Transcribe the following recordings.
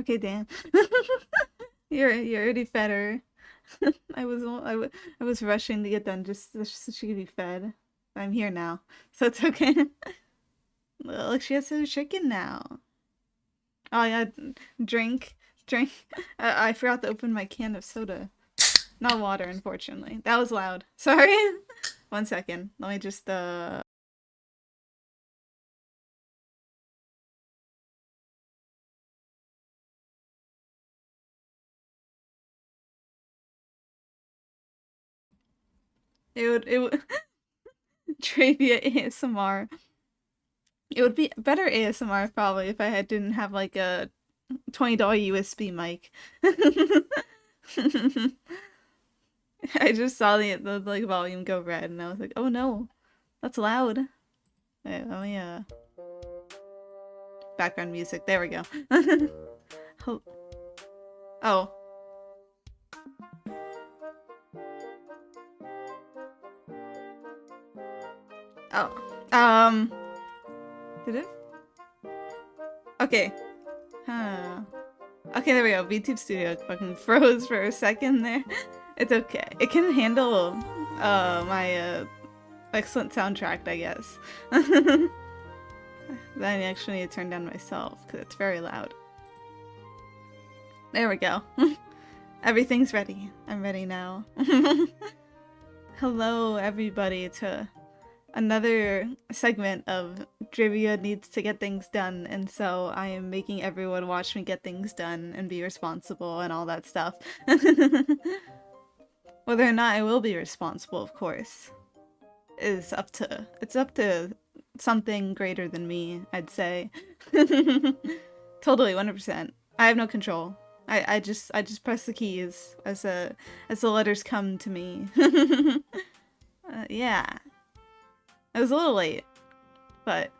Okay, Dan. You're already fed her. I was rushing to get done just so she could be fed. I'm here now, so it's okay. Look, she has her chicken now. Oh yeah, drink, drink. I forgot to open my can of soda. Not water, unfortunately. That was loud. Sorry. 1 second. Let me just it would trivia ASMR. It would be better ASMR probably if I didn't have like a $20 USB mic. I just saw the like volume go red and I was like, oh no, that's loud. Wait, let me background music. There we go. Oh. Oh. Did it? Okay. Huh. Okay, there we go. VTube Studio fucking froze for a second there. It's okay. It can handle my excellent soundtrack, I guess. Then I actually need to turn down myself because it's very loud. There we go. Everything's ready. I'm ready now. Hello, everybody, to another segment of Trivia Needs to Get Things Done, and so I am making everyone watch me get things done and be responsible and all that stuff. Whether or not I will be responsible, of course, is it's up to something greater than me, I'd say. Totally, 100%. I have no control. I just press the keys as the letters come to me. Yeah. I was a little late, but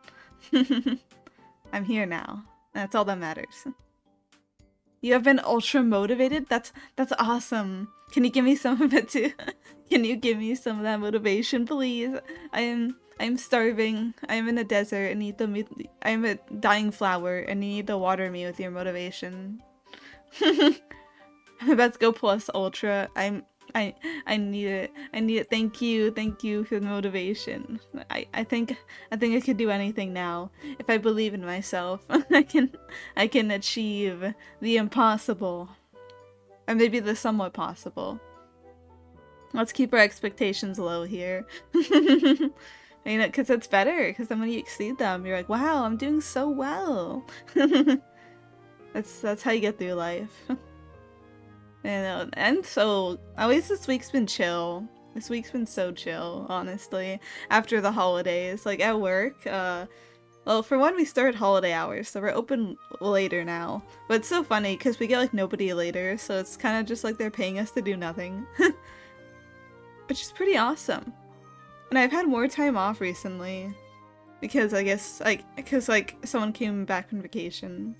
I'm here now. That's all that matters. You have been ultra motivated? That's awesome. Can you give me some of it too? Can you give me some of that motivation, please? I'm starving. I'm in a desert and I'm a dying flower and you need to water me with your motivation. Let's go plus ultra. I need it. I need it. Thank you. Thank you for the motivation. I think I could do anything now. If I believe in myself, I can achieve the impossible. Or maybe the somewhat possible. Let's keep our expectations low here. You know, because it's better. Because then when you exceed them, you're like, wow, I'm doing so well. That's how you get through life. And so at least this week's been chill. This week's been so chill, honestly. After the holidays, like at work, well, for one, we started holiday hours, so we're open later now. But it's so funny because we get like nobody later, so it's kind of just like they're paying us to do nothing, which is pretty awesome. And I've had more time off recently because I guess like someone came back from vacation.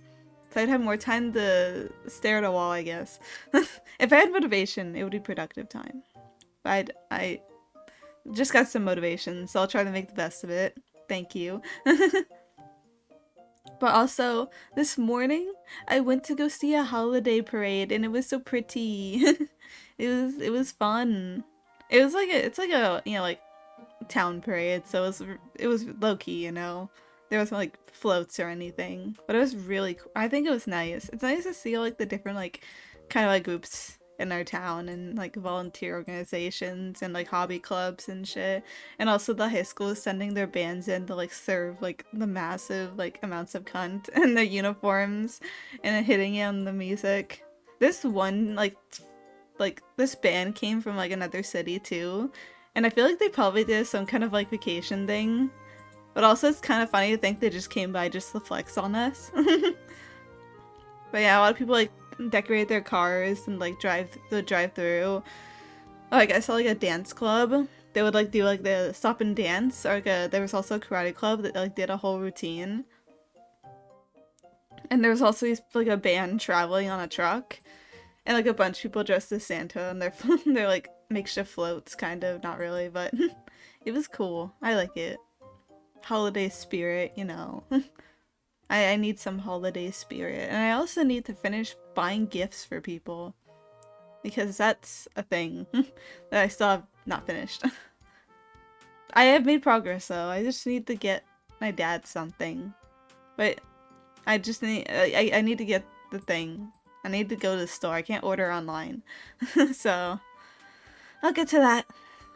So I'd have more time to stare at a wall, I guess. If I had motivation, it would be productive time. But I just got some motivation, so I'll try to make the best of it. Thank you. But also, this morning, I went to go see a holiday parade, and it was so pretty. It was fun. It's like a like town parade, so it was low key, you know. There wasn't like floats or anything, but it was really cool. I think it was nice. It's nice to see like the different like kind of like groups in our town and like volunteer organizations and like hobby clubs and shit. And also the high school is sending their bands in to like serve like the massive like amounts of cunt in their uniforms and hitting it on the music. This one like this band came from like another city too. And I feel like they probably did some kind of like vacation thing. But also it's kind of funny to think they just came by just to flex on us. But yeah, a lot of people like decorate their cars and like drive through. Like I saw like a dance club. They would like do like the stop and dance, or like there was also a karate club that like did a whole routine. And there was also like a band traveling on a truck, and like a bunch of people dressed as Santa, and they're like makeshift floats, kind of, not really, but it was cool. I like it. Holiday spirit, you know. I need some holiday spirit. And I also need to finish buying gifts for people. Because that's a thing that I still have not finished. I have made progress though. I just need to get my dad something. But I just need I need to get the thing. I need to go to the store. I can't order online. So I'll get to that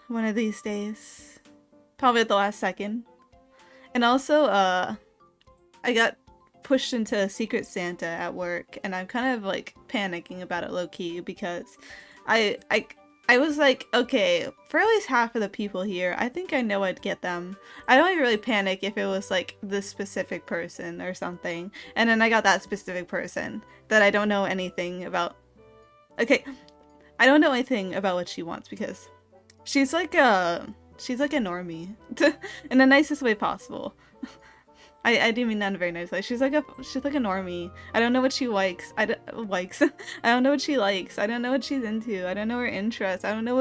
one of these days. Probably at the last second. And also, I got pushed into a Secret Santa at work, and I'm kind of like panicking about it low-key because I was like, okay, for at least half of the people here, I think I know I'd get them. I don't even really panic if it was like this specific person or something. And then I got that specific person that I don't know anything about. Okay, I don't know anything about what she wants because she's like a normie in the nicest way possible. I do mean that in a very nice way. She's like a normie. I don't know what she likes. I don't know what she likes. I don't know what she's into. I don't know her interests. I don't know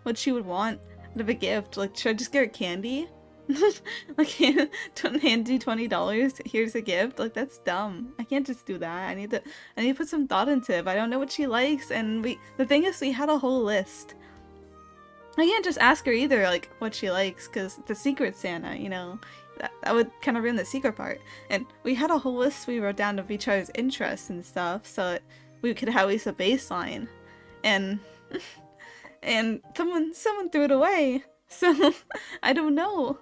what she would want out of a gift. Like, should I just get her candy? Like, hand you $20. Here's a gift. Like, that's dumb. I can't just do that. I need to put some thought into it. But I don't know what she likes, and the thing is, we had a whole list. I can't just ask her either, like, what she likes, because the Secret Santa, you know. That would kind of ruin the secret part. And we had a whole list we wrote down of each other's interests and stuff, so that we could have at least a baseline. And and someone threw it away. So I don't know.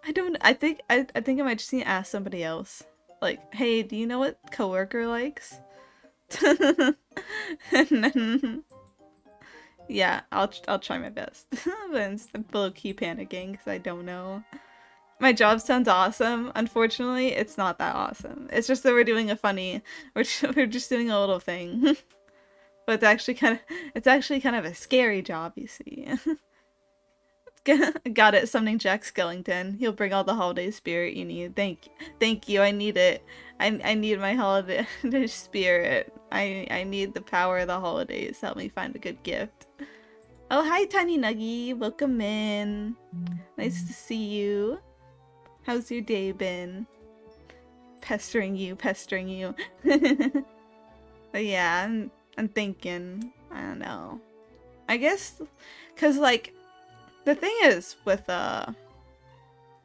I think I might just need to ask somebody else. Like, hey, do you know what coworker likes? And then yeah, I'll try my best. But I'm low-key panicking because I don't know. My job sounds awesome. Unfortunately, it's not that awesome. It's just that we're doing we're just doing a little thing. But it's actually kind of a scary job, you see. Got it, summoning Jack Skellington. He'll bring all the holiday spirit you need. Thank you. I need it. I need my holiday spirit. I need the power of the holidays to help me find a good gift. Oh, hi, Tiny Nuggy. Welcome in. Nice to see you. How's your day been? Pestering you. But yeah, I'm thinking, I don't know. I guess, cause like, the thing is with, cause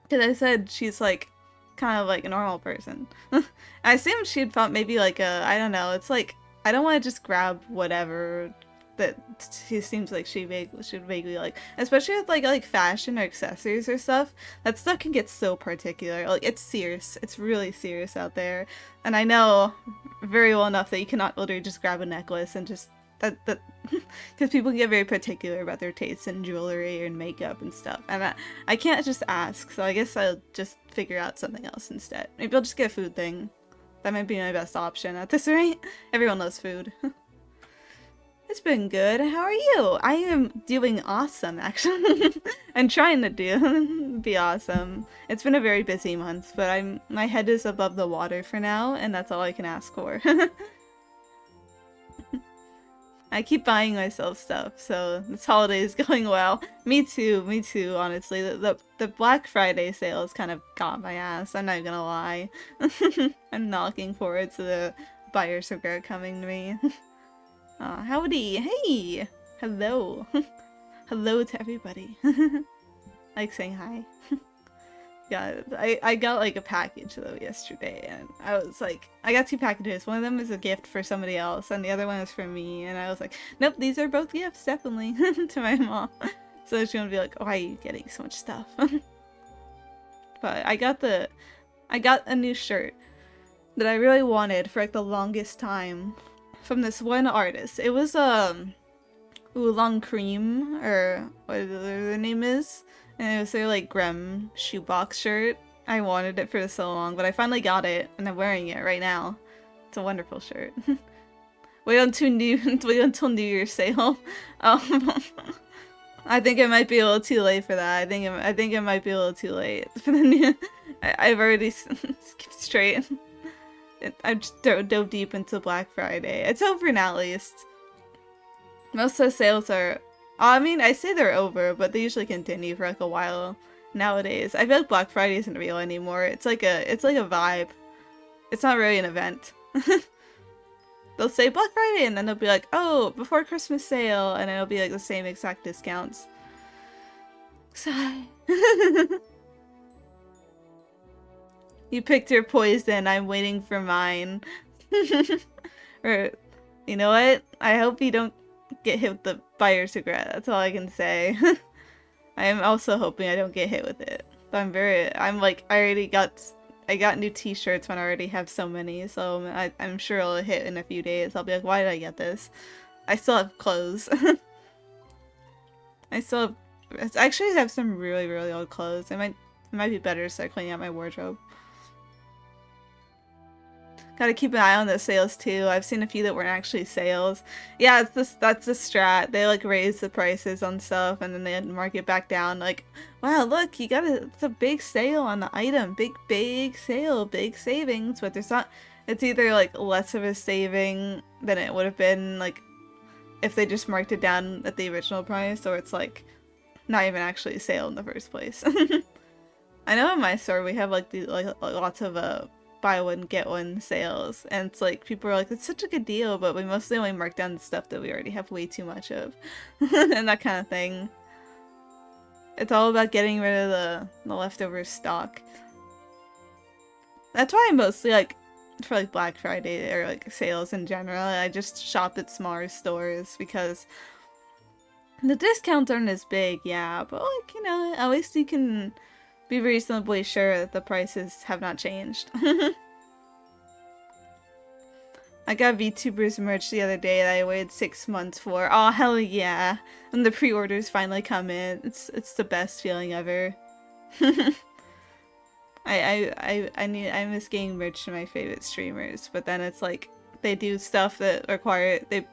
I said she's like, kind of like a normal person. I assumed she'd thought maybe like I don't know, it's like, I don't want to just grab whatever that she seems like should vaguely like, especially with like fashion or accessories or stuff. That stuff can get so particular. Like, it's serious. It's really serious out there. And I know very well enough that you cannot literally just grab a necklace and just that because people get very particular about their tastes in jewelry and makeup and stuff. And I can't just ask, so I guess I'll just figure out something else instead. Maybe I'll just get a food thing. That might be my best option at this rate. Everyone loves food. It's been good. How are you? I am doing awesome, actually. I'm trying to be awesome. It's been a very busy month, but my head is above the water for now, and that's all I can ask for. I keep buying myself stuff, so this holiday is going well. Me too, honestly. The Black Friday sales kind of got my ass, I'm not gonna lie. I'm not looking forward to the buyer's regret coming to me. Howdy! Hey! Hello! Hello to everybody. Like saying hi. Yeah, I got like a package though yesterday, and I was like, I got two packages. One of them is a gift for somebody else, and the other one is for me, and I was like, nope, these are both gifts, definitely, to my mom. So she's gonna be like, why are you getting so much stuff? But I got a new shirt that I really wanted for like the longest time from this one artist. It was Oolong Cream, or whatever their name is, and it was their like Grem shoebox shirt. I wanted it for so long, but I finally got it, and I'm wearing it right now. It's a wonderful shirt. Wait until New Year's sale. I think it might be a little too late for that. I think it might be a little too late for the new. I've already skipped straight. I just dove deep into Black Friday. It's over now, at least. Most of the sales are. I mean, I say they're over, but they usually continue for like a while nowadays. I feel like Black Friday isn't real anymore. It's like a vibe. it's not really an event. They'll say Black Friday and then they'll be like, oh, before Christmas sale, and it'll be like the same exact discounts. Sigh. You picked your poison, I'm waiting for mine. Or, you know what? I hope you don't get hit with the buyer's regret. That's all I can say. I am also hoping I don't get hit with it. I'm like, I got new t-shirts when I already have so many, so I'm sure it'll hit in a few days. I'll be like, why did I get this? I still have clothes. I actually have some really, really old clothes. It might be better to start cleaning out my wardrobe. Gotta keep an eye on the sales too. I've seen a few that weren't actually sales. Yeah, that's the strat. They like raise the prices on stuff and then they mark it back down. Like, wow, look, it's a big sale on the item. Big sale, big savings. But there's not, it's either like less of a saving than it would have been like if they just marked it down at the original price, or it's like not even actually a sale in the first place. I know in my store we have like lots of buy one get one sales, and it's like people are like, it's such a good deal, but we mostly only mark down the stuff that we already have way too much of. And that kind of thing. It's all about getting rid of the leftover stock. That's why I mostly like for like Black Friday or like sales in general, I just shop at smaller stores because the discounts aren't as big, yeah, but like, you know, at least you can be reasonably sure that the prices have not changed. I got VTubers merch the other day that I waited 6 months for. Oh hell yeah! And the pre-orders finally come in. It's the best feeling ever. I miss getting merch from my favorite streamers, but then it's like they do stuff that require they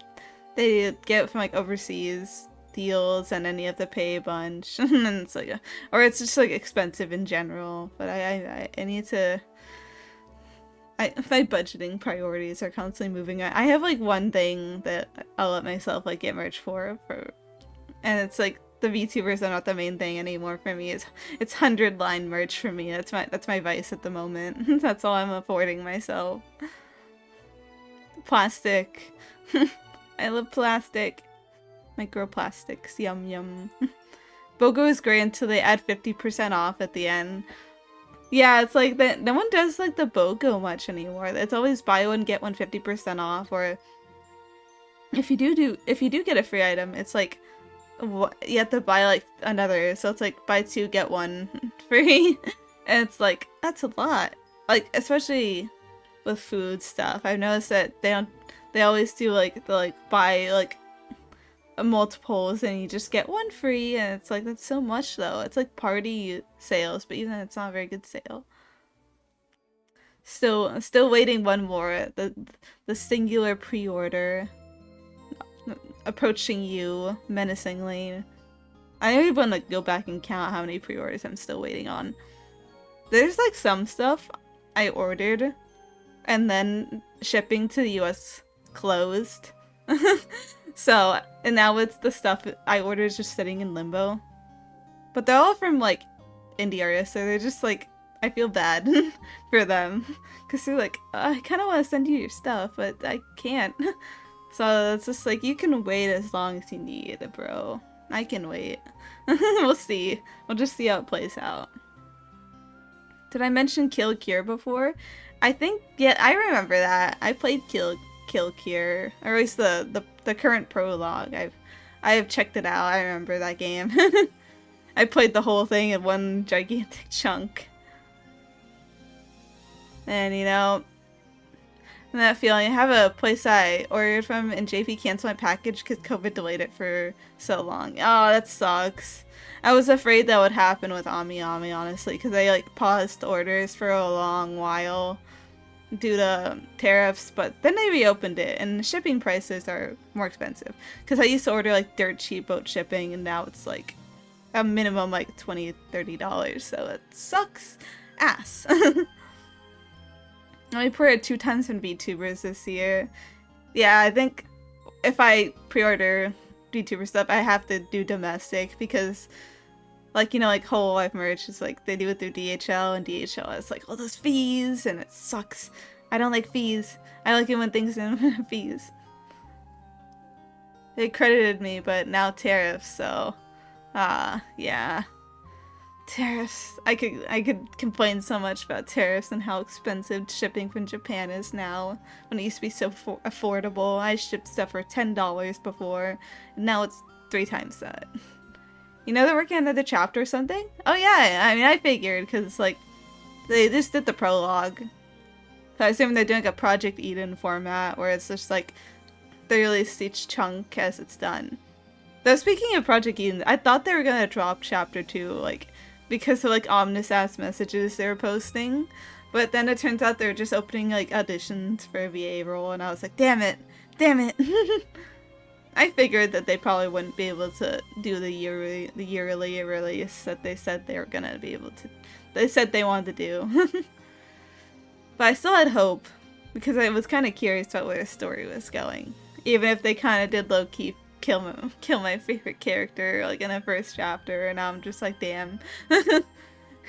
get it from like overseas deals, and then you have to pay a bunch, and then it's like, or it's just like expensive in general. But I need to. My budgeting priorities are constantly moving. I have like one thing that I'll let myself like get merch for, and it's like the VTubers are not the main thing anymore for me. It's 100-line merch for me. That's my vice at the moment. That's all I'm affording myself. Plastic. I love plastic. Microplastics, yum yum. BOGO is great until they add 50% off at the end. Yeah, it's like that. No one does like the BOGO much anymore. It's always buy one get one 50% off, or if you do get a free item, it's like you have to buy like another. So it's like buy two get one free, and it's like that's a lot. Like especially with food stuff, I've noticed that they always do like buy like multiples and you just get one free, and it's like that's so much though. It's like party sales, but even it's not a very good sale. Still waiting one more. The singular pre-order approaching you menacingly. I don't even want to go back and count how many pre-orders I'm still waiting on. There's like some stuff I ordered and then shipping to the US closed. So, and now it's the stuff I ordered is just sitting in limbo. But they're all from, like, indie artists, so they're just, like, I feel bad for them. Because they're like, I kind of want to send you your stuff, but I can't. So it's just like, you can wait as long as you need, bro. I can wait. We'll see. We'll just see how it plays out. Did I mention Kill Cure before? I think, yeah, I remember that. I played Kill Cure, or at least the current prologue. I have checked it out. I remember that game. I played the whole thing in one gigantic chunk. And you know, that feeling. I have a place I ordered from and JP canceled my package because COVID delayed it for so long. Oh, that sucks. I was afraid that would happen with Ami honestly, because they like paused orders for a long while due to tariffs, but then they reopened it and the shipping prices are more expensive, because I used to order like dirt cheap boat shipping and now it's like a minimum like $20-30, so it sucks ass. I pre-ordered 2 tons from VTubers this year. Yeah, I think if I pre-order VTuber stuff I have to do domestic, because like, you know, like Hololive merch is like, they do it through DHL, and DHL has like all those fees, and it sucks. I don't like fees. I like it when things in fees. They credited me, but now tariffs, so yeah. Tariffs. I could complain so much about tariffs and how expensive shipping from Japan is now. When it used to be so affordable. I shipped stuff for $10 before, and now it's 3 times that. You know they're working on another chapter or something? Oh yeah, I mean I figured, because like they just did the prologue. So I assume they're doing a Project Eden format where it's just like they release each chunk as it's done. Though speaking of Project Eden, I thought they were gonna drop chapter 2, like, because of like ominous ass messages they were posting. But then it turns out they're just opening like auditions for a VA role, and I was like, damn it! Damn it! I figured that they probably wouldn't be able to do the yearly release that they said they were gonna be able to. They said they wanted to do. But I still had hope, because I was kind of curious about where the story was going. Even if they kind of did low-key kill my favorite character, like in the first chapter, and now I'm just like, damn.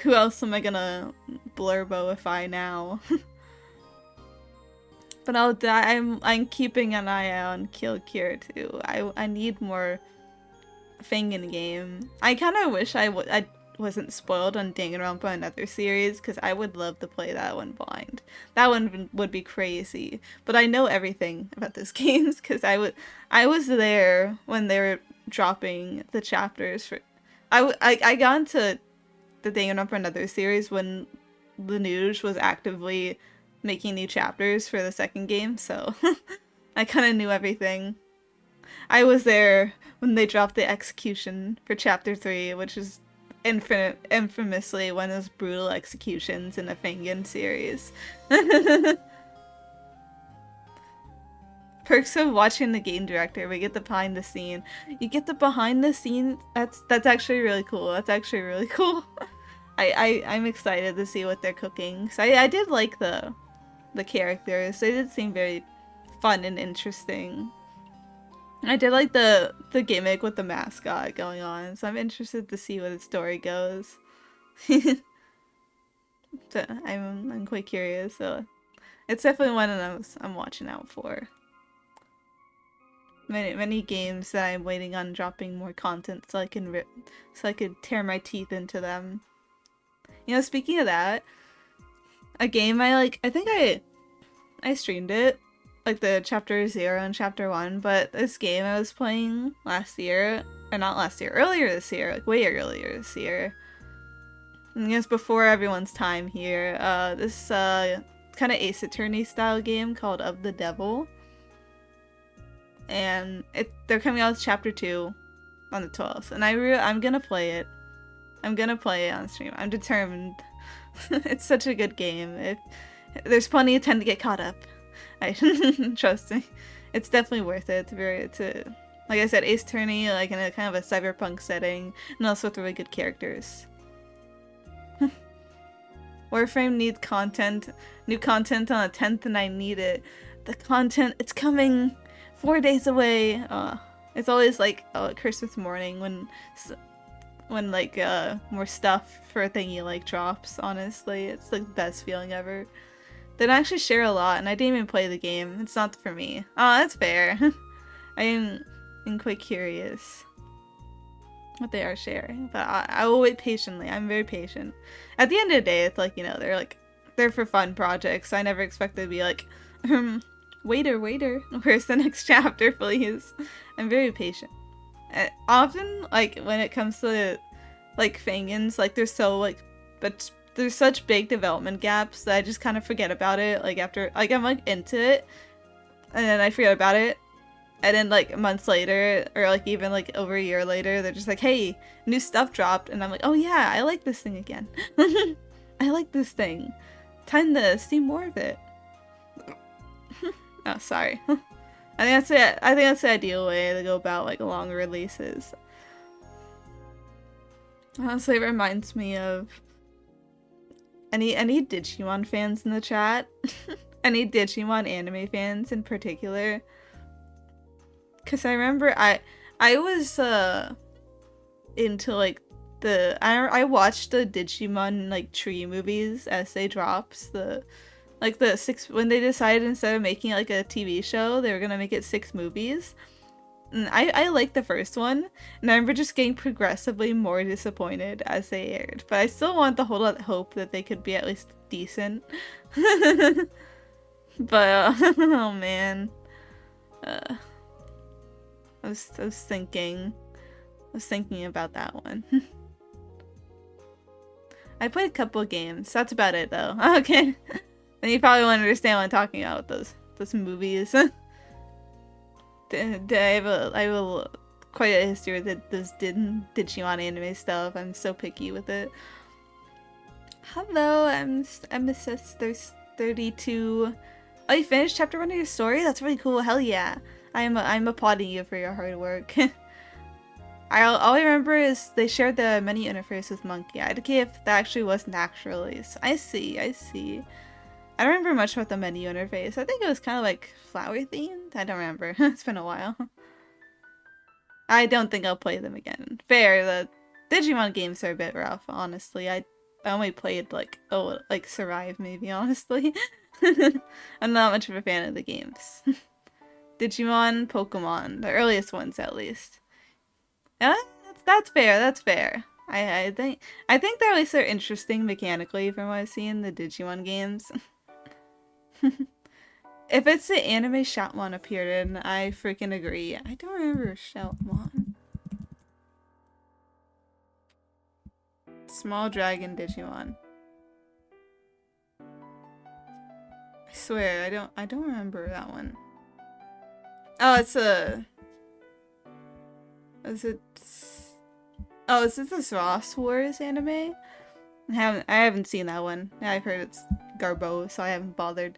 Who else am I gonna blurboify now? But I'm keeping an eye out on Kill Cure too. I need more Fang in the game. I kind of wish I wasn't spoiled on Danganronpa Another series, because I would love to play that one blind. That one would be crazy. But I know everything about those games because I was there when they were dropping the chapters for. I got into the Danganronpa Another series when Lineage was actively making new chapters for the second game, so I kind of knew everything. I was there when they dropped the execution for chapter 3, which is infamously one of those brutal executions in the Fangin series. Perks of watching the game director. We get the behind the scene. You get the behind the scene. That's actually really cool. That's actually really cool. I'm excited to see what they're cooking. So I did like the characters. They did seem very fun and interesting. I did like the gimmick with the mascot going on, so I'm interested to see where the story goes. So I'm quite curious. So it's definitely one that I'm watching out for. Many games that I'm waiting on dropping more content so I could tear my teeth into them. You know, speaking of that, a game I think I streamed it. Like the chapter 0 and chapter 1, but this game I was playing last year, or not last year, earlier this year, like way earlier this year. And it's before everyone's time here. This kind of Ace Attorney style game called Of the Devil. And they're coming out with chapter 2 on the 12th, and I'm gonna play it. I'm gonna play it on stream. I'm determined. It's such a good game. There's plenty of time to get caught up. Trust me, it's definitely worth it. Like I said, Ace Attorney, like in a kind of a cyberpunk setting, and also with really good characters. Warframe needs new content on the 10th, and I need it. The content, it's coming 4 days away. It's always like Christmas morning when like more stuff for a thing you like drops. Honestly, it's like the best feeling ever. They don't actually share a lot, and I didn't even play the game. It's not for me. Oh, that's fair. I'm quite curious what they are sharing, but I will wait patiently. I'm very patient. At the end of the day, it's like, you know, they're for fun projects. I never expected to be like, waiter, where's the next chapter, please? I'm very patient. Often, like, when it comes to, like, Fangins, like, there's such big development gaps that I just kind of forget about it, like, after, like, I'm, like, into it, and then I forget about it, and then, like, months later, or, like, even, like, over a year later, they're just like, hey, new stuff dropped, and I'm like, oh yeah, I like this thing again. I like this thing. Time to see more of it. Oh, sorry. I think that's the ideal way to go about, like, longer releases. Honestly, it reminds me of any Digimon fans in the chat. Any Digimon anime fans in particular. Cause I remember I was into like I watched the Digimon like tree movies as they drops, the Like the six, when they decided instead of making it like a TV show, they were gonna make it 6 movies. And I liked the first one, and I remember just getting progressively more disappointed as they aired. But I still want to hold out hope that they could be at least decent. But oh man, uh, I was thinking about that one. I played a couple of games. That's about it though. Okay, then you probably won't understand what I'm talking about with those movies. I have quite a history with those Digimon anime stuff. I'm so picky with it. Hello, I'm There's 32. Oh, you finished chapter 1 of your story? That's really cool. Hell yeah. I'm applauding you for your hard work. All I remember is they shared the menu interface with Monkey. I had to see if that actually was naturally. So I see. I don't remember much about the menu interface. I think it was kind of like flower themed. I don't remember. It's been a while. I don't think I'll play them again. Fair, the Digimon games are a bit rough, honestly. I only played like Survive maybe, honestly. I'm not much of a fan of the games. Digimon, Pokemon, the earliest ones at least. Yeah, that's fair. That's fair. I think that at least they're interesting mechanically from what I've seen the Digimon games. If it's the anime Shoutmon appeared in, I freaking agree. I don't remember Shoutmon. Small Dragon Digimon. I swear, I don't remember that one. Oh, it's a... Is it... Oh, is it this Ross Wars anime? I haven't seen that one. I've heard it's Garbo, so I haven't bothered.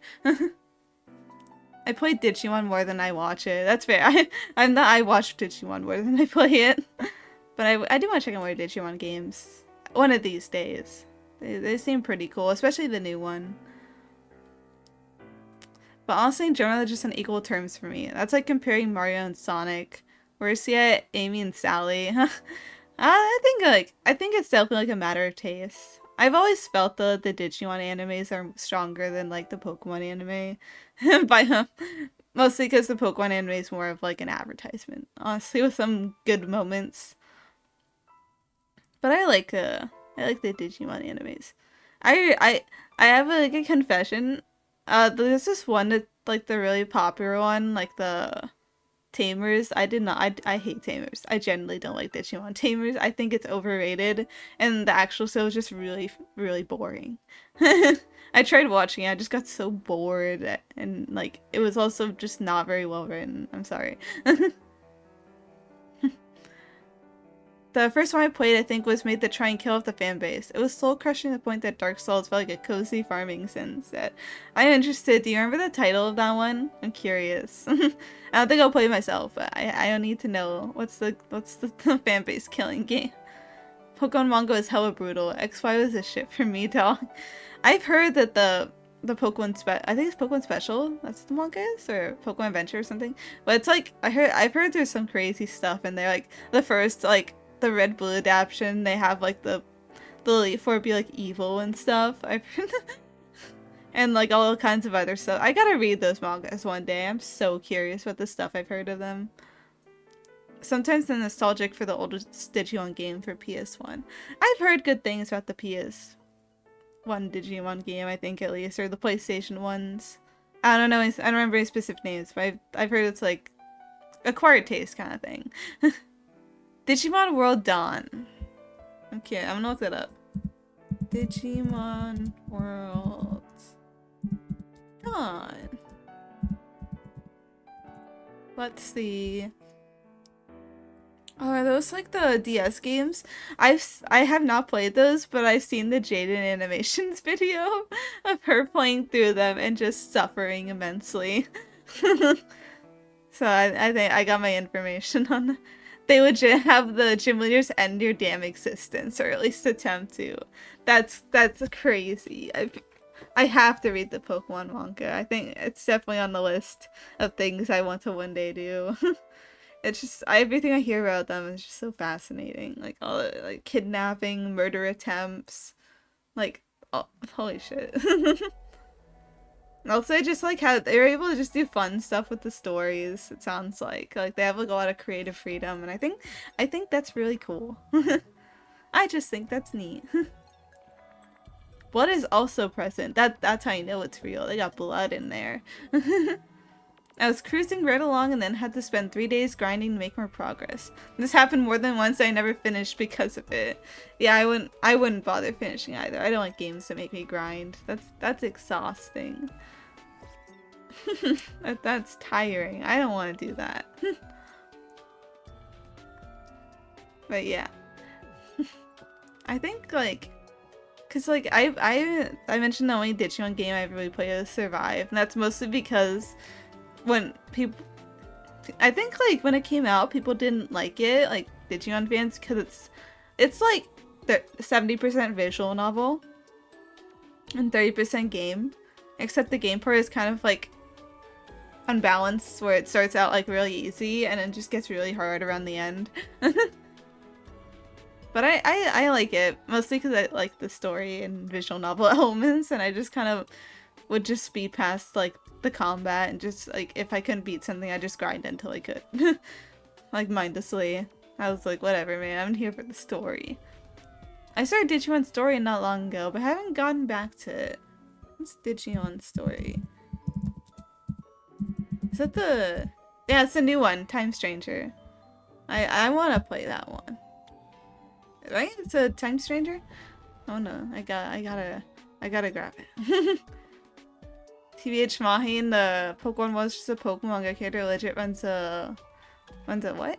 I play Digimon more than I watch it. That's fair. I watch Digimon more than I play it. But I do want to check out more Digimon games. One of these days. They seem pretty cool, especially the new one. But honestly, in general, they're just on equal terms for me. That's like comparing Mario and Sonic. Whereas yeah, Amy and Sally. I think it's definitely like a matter of taste. I've always felt the Digimon animes are stronger than like the Pokemon anime. Mostly because the Pokemon anime is more of like an advertisement. Honestly, with some good moments. But I like the Digimon animes. I have like a confession. There's this one that like the really popular one, like the Tamers. I hate Tamers. I generally don't like Digimon Tamers. I think it's overrated, and the actual show is just really, really boring. I tried watching it, I just got so bored, and like it was also just not very well written. I'm sorry. The first one I played, I think, was made to try and kill off the fan base. It was soul crushing to the point that Dark Souls felt like a cozy farming sim set. I'm interested. Do you remember the title of that one? I'm curious. I don't think I'll play it myself, but I don't need to know what's the fan base killing game. Pokemon manga is hella brutal. XY was a shit for me, dog. I've heard that the Pokemon I think it's Pokemon Special. That's what the manga is, or Pokemon Adventure or something. But it's like I've heard there's some crazy stuff in there. Like the first like the Red Blue adaptation, they have like the Elite Four be like evil and stuff. I've heard and like all kinds of other stuff. I gotta read those mangas one day. I'm so curious about the stuff I've heard of them. Sometimes I'm nostalgic for the oldest Digimon game for PS1. I've heard good things about the PS1 Digimon game, I think at least, or the PlayStation ones. I don't know, I don't remember any specific names, but I've heard it's like acquired taste kind of thing. Digimon World Dawn. Okay, I'm gonna look that up. Digimon World Dawn. Let's see. Oh, are those like the DS games? I have not played those, but I've seen the Jaden Animations video of her playing through them and just suffering immensely. So I think I got my information on that. They would have the gym leaders end your damn existence, or at least attempt to. That's crazy. I have to read the Pokemon manga. I think it's definitely on the list of things I want to one day do. It's just everything I hear about them is just so fascinating. Like all the like kidnapping, murder attempts, like oh, holy shit. Also, I just like how they're able to just do fun stuff with the stories. It sounds like they have like a lot of creative freedom, and I think that's really cool. I just think that's neat. Blood is also present. That's how you know it's real. They got blood in there. I was cruising right along and then had to spend 3 days grinding to make more progress. This happened more than once. I never finished because of it. Yeah, I wouldn't bother finishing either. I don't like games that make me grind. That's exhausting. That's tiring. I don't want to do that. But yeah. I think like cause like I mentioned the only Digimon game I've really played is Survive, and that's mostly because when people, I think like when it came out, people didn't like it, like Digimon fans, because it's like the 70% visual novel and 30% game, except the game part is kind of like unbalanced, where it starts out like really easy and then just gets really hard around the end. But I like it, mostly because I like the story and visual novel elements, and I just kind of would just speed past like the combat and just like if I couldn't beat something I just grind until I could. Like mindlessly. I was like, whatever man, I'm here for the story. I started Digimon Story not long ago, but I haven't gotten back to it. What's Digimon Story? Is that the... Yeah, it's a new one, Time Stranger. I want to play that one. Right? It's a Time Stranger? Oh no, I gotta grab it. TBH Mahin, the Pokemon was just a Pokemon manga character, legit runs a what?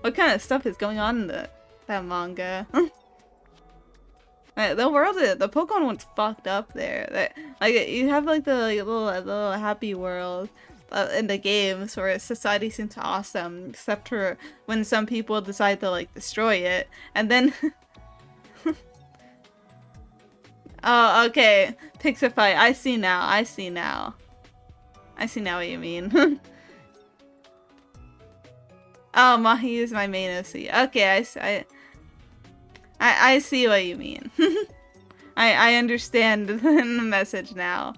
What kind of stuff is going on in that manga? The world, the Pokemon one's fucked up there. Like you have like the little happy world in the games where society seems awesome, except for when some people decide to like destroy it, and then. Oh, okay. Pixify. I see now. I see now what you mean. Oh, Mahi is my main OC. Okay, I see what you mean. I understand the message now.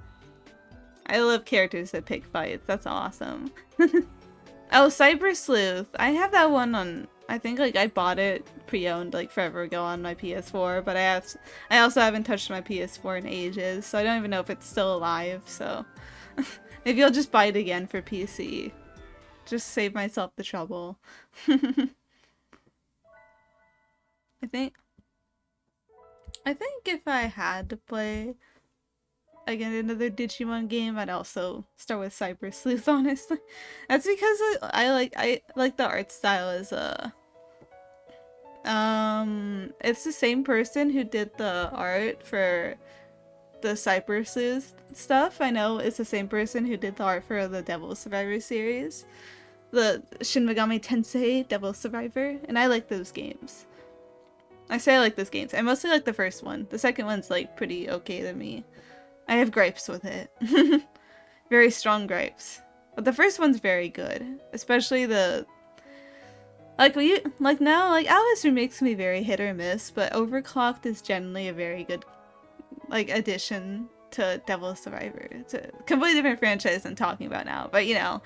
I love characters that pick fights. That's awesome. Oh, Cyber Sleuth. I have that one on... I think like I bought it pre-owned like forever ago on my PS4, but I also haven't touched my PS4 in ages, so I don't even know if it's still alive, so maybe I'll just buy it again for PC. Just save myself the trouble. I think if I had to play again another Digimon game, I'd also start with Cyber Sleuth, honestly. That's because I like the art style is it's the same person who did the art for the Cyber Sleuth stuff. I know it's the same person who did the art for the Devil Survivor series. The Shin Megami Tensei Devil Survivor, and I like those games. I say I like those games. I mostly like the first one. The second one's like pretty okay to me. I have gripes with it. Very strong gripes. But the first one's very good. Especially the... Like now, like Alice makes me very hit or miss, but Overclocked is generally a very good like addition to Devil Survivor. It's a completely different franchise I'm talking about now, but you know,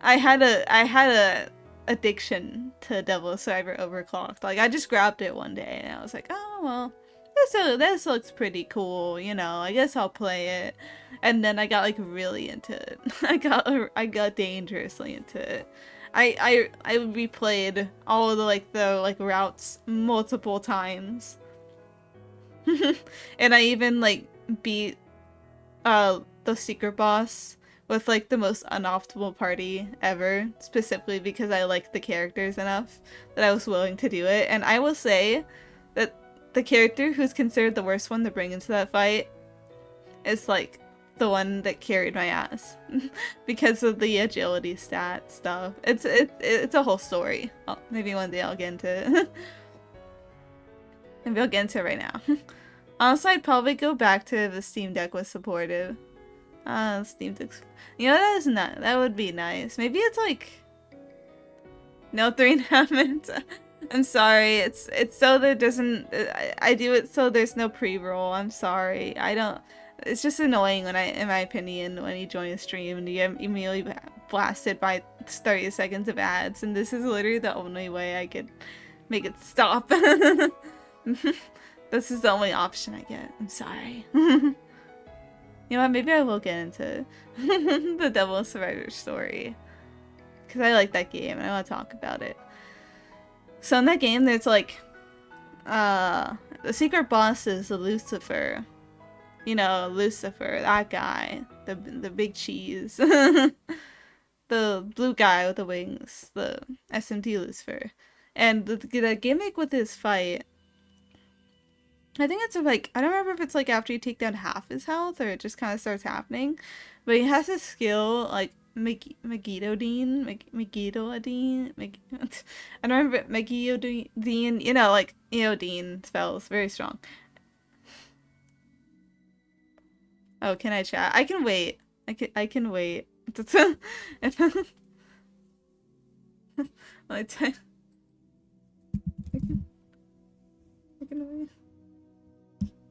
I had a addiction to Devil Survivor Overclocked. Like I just grabbed it one day and I was like, oh well, this looks pretty cool, you know, I guess I'll play it. And then I got like really into it. I got dangerously into it. I replayed all of the routes multiple times. And I even like beat the secret boss with like the most unoptimal party ever, specifically because I liked the characters enough that I was willing to do it. And I will say that the character who's considered the worst one to bring into that fight is like the one that carried my ass because of the agility stat stuff. It's a whole story. Oh, maybe one day I'll get into it. Maybe I'll get into it right now. Honestly, I'd probably go back to if the Steam Deck was supported. Steam Deck. You know, that would be nice. Maybe it's like... No, 3.5 minutes. I'm sorry. It's so that it doesn't. I do it so there's no pre-roll. I'm sorry. I don't. It's just annoying when in my opinion, when you join a stream and you get immediately blasted by 30 seconds of ads, and this is literally the only way I could make it stop. This is the only option I get. I'm sorry. You know what? Maybe I will get into the Devil Survivor story because I like that game and I want to talk about it. So in that game, there's like, the secret boss is Lucifer. You know, Lucifer, that guy, the big cheese, the blue guy with the wings, the SMT Lucifer, and the gimmick with his fight. I think it's like, I don't remember if it's like after you take down half his health or it just kind of starts happening, but he has this skill like Megiddo-Dean, Megiddo-Dean, I don't remember Megiddo-Dean, you know, like Eodine spells, very strong. Oh, can I chat? I can wait. I can wait. I can wait.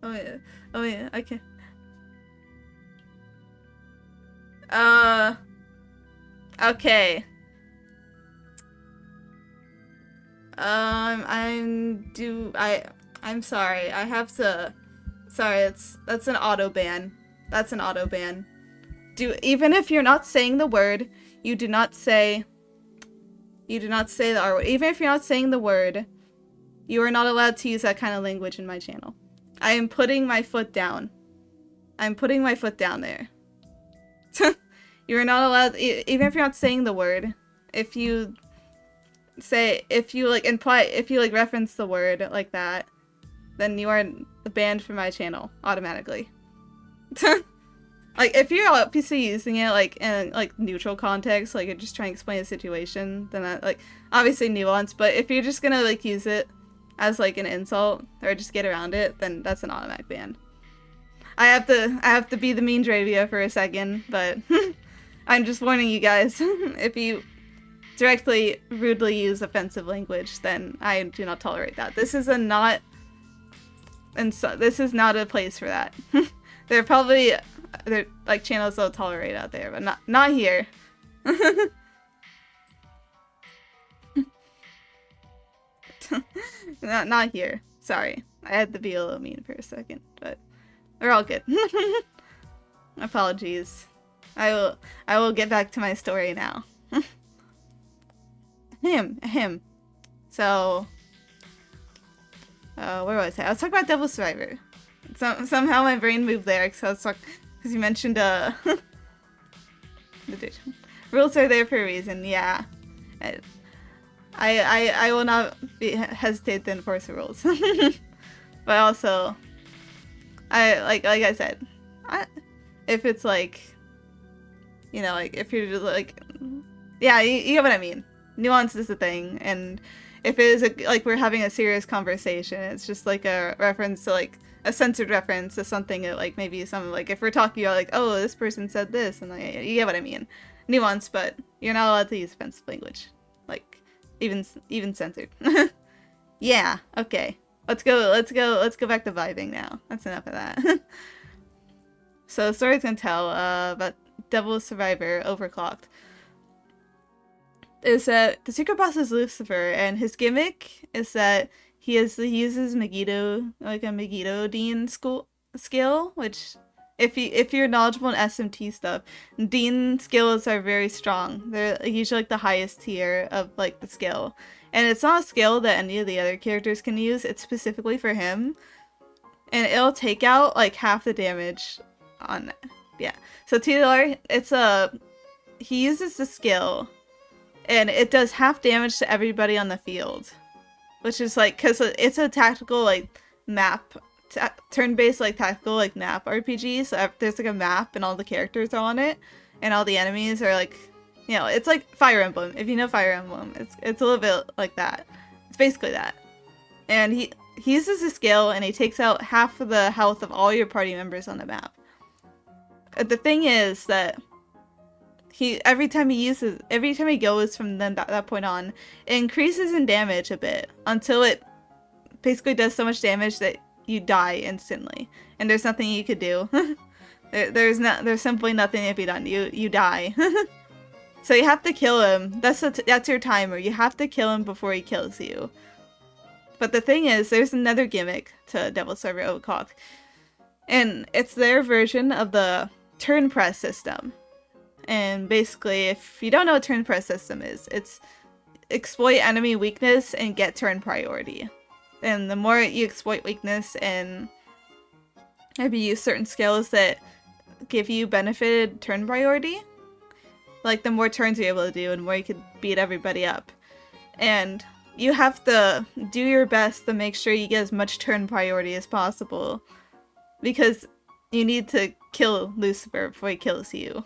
Oh yeah. Oh yeah, I can. Okay. I'm sorry. I have to. Sorry, that's an auto ban. That's an auto ban. Even if you're not saying the word, you do not say the R word. Even if you're not saying the word, you are not allowed to use that kind of language in my channel. I am putting my foot down. I'm putting my foot down there. You are not allowed, even if you're not saying the word, if you reference the word like that, then you are banned from my channel automatically. Like, if you're obviously using it, like, in, like, neutral context, like, you're just trying to explain a situation, then that, like, obviously nuance, but if you're just gonna, like, use it as, like, an insult, or just get around it, then that's an automatic ban. I have to be the mean Dravia for a second, but I'm just warning you guys, if you directly, rudely use offensive language, then I do not tolerate that. This is not a place for that. There are like channels that'll tolerate out there, but not here. not here. Sorry, I had to be a little mean for a second, but we're all good. Apologies. I will get back to my story now. Him. So, where was I? I was talking about Devil Survivor. Somehow my brain moved there because you mentioned the rules are there for a reason. Yeah, I will not hesitate to enforce the rules. But also, like I said, if it's like, you know, like if you're just like, yeah, you get what I mean. Nuance is a thing, and if it is like we're having a serious conversation, it's just like a reference to like a censored reference to something that, like, maybe some, like, if we're talking about like, oh, this person said this, and like, you get what I mean. Nuance, but you're not allowed to use offensive language, like even censored. Yeah, okay. Let's go back to vibing now. That's enough of that. So the story's gonna tell about Devil Survivor Overclocked. Is that the secret boss is Lucifer, and his gimmick is that he uses Megiddo, like a Megiddo-Dean skill, which if you're knowledgeable in SMT stuff, Dean skills are very strong. They're usually like the highest tier of like the skill. And it's not a skill that any of the other characters can use, it's specifically for him. And it'll take out like half the damage on, yeah. So TLR, he uses the skill, and it does half damage to everybody on the field. Which is like, because it's a tactical like map, turn-based like tactical like map RPG, so there's like a map and all the characters are on it, and all the enemies are like, you know, it's like Fire Emblem. If you know Fire Emblem, it's a little bit like that. It's basically that. And he uses a skill and he takes out half of the health of all your party members on the map. The thing is that every time he goes from then that point on, it increases in damage a bit until it basically does so much damage that you die instantly, and there's nothing you could do. There's simply nothing to be done. You die. So you have to kill him. That's your timer. You have to kill him before he kills you. But the thing is, there's another gimmick to Devil Server Oathcock, and it's their version of the turn press system. And basically, if you don't know what turn press system is, it's exploit enemy weakness and get turn priority. And the more you exploit weakness and maybe use certain skills that give you benefited turn priority, like the more turns you're able to do and the more you can beat everybody up. And you have to do your best to make sure you get as much turn priority as possible, because you need to kill Lucifer before he kills you.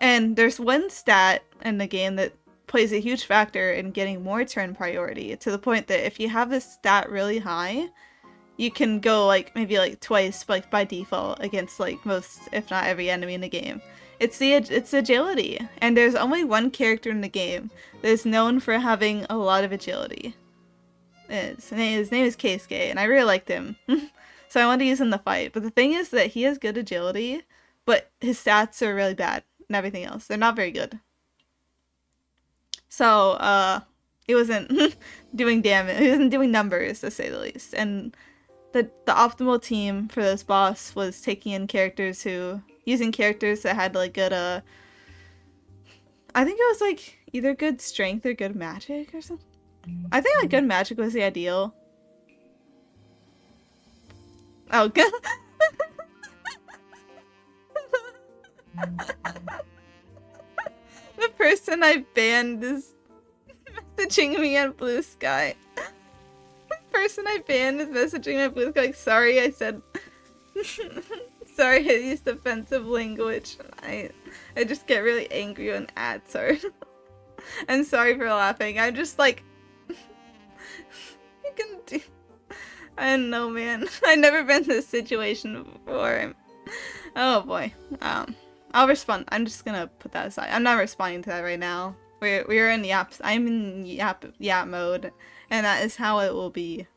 And there's one stat in the game that plays a huge factor in getting more turn priority, to the point that if you have a stat really high, you can go like maybe like twice like by default against like most, if not every enemy in the game. It's agility, and there's only one character in the game that is known for having a lot of agility. His name is Keisuke, and I really liked him. So I wanted to use him in the fight. But the thing is that he has good agility, but his stats are really bad, and everything else. They're not very good. So, he wasn't doing damage. He wasn't doing numbers, to say the least. And the optimal team for this boss was taking in using characters that had like good, I think it was like either good strength or good magic or something. I think like good magic was the ideal. Oh, good. The person I banned is messaging me on Blue Sky. The person I banned is messaging me on Blue Sky like, sorry I said... sorry I used offensive language. I just get really angry when ads are... I'm sorry for laughing. I'm just like... you can do... I don't know, man. I've never been in this situation before. Oh boy. I'll respond. I'm just gonna put that aside. I'm not responding to that right now. We're in yaps. I'm in yap mode, and that is how it will be.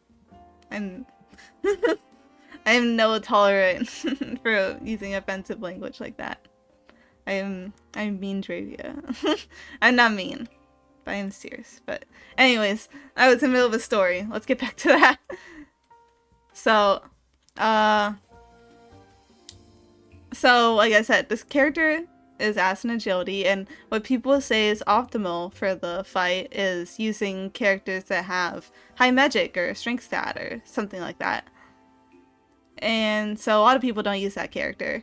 I'm I'm no tolerant for using offensive language like that. I'm mean, Dravia. I'm not mean, but I'm serious. But anyways, I was in the middle of a story. Let's get back to that. So, like I said, this character is ass in agility, and what people say is optimal for the fight is using characters that have high magic or strength stat or something like that. And so a lot of people don't use that character.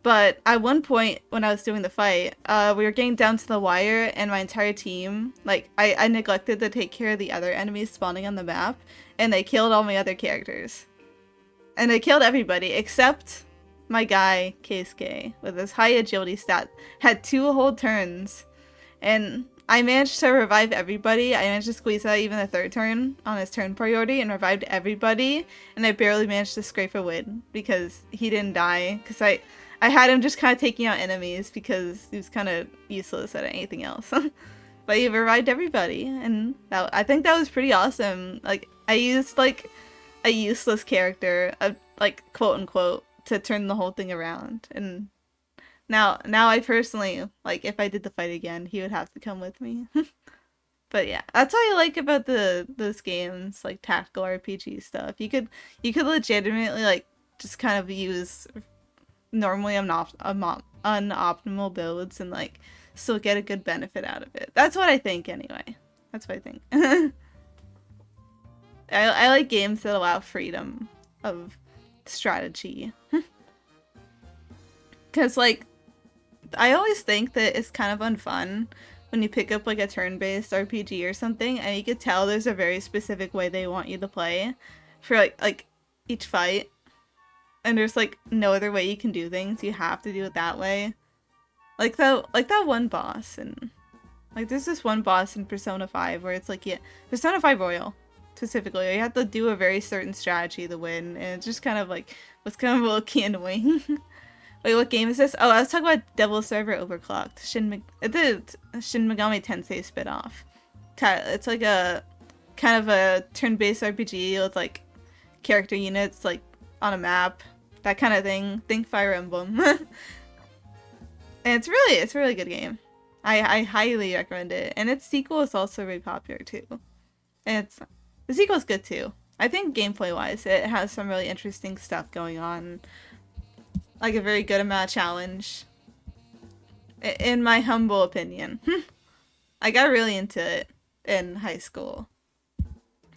But at one point when I was doing the fight, we were getting down to the wire, and my entire team, like, I neglected to take care of the other enemies spawning on the map, and they killed all my other characters. And they killed everybody except my guy, Keisuke, with his high agility stat, had 2 whole turns. And I managed to revive everybody. I managed to squeeze out even a 3rd turn on his turn priority and revived everybody. And I barely managed to scrape a win because he didn't die. Because I had him just kind of taking out enemies because he was kind of useless at anything else. But he revived everybody, and I think that was pretty awesome. Like, I used like a useless character, like quote unquote, to turn the whole thing around. And now I personally, like, if I did the fight again, he would have to come with me. But yeah, that's what I like about those games, like tactical RPG stuff. You could legitimately like just kind of use normally unoptimal builds and like still get a good benefit out of it. That's what I think anyway. That's what I think. I like games that allow freedom of strategy. Because, like, I always think that it's kind of unfun when you pick up, like, a turn-based RPG or something, and you could tell there's a very specific way they want you to play for, like each fight. And there's, like, no other way you can do things. You have to do it that way. Like that one boss, and, like, there's this one boss in Persona 5 where it's, like, yeah, Persona 5 Royal, specifically. You have to do a very certain strategy to win, and it just kind of, like, was kind of low-key annoying. Wait, what game is this? Oh, I was talking about Devil Survivor Overclocked. The Shin Megami Tensei spin-off. It's like a kind of a turn-based RPG with like character units like on a map, that kind of thing. Think Fire Emblem. And it's a really good game. I highly recommend it. And its sequel is also very popular too. And the sequel's good too. I think gameplay wise it has some really interesting stuff going on. Like a very good amount of challenge. In my humble opinion. I got really into it in high school.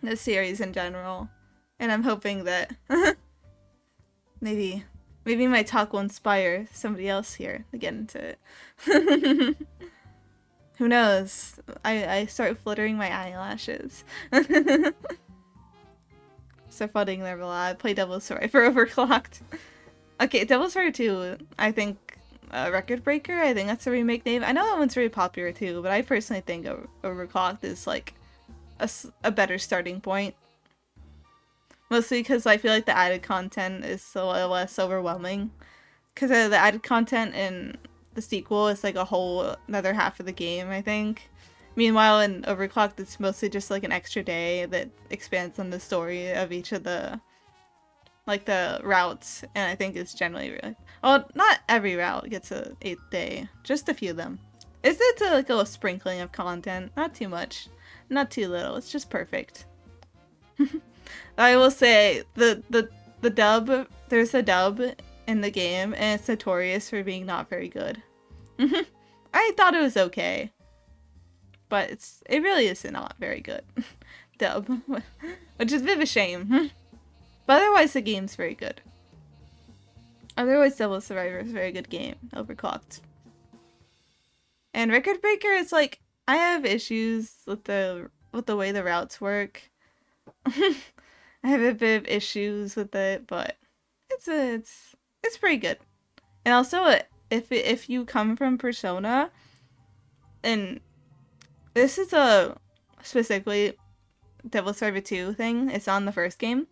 The series in general. And I'm hoping that maybe my talk will inspire somebody else here to get into it. Who knows? I start fluttering my eyelashes. Start flooding them a lot. Play Devil Survivor Overclocked. Okay, Devil Survivor 2, I think Record Breaker, I think that's the remake name. I know that one's really popular too, but I personally think Overclocked is like a better starting point. Mostly because I feel like the added content is so less overwhelming. Because the added content in the sequel is like a whole another half of the game, I think. Meanwhile, in Overclocked, it's mostly just like an extra day that expands on the story of each of the routes, and I think it's generally really well. Not every route gets a 8th day, just a few of them. It's like a little sprinkling of content, not too much, not too little. It's just perfect. I will say the dub. There's a dub in the game, and it's notorious for being not very good. I thought it was okay, but it really is not very good dub, which is a bit of a shame. But otherwise, the game's very good. Otherwise, Devil Survivor is a very good game. Overclocked. And Record Breaker is like, I have issues with the way the routes work. I have a bit of issues with it, but it's pretty good. And also, if you come from Persona, and this is a specifically Devil Survivor 2 thing. It's on the first game.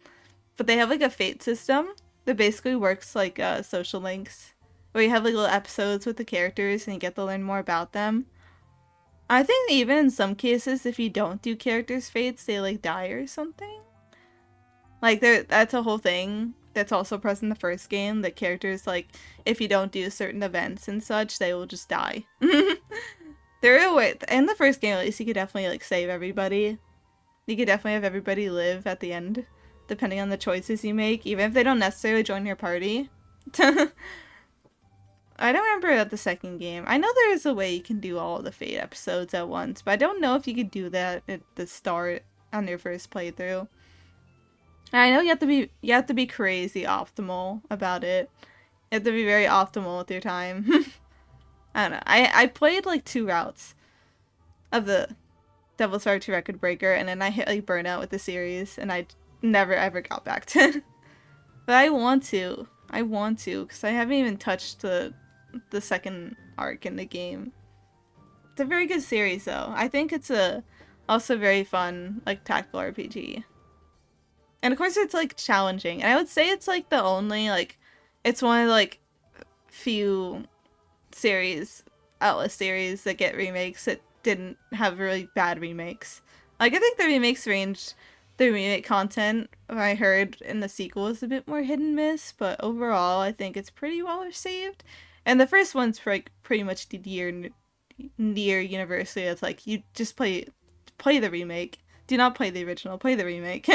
But they have like a fate system that basically works like social links, where you have like little episodes with the characters and you get to learn more about them. I think even in some cases, if you don't do characters' fates, they like die or something. Like that's a whole thing that's also present in the first game. That characters, like, if you don't do certain events and such, they will just die. There are ways in the first game, at least, you could definitely like save everybody. You could definitely have everybody live at the end, depending on the choices you make, even if they don't necessarily join your party. I don't remember about the second game. I know there is a way you can do all of the Fate episodes at once, but I don't know if you could do that at the start on your first playthrough. And I know you have to be crazy optimal about it. You have to be very optimal with your time. I don't know. I played like 2 routes of the Devil Survivor 2 Record Breaker, and then I hit like burnout with the series, and I never ever got back to it. But I want to, because I haven't even touched the second arc in the game. It's a very good series though. I think it's also very fun, like, tactical RPG. And of course it's like challenging. And I would say it's like the only, like, it's one of like few Atlas series that get remakes that didn't have really bad remakes. Like, I think the remakes ranged the remake content I heard in the sequel is a bit more hit and miss, but overall I think it's pretty well received. And the first one's like pretty much near universally. It's like, you just play the remake. Do not play the original. Play the remake.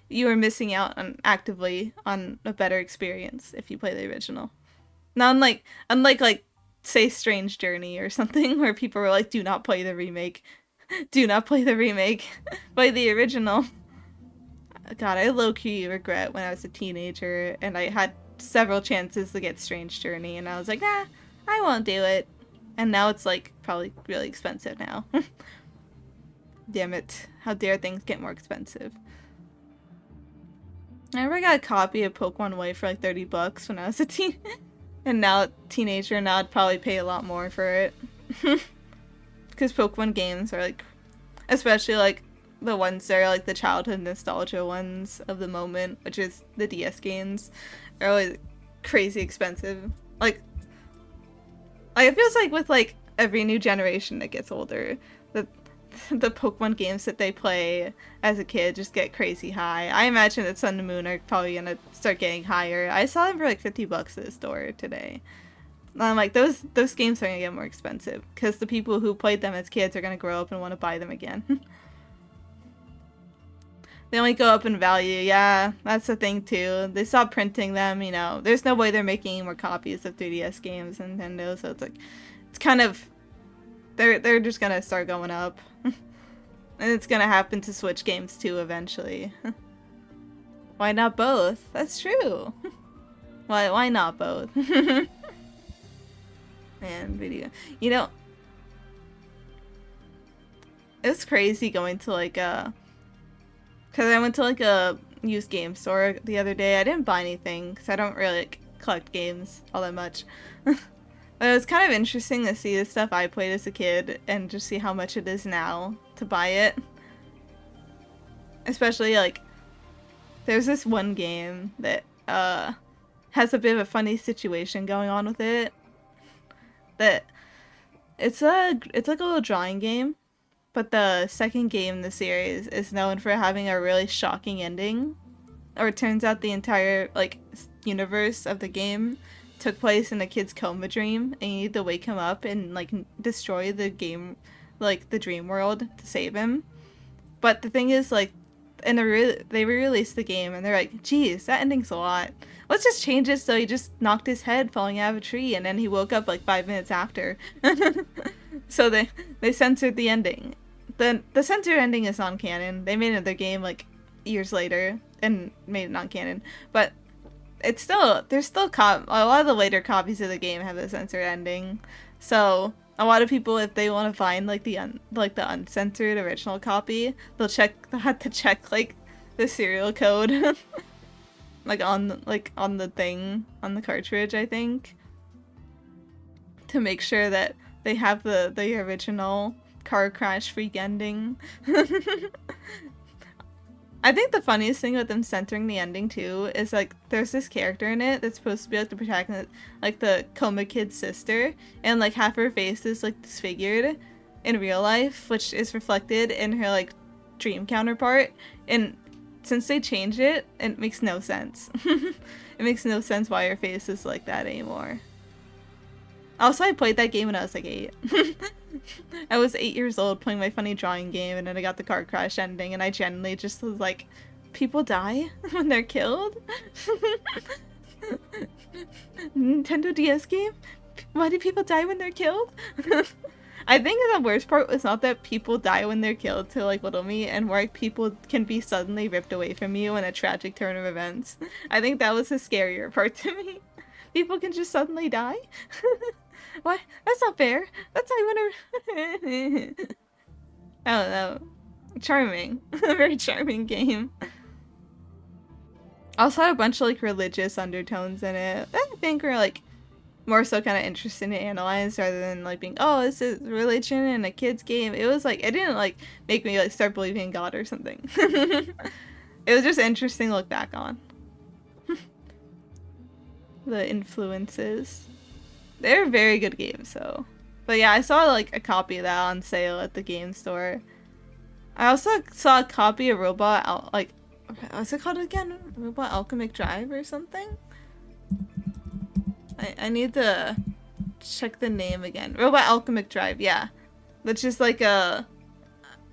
You are missing out actively on a better experience if you play the original. Not unlike like, say, Strange Journey or something, where people were like, do not play the remake. Do not play the remake. Play the original. God, I low-key regret when I was a teenager and I had several chances to get Strange Journey, and I was like, nah, I won't do it. And now it's like probably really expensive now. Damn it. How dare things get more expensive. I remember I got a copy of Pokemon White for like $30 when I was a teen. And now a teenager, now I'd probably pay a lot more for it. Because Pokemon games are like, especially like the ones that are like the childhood nostalgia ones of the moment, which is the DS games, are always crazy expensive. Like, it feels like with like every new generation that gets older, the the Pokemon games that they play as a kid just get crazy high. I imagine that Sun and Moon are probably gonna start getting higher. I saw them for like $50 at the store today. I'm like, those games are gonna get more expensive because the people who played them as kids are gonna grow up and want to buy them again. They only go up in value. Yeah, that's the thing too. They stopped printing them. You know, there's no way they're making any more copies of 3DS games, Nintendo. So it's like, it's kind of, they're just gonna start going up, and it's gonna happen to Switch games too eventually. Why not both? That's true. Why not both? Man, video. You know, it was crazy going to like because I went to like a used game store the other day. I didn't buy anything because I don't really like, collect games all that much. But it was kind of interesting to see the stuff I played as a kid and just see how much it is now to buy it. Especially like, there's this one game that has a bit of a funny situation going on with it. That it's like a little drawing game, but the second game in the series is known for having a really shocking ending. Or it turns out the entire like universe of the game took place in a kid's coma dream, and you need to wake him up and like destroy the game, like the dream world, to save him. But the thing is, like, they re-released the game, and they're like, geez, that ending's a lot. Let's just change it so he just knocked his head falling out of a tree, and then he woke up like 5 minutes after. So they censored the ending. The censored ending is non-canon. They made another game like years later and made it non-canon, but it's still, there's still a lot of the later copies of the game have a censored ending. So a lot of people, if they want to find like the uncensored original copy, they'll have to check like the serial code. Like on the thing on the cartridge, I think, to make sure that they have the original car crash freak ending. I think the funniest thing with them censoring the ending too is like there's this character in it that's supposed to be like the protagonist, like the coma kid's sister, and like half her face is like disfigured in real life, which is reflected in her like dream counterpart. And since they changed it, it makes no sense. It makes no sense why her face is like that anymore. Also, I played that game when I was like 8. I was 8 years old playing my funny drawing game, and then I got the car crash ending, and I genuinely just was like, people die when they're killed? Nintendo DS game? Why do people die when they're killed? I think the worst part was not that people die when they're killed to like Little Me, and more like people can be suddenly ripped away from you in a tragic turn of events. I think that was the scarier part to me. People can just suddenly die? Why? That's not fair. That's not even a... I don't know. Charming. A very charming game. Also had a bunch of like religious undertones in it. I think were like more so kind of interesting to analyze rather than like being, oh, this is religion in a kid's game. It was like, it didn't like make me like start believing in God or something. It was just interesting to look back on. The influences. They're very good games though. But yeah, I saw like a copy of that on sale at the game store. I also saw a copy of what's it called again? Robot Alchemic Drive or something? I need to check the name again. Robot Alchemic Drive, yeah. Which is like a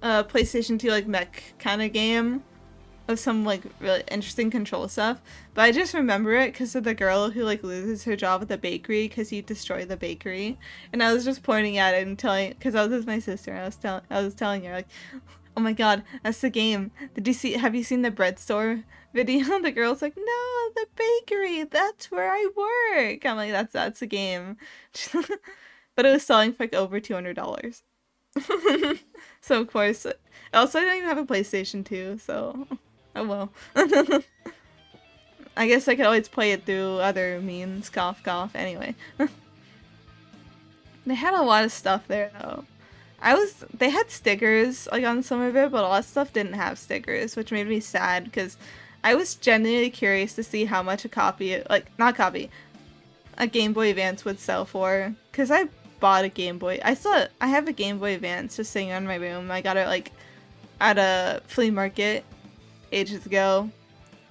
PlayStation 2 like mech kind of game of some like really interesting control stuff. But I just remember it because of the girl who like loses her job at the bakery because you destroy the bakery. And I was just pointing at it and telling, because I was with my sister, and I was telling her like, oh my god, that's the game. Have you seen the bread store video? The girl's like, no, the bakery, that's where I work. I'm like, that's the game. But it was selling for like over $200. So of course, also I don't even have a PlayStation 2, so oh well. I guess I could always play it through other means, cough cough, anyway. They had a lot of stuff there though. They had stickers like on some of it, but a lot of stuff didn't have stickers, which made me sad because I was genuinely curious to see how much a Game Boy Advance would sell for. Cause I bought a Game Boy. I have a Game Boy Advance just sitting in my room. I got it like at a flea market ages ago.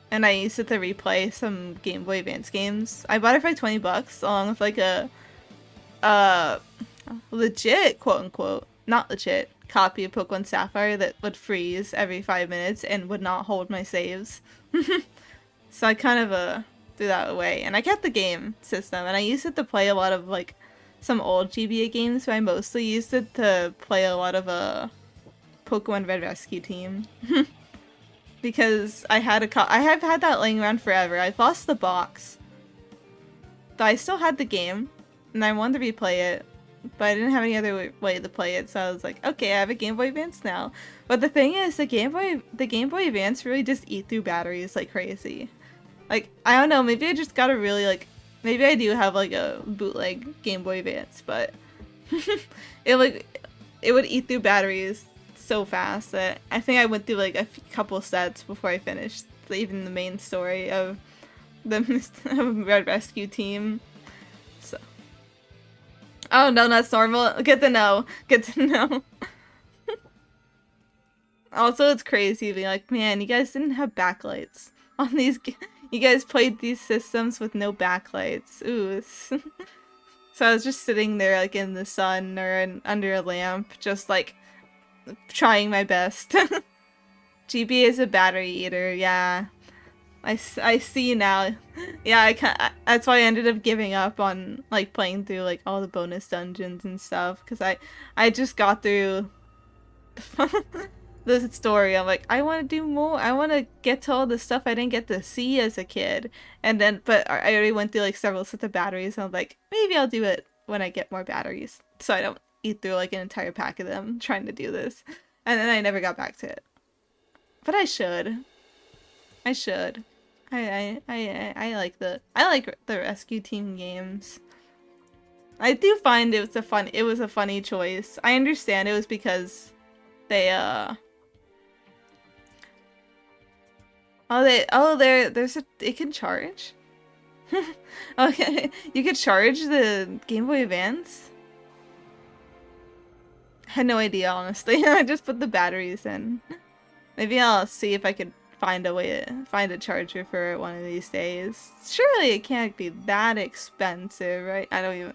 And I used it to replay some Game Boy Advance games. I bought it for like 20 bucks along with like a legit, quote unquote, not legit, copy of Pokemon Sapphire that would freeze every 5 minutes and would not hold my saves. So I kind of threw that away. And I kept the game system and I used it to play a lot of like some old GBA games, but I mostly used it to play a lot of Pokemon Red Rescue Team. Because I have had that laying around forever. I've lost the box. But I still had the game, and I wanted to replay it, but I didn't have any other way to play it, so I was like, okay, I have a Game Boy Advance now. But the thing is, the Game Boy Advance really just eat through batteries like crazy. Like, I don't know, maybe I just gotta really, like, maybe I do have, like, a bootleg Game Boy Advance, but it would eat through batteries so fast that I think I went through like a couple sets before I finished even the main story of the Red Rescue Team. So, oh no, that's normal. Good to know. Good to know. Also, it's crazy being like, man, you guys didn't have backlights on these. You guys played these systems with no backlights. Ooh. So I was just sitting there like in the sun or under a lamp, just like trying my best. GB is a battery eater, yeah. I see now. Yeah, that's why I ended up giving up on like playing through like all the bonus dungeons and stuff, because I just got through the story. I'm like, I want to do more. I want to get to all the stuff I didn't get to see as a kid. And then, but I already went through like several sets of batteries, and I'm like, maybe I'll do it when I get more batteries, so I don't eat through like an entire pack of them trying to do this. And then I never got back to it. But I should. I should. I like the Rescue Team games. I do find it was a funny choice. I understand it was because they it can charge. Okay, you could charge the Game Boy Advance? I had no idea, honestly. I just put the batteries in. Maybe I'll see if I could find a charger for it one of these days. Surely it can't be that expensive, right? I don't even.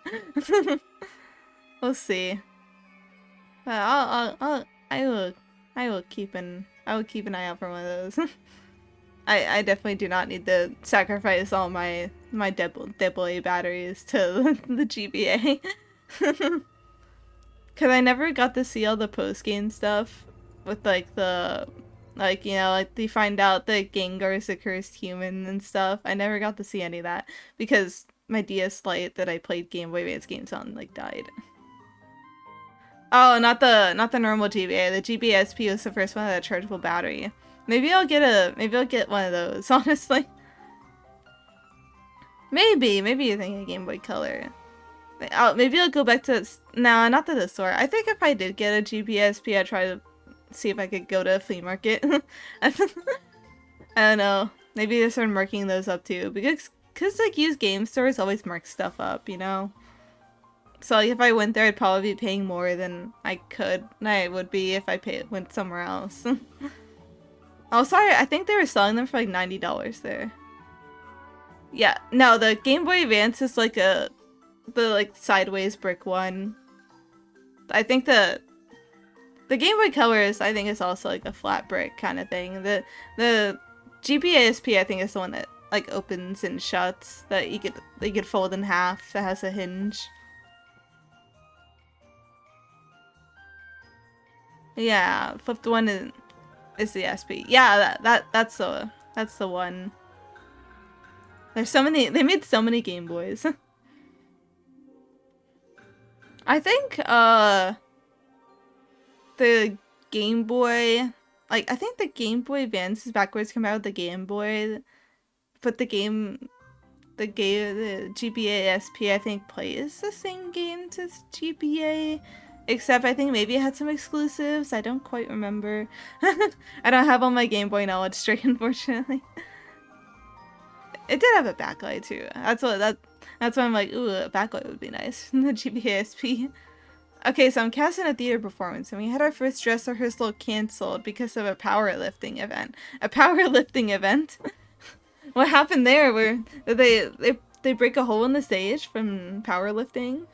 We'll see. But I will keep an eye out for one of those. I definitely do not need to sacrifice all my double-A batteries to the GBA. Cause I never got to see all the post-game stuff with like the you know, like they find out that Gengar's a cursed human and stuff. I never got to see any of that because my DS Lite that I played Game Boy Advance games on like died. Oh, not the normal GBA. The GBA SP was the first one with a chargeable battery. Maybe I'll get one of those, honestly. Maybe you're thinking Game Boy Color. Maybe I'll go back to not to the store. I think if I did get a GBA SP, I'd try to see if I could go to a flea market. I don't know. Maybe they start marking those up too, because like used game stores always mark stuff up, you know. So like, if I went there, I'd probably be paying more than I would be if I went somewhere else. Oh, sorry. I think they were selling them for like $90 there. Yeah, no, the Game Boy Advance is like the like sideways brick one. I think the Game Boy Color is also like a flat brick kind of thing. The GBA SP I think is the one that like opens and shuts, that you could fold in half, that has a hinge. Yeah, flipped one is the SP. Yeah, that's the one. There's so many. They made so many Game Boys. I think the Game Boy, like I think the Game Boy Advance is backwards compatible with the Game Boy, but the GBA SP I think plays the same games as GBA. Except I think maybe it had some exclusives. I don't quite remember. I don't have all my Game Boy knowledge straight, unfortunately. It did have a backlight too. That's why I'm like, ooh, a backlight would be nice. The GPASP. Okay, so I'm casting a theater performance, and we had our first dress rehearsal canceled because of a powerlifting event. A powerlifting event? What happened there? Where they break a hole in the stage from powerlifting?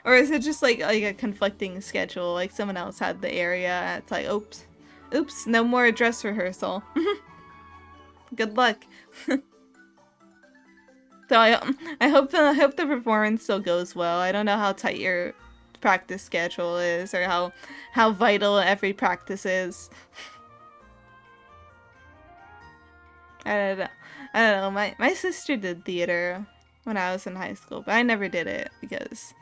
Or is it just like a conflicting schedule? Like someone else had the area. It's like, oops, no more dress rehearsal. Good luck. So I hope the performance still goes well. I don't know how tight your practice schedule is or how vital every practice is. I don't know. I don't know. My sister did theater when I was in high school, but I never did it because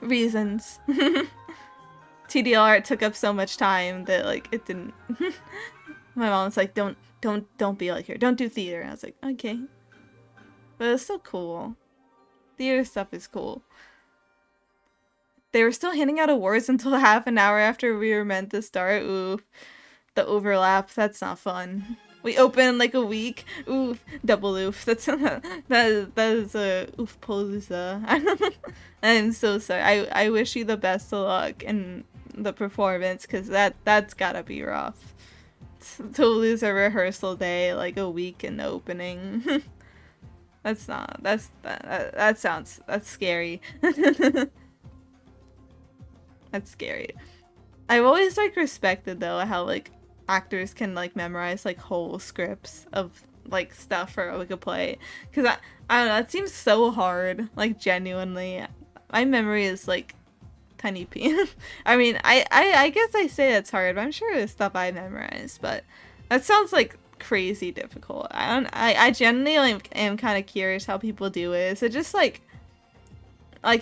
reasons. TDR it took up so much time that like it didn't. My mom's like, don't be like her. Don't do theater. And I was like, okay. But it's still cool. Theater stuff is cool. They were still handing out awards until half an hour after we were meant to start. Ooh, the overlap. That's not fun. We open like a week. Oof, double oof. That is a oof palooza. I'm so sorry. I wish you the best of luck in the performance because that's gotta be rough. To lose a rehearsal day like a week in the opening. That's scary. That's scary. I've always like respected though how like actors can like memorize like whole scripts of like stuff for like a play because I don't know, it seems so hard, like genuinely. My memory is like tiny p. I mean, I guess I say it's hard, but I'm sure there's stuff I memorized, but that sounds like crazy difficult. I genuinely like, am kind of curious how people do it. Is it just like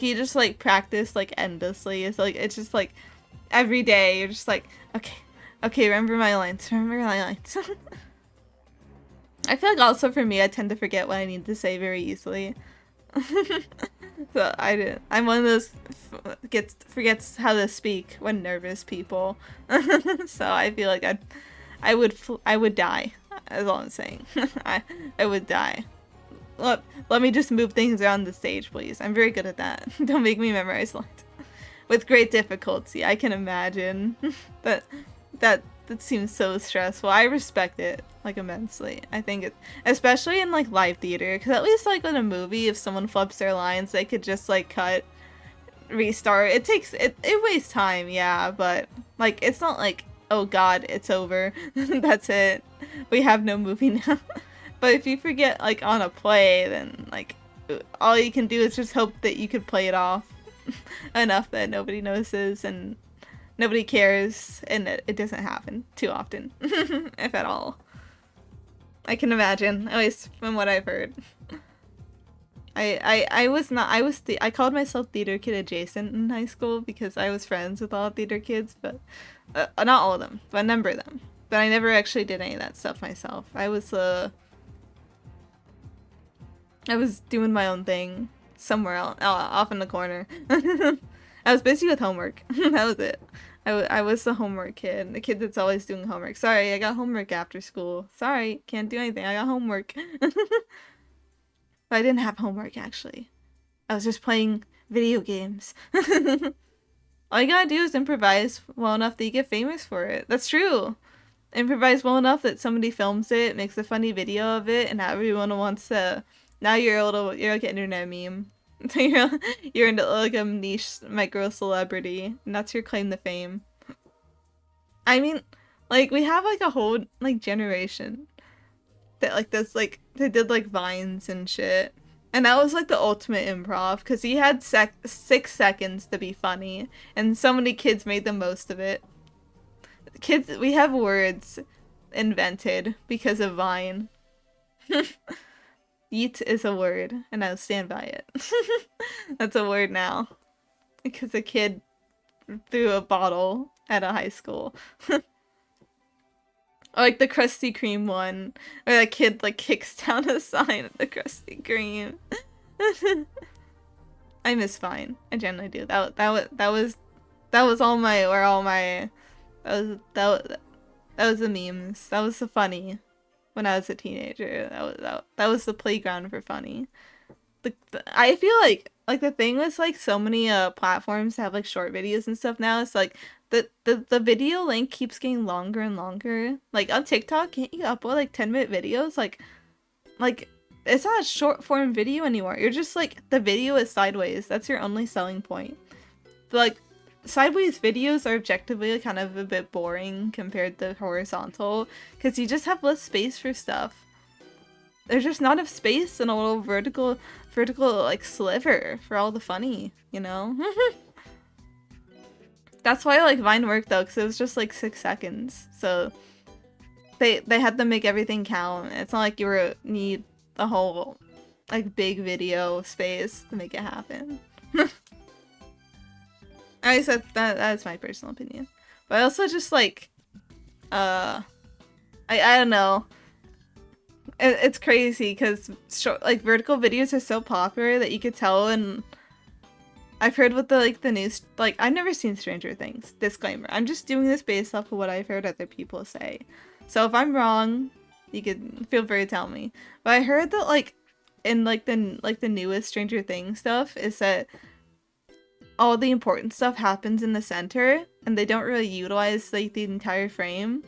you just like practice like endlessly? It's just like every day you're just like, okay, remember my lines. I feel like also for me, I tend to forget what I need to say very easily. So I'm one of those forgets how to speak when nervous people. So I feel like I would die. Is all I'm saying. I would die. Let me just move things around the stage, please. I'm very good at that. Don't make me memorize lines. With great difficulty, I can imagine. That seems so stressful. I respect it like immensely. I think it, especially in like live theater, because at least like in a movie, if someone flips their lines, they could just like cut, restart. It wastes time, yeah, but like it's not like, oh god, it's over. That's it. We have no movie now. But if you forget like on a play, then like all you can do is just hope that you could play it off enough that nobody notices and nobody cares, and it doesn't happen too often, if at all. I can imagine, at least from what I've heard. I called myself theater kid adjacent in high school because I was friends with all theater kids, but not all of them, but a number of them. But I never actually did any of that stuff myself. I was doing my own thing somewhere else, off in the corner. I was busy with homework. That was it. I was the homework kid, the kid that's always doing homework. Sorry, I got homework after school. Sorry, can't do anything. I got homework. But I didn't have homework, actually. I was just playing video games. All you gotta do is improvise well enough that you get famous for it. That's true. Improvise well enough that somebody films it, makes a funny video of it, and everyone wants to... Now you're like an internet meme. You're into like a niche micro celebrity, and that's your claim to fame. I mean, like we have like a whole like generation that like does like they did like vines and shit, and that was like the ultimate improv because he had 6 seconds to be funny, and so many kids made the most of it. Kids, we have words invented because of Vine. Yeet is a word, and I'll stand by it. That's a word now. Because a kid threw a bottle at a high school. Or like the Krusty Kreme one, where that kid like kicks down a sign at the Krusty Kreme. I miss Vine. I generally do. That was all my that was the memes. That was the funny. when I was a teenager. That was the playground for funny. I feel like the thing with like so many platforms that have like short videos and stuff now, it's like the video length keeps getting longer and longer. Like on TikTok, can't you upload like 10-minute videos? Like it's not a short form video anymore. You're just like the video is sideways. That's your only selling point. But like sideways videos are objectively kind of a bit boring compared to horizontal because you just have less space for stuff. There's just not enough space in a little vertical like sliver for all the funny, you know? That's why like Vine worked though, because it was just like 6 seconds. So they had to make everything count. It's not like you need a whole like big video space to make it happen. I said that's my personal opinion. But I also just like I don't know. It's crazy because like vertical videos are so popular that you could tell. And I've heard with the news, like I've never seen Stranger Things. Disclaimer: I'm just doing this based off of what I've heard other people say. So if I'm wrong, you could feel free to tell me. But I heard that like in the newest Stranger Things stuff is that all the important stuff happens in the center, and they don't really utilize like the entire frame.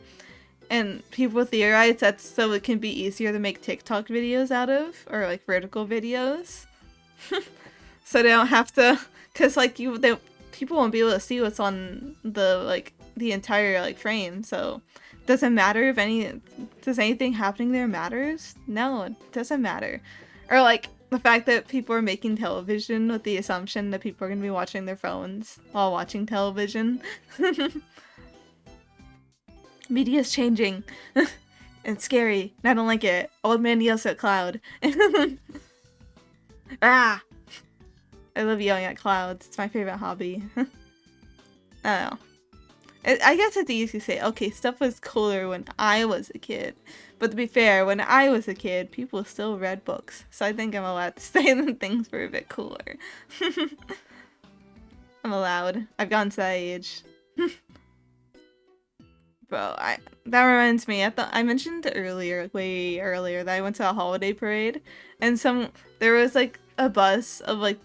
And people theorize that's so it can be easier to make TikTok videos out of, or like vertical videos. So they don't have to, cause like people won't be able to see what's on the entire like frame. So doesn't matter if does anything happening there matters? No, it doesn't matter. Or like the fact that people are making television with the assumption that people are gonna be watching their phones while watching television. Media's changing. It's scary. I don't like it. Old man yells at cloud. Ah! I love yelling at clouds. It's my favorite hobby. I don't know. I guess it's easy to say, okay, stuff was cooler when I was a kid. But to be fair, when I was a kid, people still read books. So I think I'm allowed to say that things were a bit cooler. I'm allowed. I've gotten to that age. Bro, that reminds me. I mentioned earlier, way earlier, that I went to a holiday parade, and there was like a bus of like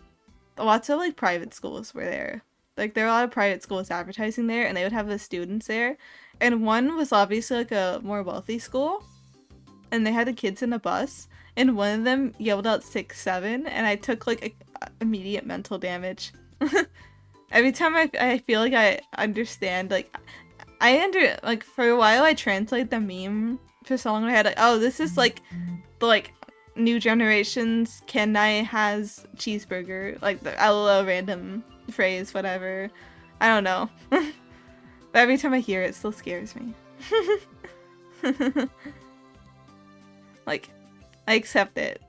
lots of like private schools were there. Like there were a lot of private schools advertising there, and they would have the students there. And one was obviously like a more wealthy school, and they had the kids in a bus, and one of them yelled out 6-7, and I took like immediate mental damage. Every time I feel like I understand, like like for a while I translate the meme for so long in my head, like, oh, this is like the like new generation's "can I has cheeseburger," like the LOL random phrase, whatever. I don't know. But every time I hear it, it still scares me. Like, I accept it.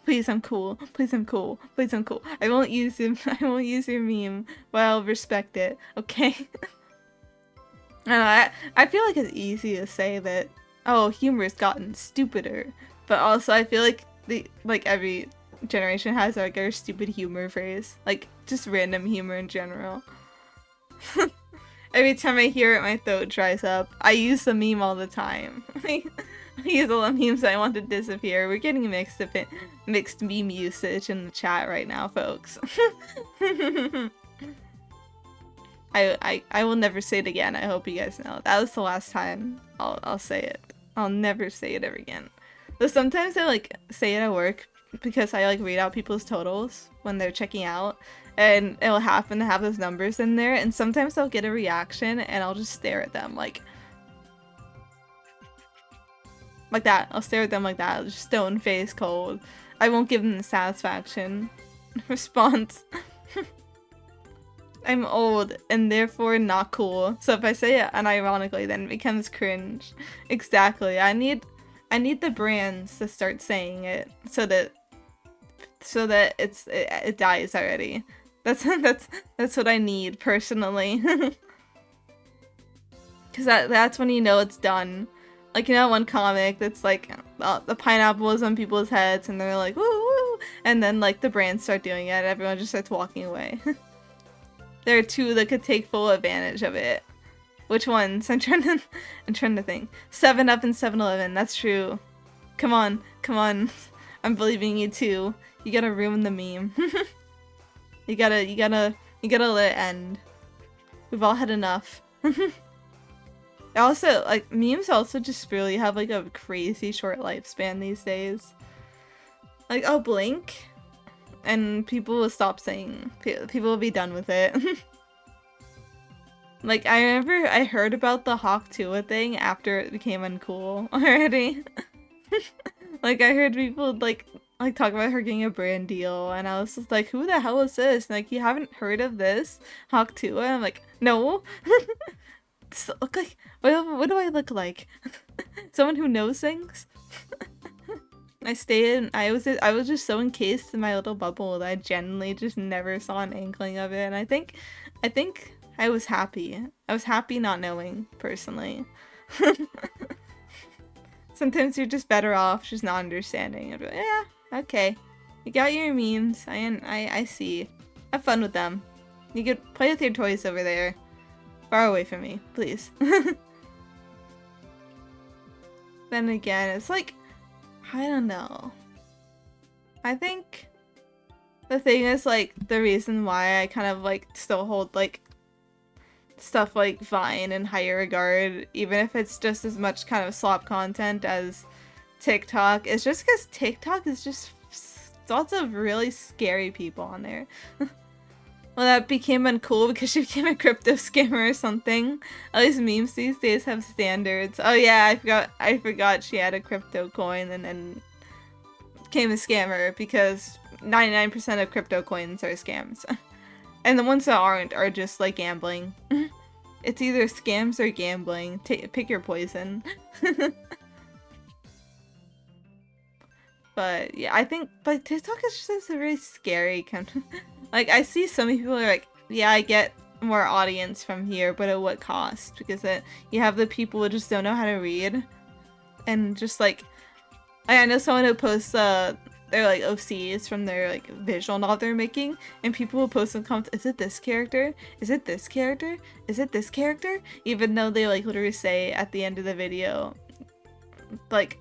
Please, I'm cool. Please, I'm cool. Please, I'm cool. I won't use your meme, but I'll respect it. Okay. I don't know, I feel like it's easy to say that, oh, humor's gotten stupider, but also I feel like every generation has like a stupid humor phrase, like just random humor in general. Every time I hear it, my throat dries up. I use the meme all the time. I use all the memes I want to disappear. We're getting mixed meme usage in the chat right now, folks. I will never say it again. I hope you guys know. That was the last time I'll say it. I'll never say it ever again. But sometimes I like say it at work because I like read out people's totals when they're checking out, and it'll happen to have those numbers in there, and sometimes I'll get a reaction and I'll just stare at them like that. I'll stare at them like that, just stone face cold. I won't give them the satisfaction response. I'm old and therefore not cool. So if I say it unironically, then it becomes cringe. Exactly. I need the brands to start saying it so that it dies already. That's what I need personally. Cause that's when you know it's done. Like, you know, one comic that's like the pineapple is on people's heads and they're like woo woo, and then like the brands start doing it and everyone just starts walking away. There are two that could take full advantage of it. Which ones? I'm trying to think. 7-Up and 7-Eleven. That's true. Come on, come on. I'm believing you too. You gotta ruin the meme. You gotta let it end. We've all had enough. Also, like, memes also just really have like a crazy short lifespan these days. Like, I'll blink and people will stop saying, people will be done with it. Like, I remember I heard about the Hawk Tuah thing after it became uncool already. Like, I heard people like talk about her getting a brand deal, and I was just like, who the hell is this? And, like, you haven't heard of this? Hawk Tuah? I'm like, no. Does it look like, what do I look like? Someone who knows things? I was just so encased in my little bubble that I genuinely just never saw an inkling of it, and I think I was happy. I was happy not knowing, personally. Sometimes you're just better off just not understanding. I'd be like, yeah, okay. You got your memes. I see. Have fun with them. You could play with your toys over there. Far away from me, please. Then again, it's like, I don't know. I think the thing is, like, the reason why I kind of, like, still hold, like, stuff like Vine in higher regard, even if it's just as much kind of slop content as TikTok, is just because TikTok is just lots of really scary people on there. Well, that became uncool because she became a crypto scammer or something. At least memes these days have standards. Oh yeah, I forgot she had a crypto coin and then became a scammer because 99% of crypto coins are scams. And the ones that aren't are just like gambling. It's either scams or gambling. Pick your poison. But yeah, I think like TikTok is just a really scary kind of like, I see so many people are like, yeah, I get more audience from here, but at what cost? Because you have the people who just don't know how to read, and just like I know someone who posts their like OCs from their like visual novel they're making, and people will post in comments, is it this character? Is it this character? Is it this character? Even though they like literally say at the end of the video, like,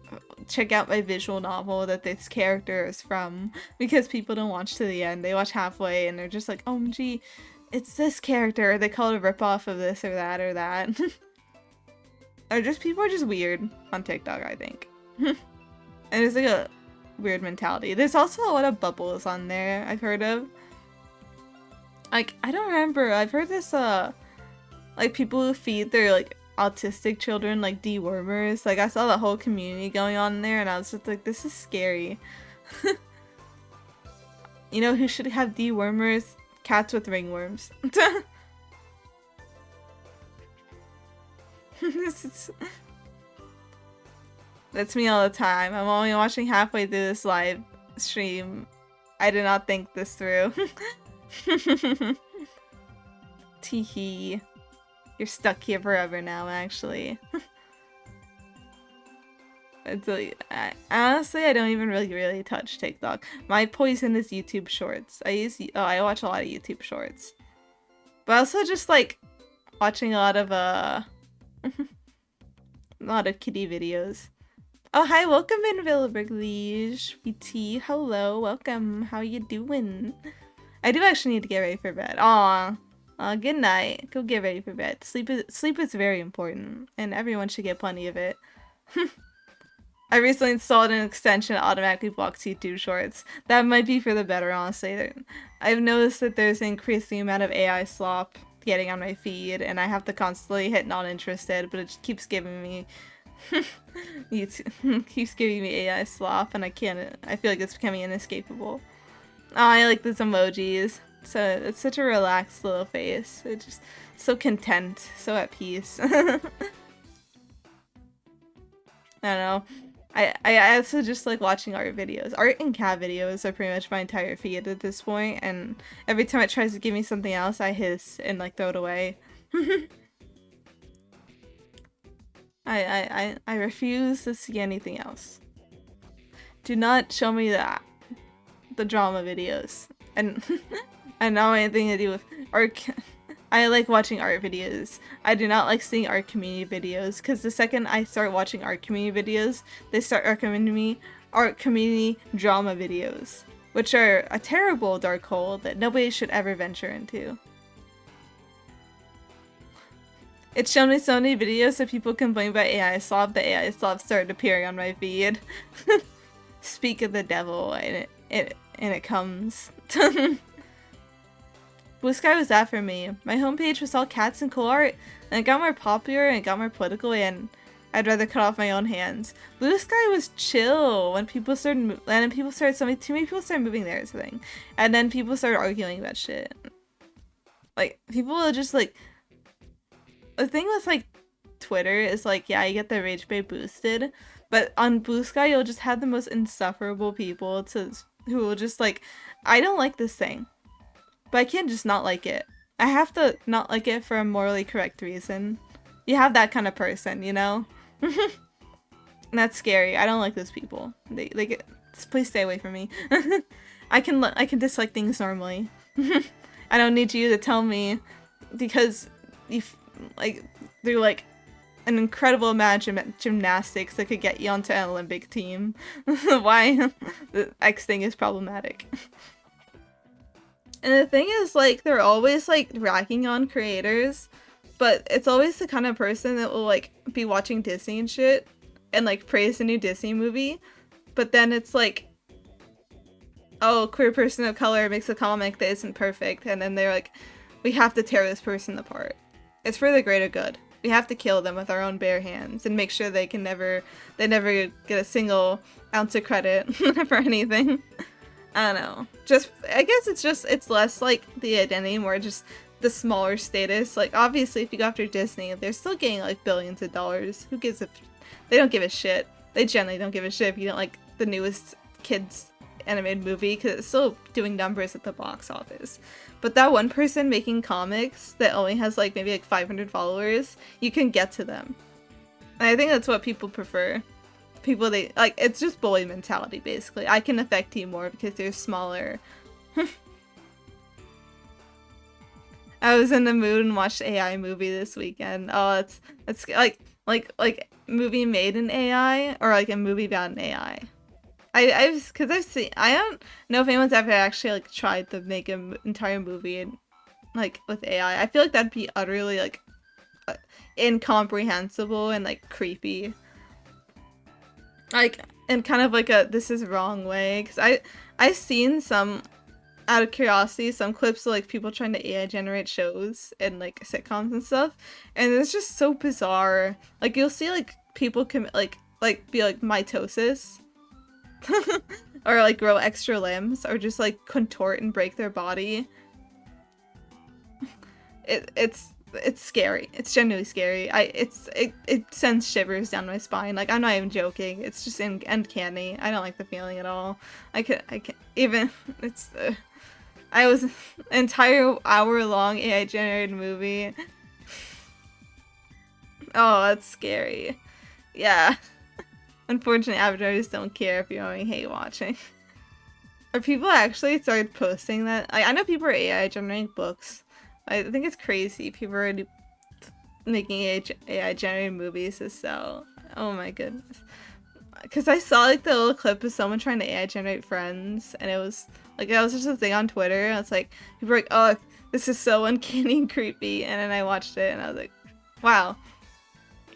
check out my visual novel that this character is from, because people don't watch to the end. They watch halfway and they're just like, OMG, it's this character. They call it a ripoff of this or that or that. Or just people are just weird on TikTok, I think. And it's like a weird mentality. There's also a lot of bubbles on there I've heard of. Like, I don't remember. I've heard this, like, people who feed their, like, autistic children, like, dewormers. Like, I saw the whole community going on there, and I was just like, this is scary. You know who should have dewormers? Cats with ringworms. That's me all the time. I'm only watching halfway through this live stream. I did not think this through. Teehee. You're stuck here forever now, actually. It's like, honestly, I don't even really touch TikTok. My poison is YouTube Shorts. I watch a lot of YouTube Shorts. But also just like watching a lot of kitty videos. Oh, hi, welcome in, Villabergliege. VT, hello, welcome. How you doing? I do actually need to get ready for bed. Aw. Good night. Go get ready for bed. Sleep is very important, and everyone should get plenty of it. I recently installed an extension that automatically blocks YouTube Shorts. That might be for the better, honestly. I've noticed that there's an increasing amount of AI slop getting on my feed, and I have to constantly hit not interested, but it just keeps giving me YouTube keeps giving me AI slop, and I feel like it's becoming inescapable. Oh, I like these emojis. So it's such a relaxed little face. It's just so content, so at peace. I don't know. I also just like watching art videos. Art and cat videos are pretty much my entire feed at this point, and every time it tries to give me something else, I hiss and like throw it away. I refuse to see anything else. Do not show me the drama videos. And I don't want anything to do with art I like watching art videos. I do not like seeing art community videos because the second I start watching art community videos, they start recommending me art community drama videos, which are a terrible dark hole that nobody should ever venture into. It's shown me so many videos of people complaining about AI Slob. The AI Slob started appearing on my feed. Speak of the devil, and it comes. Blue Sky was that for me. My homepage was all cats and cool art, and it got more popular and it got more political, and I'd rather cut off my own hands. Blue Sky was chill when people started, and then people started, too many people started moving there, thing, and then people started arguing about shit. Like, people are just like, the thing with like Twitter is like, yeah, you get the rage bait boosted, but on Blue Sky you'll just have the most insufferable people who will just like, I don't like this thing, but I can't just not like it. I have to not like it for a morally correct reason. You have that kind of person, you know? And that's scary. I don't like those people. They get, please stay away from me. I can dislike things normally. I don't need you to tell me because you like through like an incredible amount of gymnastics that could get you onto an Olympic team. Why the X thing is problematic. And the thing is, like, they're always like racking on creators, but it's always the kind of person that will like be watching Disney and shit and like praise a new Disney movie, but then it's like, oh, queer person of color makes a comic that isn't perfect, and then they're like, we have to tear this person apart. It's for the greater good. We have to kill them with our own bare hands and make sure they never get a single ounce of credit for anything. I don't know. I guess it's less like the identity, more just the smaller status. Like, obviously, if you go after Disney, they're still getting like billions of dollars. Who gives a? They don't give a shit. They generally don't give a shit if you don't like the newest kids animated movie, because it's still doing numbers at the box office. But that one person making comics that only has like maybe like 500 followers, you can get to them. And I think that's what people prefer. People, they like, it's just bully mentality basically. I can affect you more because you're smaller. I was in the mood and watched AI movie this weekend. Oh, it's like movie made in AI or like a movie about an AI. I've seen, I don't know if anyone's ever actually like tried to make an entire movie like with AI. I feel like that'd be utterly like incomprehensible and like creepy, like in kind of like a this is wrong way. Because I've seen some, out of curiosity, some clips of like people trying to AI generate shows and like sitcoms and stuff, and it's just so bizarre. Like, you'll see like people commit like be like mitosis. Or like grow extra limbs, or just like contort and break their body. It's scary. It's genuinely scary. It sends shivers down my spine. Like, I'm not even joking. It's just uncanny. I don't like the feeling at all. I can't even. It's I was an entire hour-long AI generated movie. Oh, that's scary. Yeah. Unfortunately, advertisers don't care if you're only hate watching. Are people actually started posting that? I know people are AI generating books. I think it's crazy. People are already making AI generated movies to sell. Oh my goodness. Because I saw like the little clip of someone trying to AI generate Friends, and it was like, that was just a thing on Twitter, and it's like, people were like, oh, this is so uncanny and creepy, and then I watched it and I was like, wow,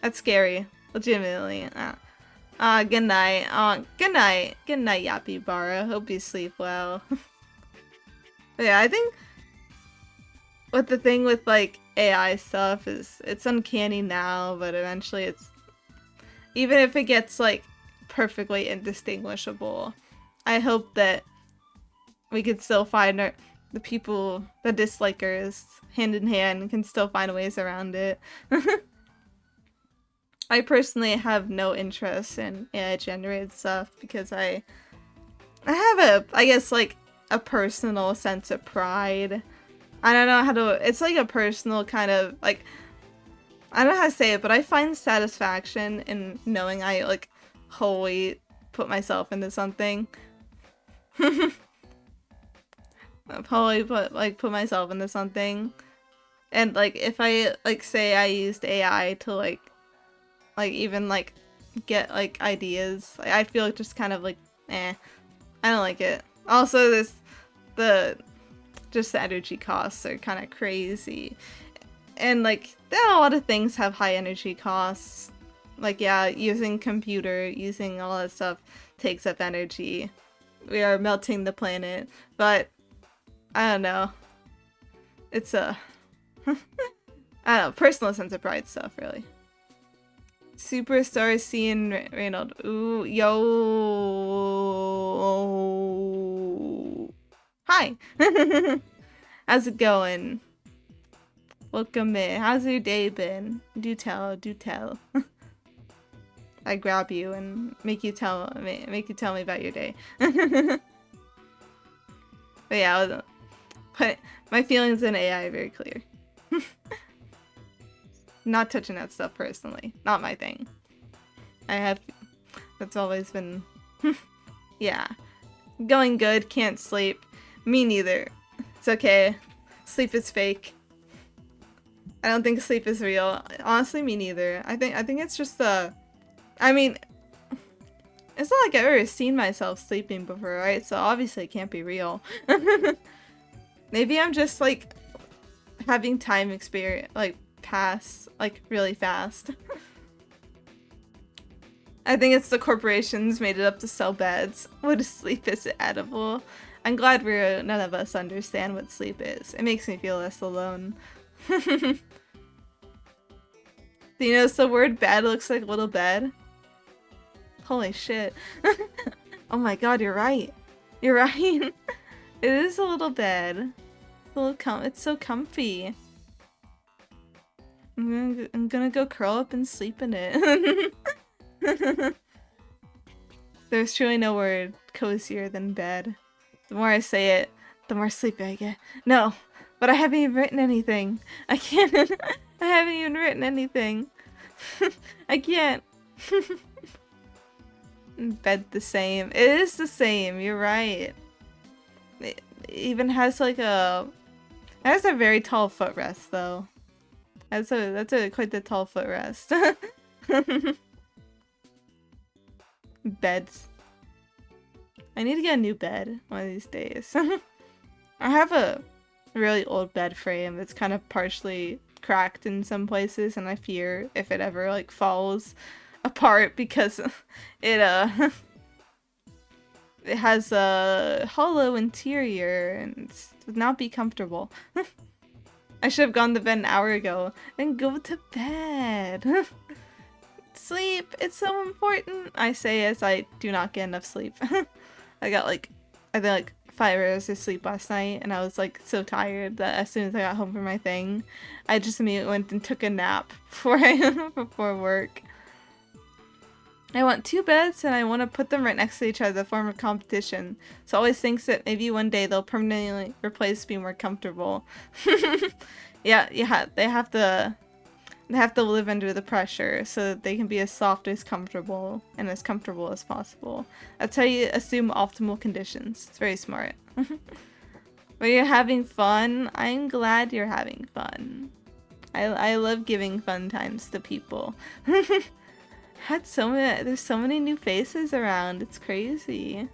that's scary. Legitimately. Good night. Good night. Good night, Yappy Bara. Hope you sleep well. But yeah, I think what the thing with like AI stuff is, it's uncanny now, but eventually it's, even if it gets like perfectly indistinguishable, I hope that we could still find the people, the dislikers, hand in hand, can still find ways around it. I personally have no interest in AI generated stuff because I have I guess like a personal sense of pride. I don't know how to, it's like a personal kind of like, I don't know how to say it, but I find satisfaction in knowing I like wholly put myself into something. I've wholly put myself into something. And like if I like say I used AI to like even like get like ideas, like, I feel like just kind of like I don't like it. Also the just the energy costs are kind of crazy. And like a lot of things have high energy costs. Like yeah, using computer, using all that stuff takes up energy. We are melting the planet, but I don't know. It's a I don't know, personal sense of pride stuff, really. Superstar Cian Reynolds. Ooh, yo. Hi. How's it going? Welcome in. How's your day been? Do tell, do tell. I grab you and make you tell me about your day. But yeah, but my feelings in AI are very clear. Not touching that stuff personally. Not my thing. That's always been, yeah. Going good, can't sleep. Me neither. It's okay. Sleep is fake. I don't think sleep is real. Honestly, me neither. I think it's just I mean, it's not like I've ever seen myself sleeping before, right? So obviously it can't be real. Maybe I'm just like having time experience like pass like really fast. I think it's the corporations made it up to sell beds. What sleep is edible? I'm glad none of us understand what sleep is. It makes me feel less alone. Do you notice the word bed looks like little bed? Holy shit. Oh my god, you're right. You're right. It is a little bed. It's so comfy. I'm gonna go curl up and sleep in it. There's truly no word cozier than bed. The more I say it, the more sleepy I get. No, but I haven't even written anything. I can't. I haven't even written anything. I can't. Bed the same. It is the same. You're right. It even has like it has a very tall footrest though. That's quite the tall footrest. Beds. I need to get a new bed one of these days. I have a really old bed frame that's kind of partially cracked in some places, and I fear if it ever like falls apart because it it has a hollow interior and it would not be comfortable. I should have gone to bed an hour ago and go to bed. Sleep, it's so important. I say as I do not get enough sleep. I got I think like 5 hours of sleep last night, and I was like so tired that as soon as I got home from my thing, I just immediately went and took a nap before work. I want 2 beds and I want to put them right next to each other to form a competition. So I always thinks that maybe one day they'll permanently replace being more comfortable. Yeah, they have to live under the pressure so that they can be as soft as comfortable and as comfortable as possible. That's how you assume optimal conditions. It's very smart. But you're having fun. I'm glad you're having fun. I love giving fun times to people. There's so many new faces around. It's crazy.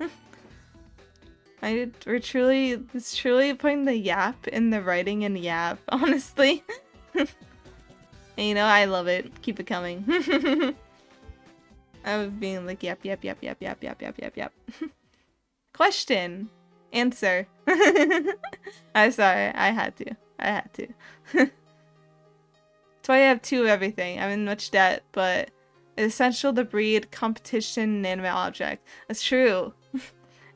It's truly putting the yap in the writing and yap, honestly. And you know, I love it. Keep it coming. I was being like, yep. Question. Answer. I'm sorry. I had to. That's why I have 2 of everything. I'm in much debt, but it's essential to breed competition in animate object. That's true.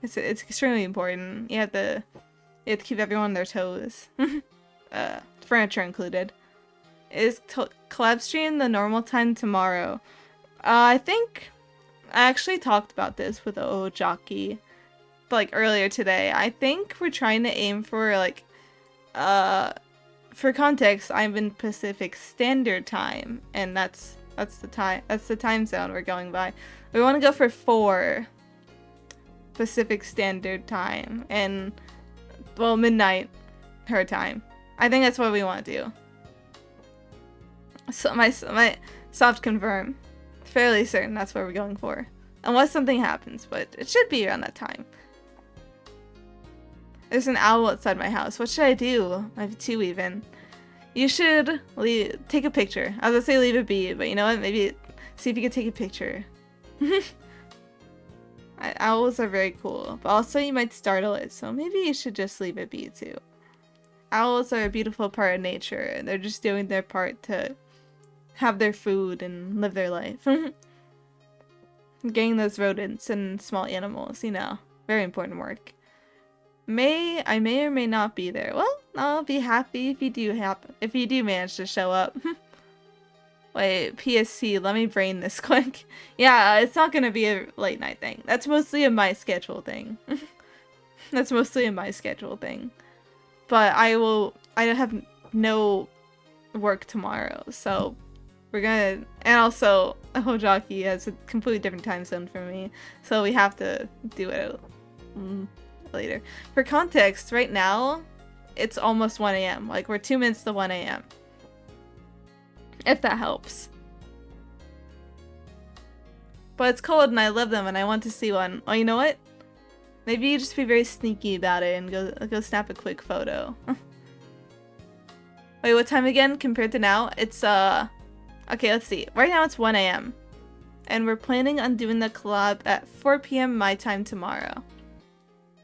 It's extremely important. You have to keep everyone on their toes. Furniture included. Is collab stream the normal time tomorrow? I think I actually talked about this with O Jockey like earlier today. I think we're trying to aim for like for context, I'm in Pacific Standard Time, and that's the time zone we're going by. We want to go for 4 Pacific Standard Time and well, midnight her time. I think that's what we want to do. So my soft confirm. Fairly certain that's what we're going for. Unless something happens, but it should be around that time. There's an owl outside my house. What should I do? I have two even. You should take a picture. I was gonna say leave it be, but you know what? Maybe see if you can take a picture. Owls are very cool, but also you might startle it, so maybe you should just leave it be too. Owls are a beautiful part of nature, and they're just doing their part to have their food and live their life. Getting those rodents and small animals, you know, very important work. I may or may not be there. Well, I'll be happy if you do manage to show up. Wait, PSC, let me brain this quick. Yeah, it's not gonna be a late night thing. That's mostly a my schedule thing. That's mostly a my schedule thing. But I have no work tomorrow, so we're gonna, and also Hojaki has a completely different time zone for me, so we have to do it later. For context, right now, it's almost 1 a.m. Like, we're 2 minutes to 1 a.m. If that helps. But it's cold and I love them and I want to see one. Oh, you know what? Maybe you just be very sneaky about it and go snap a quick photo. Wait, what time again compared to now? It's, okay, let's see. Right now it's 1 a.m. And we're planning on doing the collab at 4 p.m. my time tomorrow.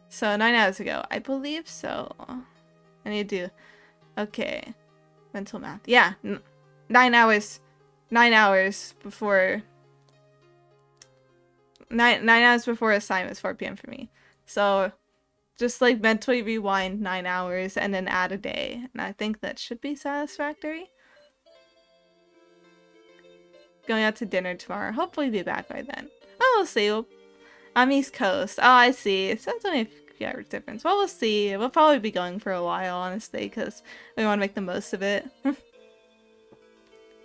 So 9 hours ago. I believe so. I need to do... Okay. Mental math. Yeah. 9 hours. 9 hours before... 9 hours before assignments, 4 p.m. for me. So, just like mentally rewind 9 hours and then add a day. And I think that should be satisfactory. Going out to dinner tomorrow. Hopefully be back by then. Oh, we'll see. I'm East Coast. Oh, I see. So it's only a few hours difference. Well, we'll see. We'll probably be going for a while, honestly, because we want to make the most of it.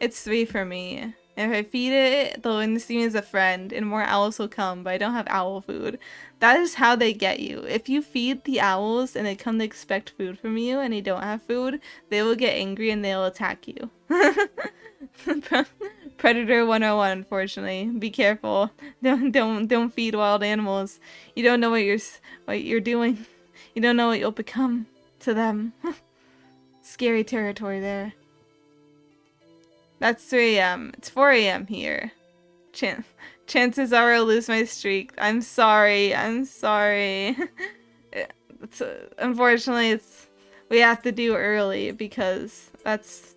It's 3 for me. If I feed it, they'll see me as a friend, and more owls will come, but I don't have owl food. That is how they get you. If you feed the owls and they come to expect food from you and you don't have food, they will get angry and they'll attack you. Predator 101, unfortunately. Be careful. Don't feed wild animals. You don't know what you're doing. You don't know what you'll become to them. Scary territory there. That's 3 a.m. It's 4 a.m. here. Chances are I'll lose my streak. I'm sorry. Unfortunately, we have to do early because that is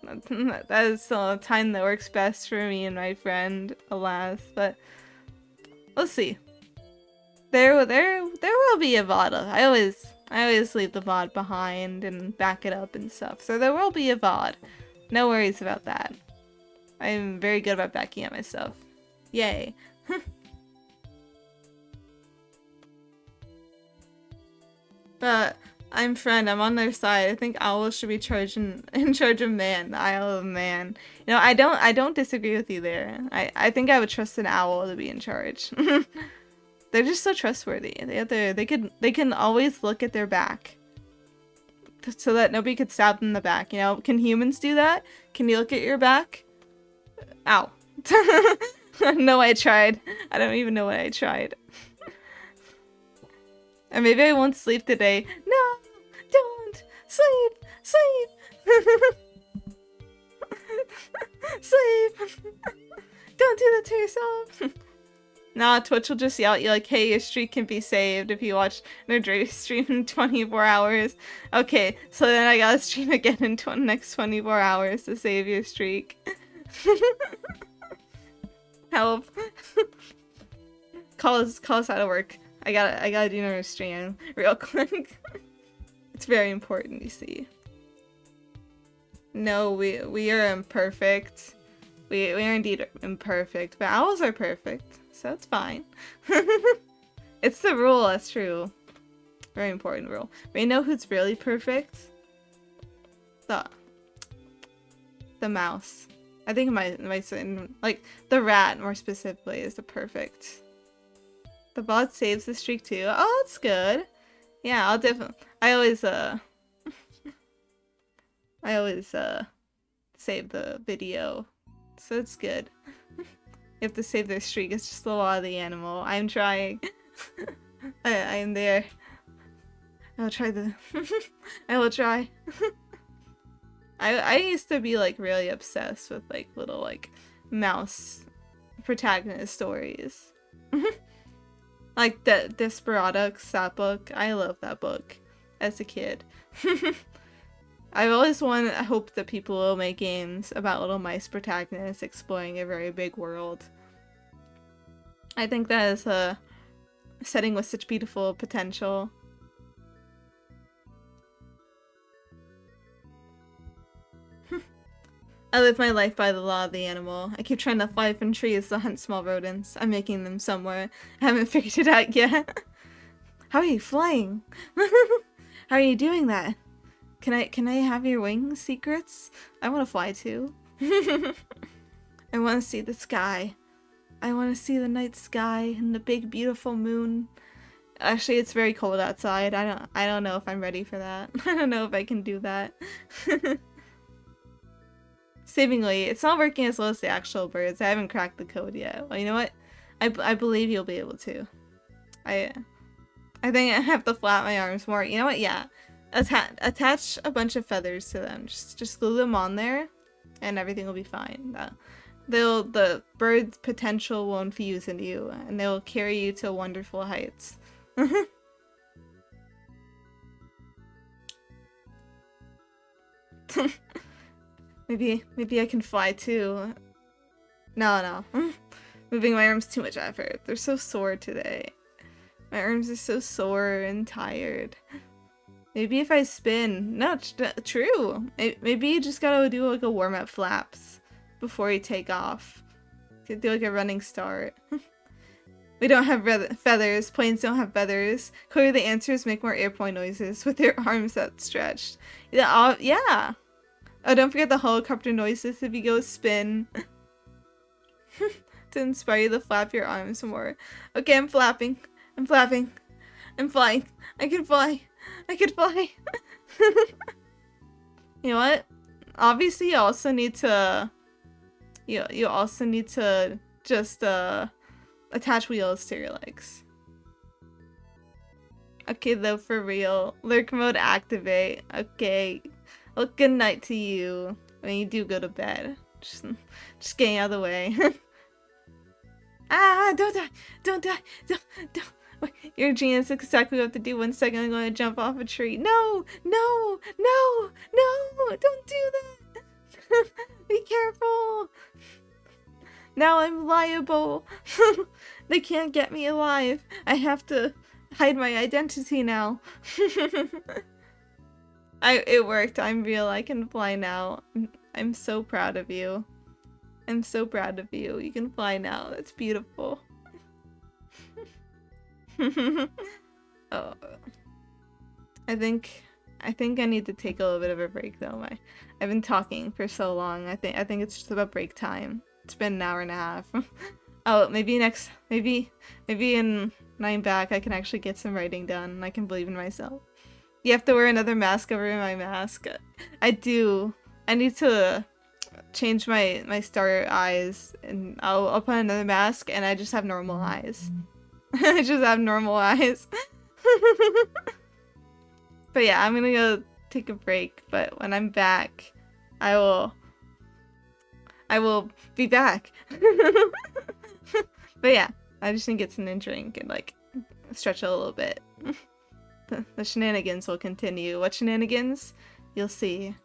the time that works best for me and my friend, alas. But we'll see. There will be a VOD. I always leave the VOD behind and back it up and stuff. So there will be a VOD. No worries about that. I'm very good about backing up my stuff. Yay. But I'm friend, I'm on their side. I think Owl should be in charge of Man, the Isle of Man. You know, I don't disagree with you there. I think I would trust an owl to be in charge. They're just so trustworthy. They can always look at their back. So that nobody could stab them in the back, you know? Can humans do that? Can you look at your back? Ow. No, I tried. I don't even know what I tried. And maybe I won't sleep today. No! Don't! Sleep! Sleep! Sleep! Don't do that to yourself! Nah, Twitch will just yell at you like, hey, your streak can be saved if you watch a stream in 24 hours. Okay, so then I gotta stream again in next 24 hours to save your streak. Help. Call us out of work. I gotta do another stream real quick. It's very important, you see. No, we are imperfect. We are indeed imperfect, but owls are perfect. So it's fine. It's the rule, that's true. Very important rule. But you know who's really perfect? The mouse. I think like the rat more specifically is the perfect. The bot saves the streak too. Oh, that's good. Yeah, I'll definitely. I always save the video, so it's good. You have to save their streak. It's just the law of the animal. I'm trying. I am there. I'll try the. I will try. I used to be like really obsessed with like little like mouse protagonist stories. Like the Desperadox, that book. I love that book as a kid. I've always hoped that people will make games about little mice protagonists exploring a very big world. I think that is a setting with such beautiful potential. I live my life by the law of the animal. I keep trying to fly from trees to hunt small rodents. I'm making them somewhere. I haven't figured it out yet. How are you flying? How are you doing that? Can I have your wings secrets? I want to fly too. I want to see the sky. I want to see the night sky and the big beautiful moon. Actually, it's very cold outside. I don't know if I'm ready for that. I don't know if I can do that. Seemingly, it's not working as well as the actual birds. I haven't cracked the code yet. Well, you know what? I believe you'll be able to. I think I have to flap my arms more. You know what? Yeah. Attach a bunch of feathers to them. Just glue them on there, and everything will be fine. The bird's potential will infuse into you, and they will carry you to wonderful heights. Maybe I can fly too. No. Moving my arms too much effort. They're so sore today. My arms are so sore and tired. Maybe if I spin. No, true. Maybe you just gotta do like a warm-up flaps before you take off. You do like a running start. We don't have feathers. Planes don't have feathers. Clearly the answer is make more airplane noises with your arms outstretched. Yeah, yeah. Oh, don't forget the helicopter noises if you go spin. To inspire you to flap your arms more. Okay, I'm flapping. I'm flapping. I'm flying. I can fly. I can fly. You know what? Obviously, you also need to... You also need to just, attach wheels to your legs. Okay, though, for real. Lurk mode activate. Okay. Well, good night to you when you do go to bed. Just getting out of the way. Ah, don't die! Don't die! Don't. Wait, your genius is exactly what to do. 1 second, I'm going to jump off a tree. No! No! No! No! Don't do that! Be careful! Now I'm liable. They can't get me alive. I have to hide my identity now. It worked. I'm real. I can fly now. I'm so proud of you. I'm so proud of you. You can fly now. That's beautiful. Oh. I think I need to take a little bit of a break though. I've been talking for so long. I think it's just about break time. It's been an hour and a half. Oh, maybe when I'm back I can actually get some writing done and I can believe in myself. You have to wear another mask over my mask. I do. I need to change my starter eyes and I'll put another mask and I just have normal eyes. I just have normal eyes. But yeah, I'm gonna go take a break, but when I'm back, I will be back. But yeah, I just need to get something to drink and like stretch a little bit. The shenanigans will continue. What shenanigans? You'll see.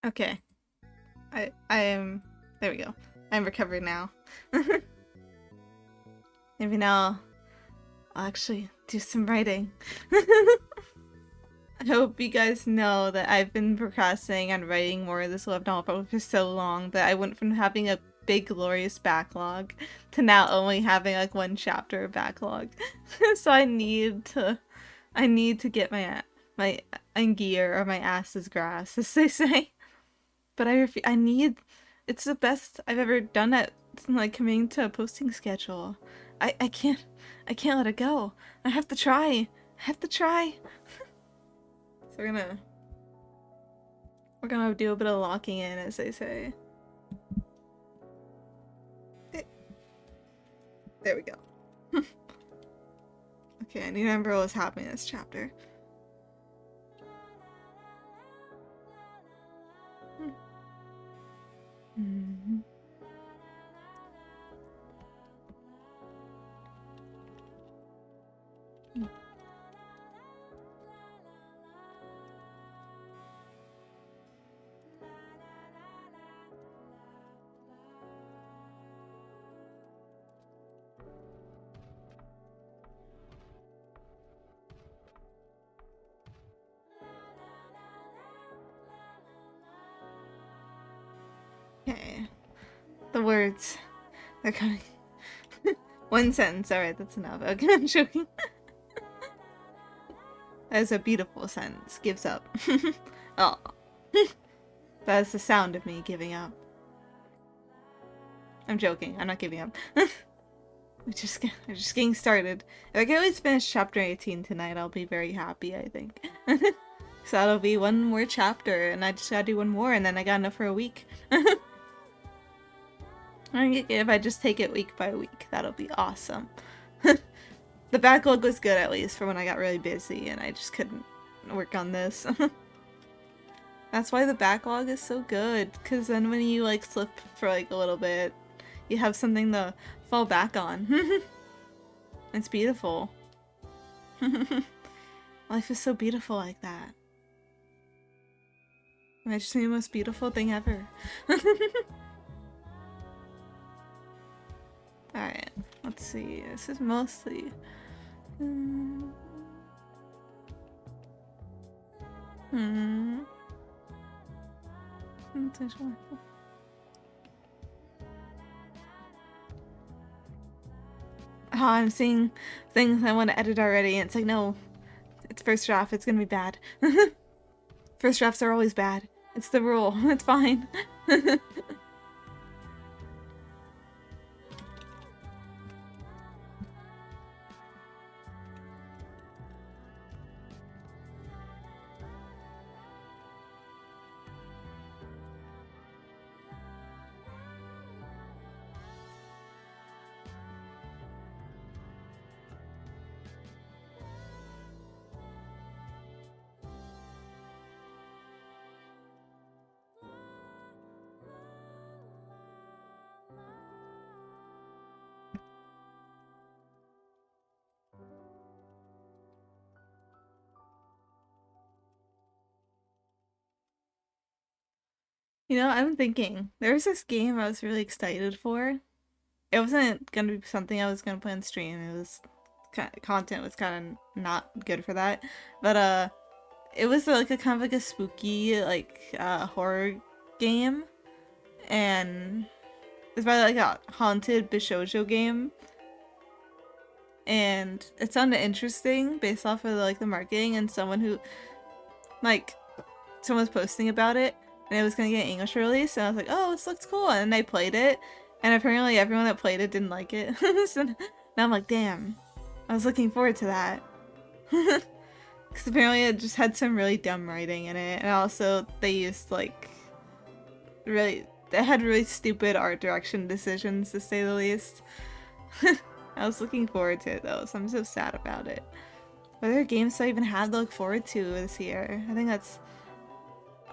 Okay. I am. There we go. I'm recovered now. Maybe now I'll actually do some writing. I hope you guys know that I've been procrastinating on writing more of this web novel for so long that I went from having a big glorious backlog to now only having like one chapter backlog. So I need to get my in gear or my ass is grass, as they say. But I need, it's the best I've ever done at like committing to a posting schedule. I can't let it go. I have to try. I have to try. So we're gonna do a bit of locking in, as they say. There we go. Okay, I need to remember what's happening in this chapter. Mm-hmm. Okay. The words. They're coming. One sentence. Alright, that's enough. Okay, I'm joking. That is a beautiful sentence. Gives up. Oh. That is the sound of me giving up. I'm joking. I'm not giving up. We're just getting started. If I can at least finish chapter 18 tonight, I'll be very happy, I think. So that'll be one more chapter, and I just gotta do one more, and then I got enough for a week. If I just take it week by week, that'll be awesome. The backlog was good, at least, for when I got really busy, and I just couldn't work on this. That's why the backlog is so good, because then when you, like, slip for, like, a little bit, you have something to fall back on. It's beautiful. Life is so beautiful like that. It might just be the most beautiful thing ever. Alright, let's see. This is mostly... Oh, I'm seeing things I want to edit already, and it's like, no, it's first draft, it's gonna be bad. First drafts are always bad. It's the rule. It's fine. You know, I'm thinking, there was this game I was really excited for. It wasn't gonna be something I was gonna play on stream. It was content was kind of not good for that. But it was like a kind of like a spooky like horror game, and it's by like a haunted Bishoujo game. And it sounded interesting based off of like the marketing and someone was posting about it, and it was gonna get an English release, and I was like, oh, this looks cool, and I played it, and apparently everyone that played it didn't like it. So now I'm like, damn, I was looking forward to that. Because apparently it just had some really dumb writing in it, and also they used like they had really stupid art direction decisions, to say the least. I was looking forward to it though, so I'm so sad about it. What other games do I even have to look forward to this year? I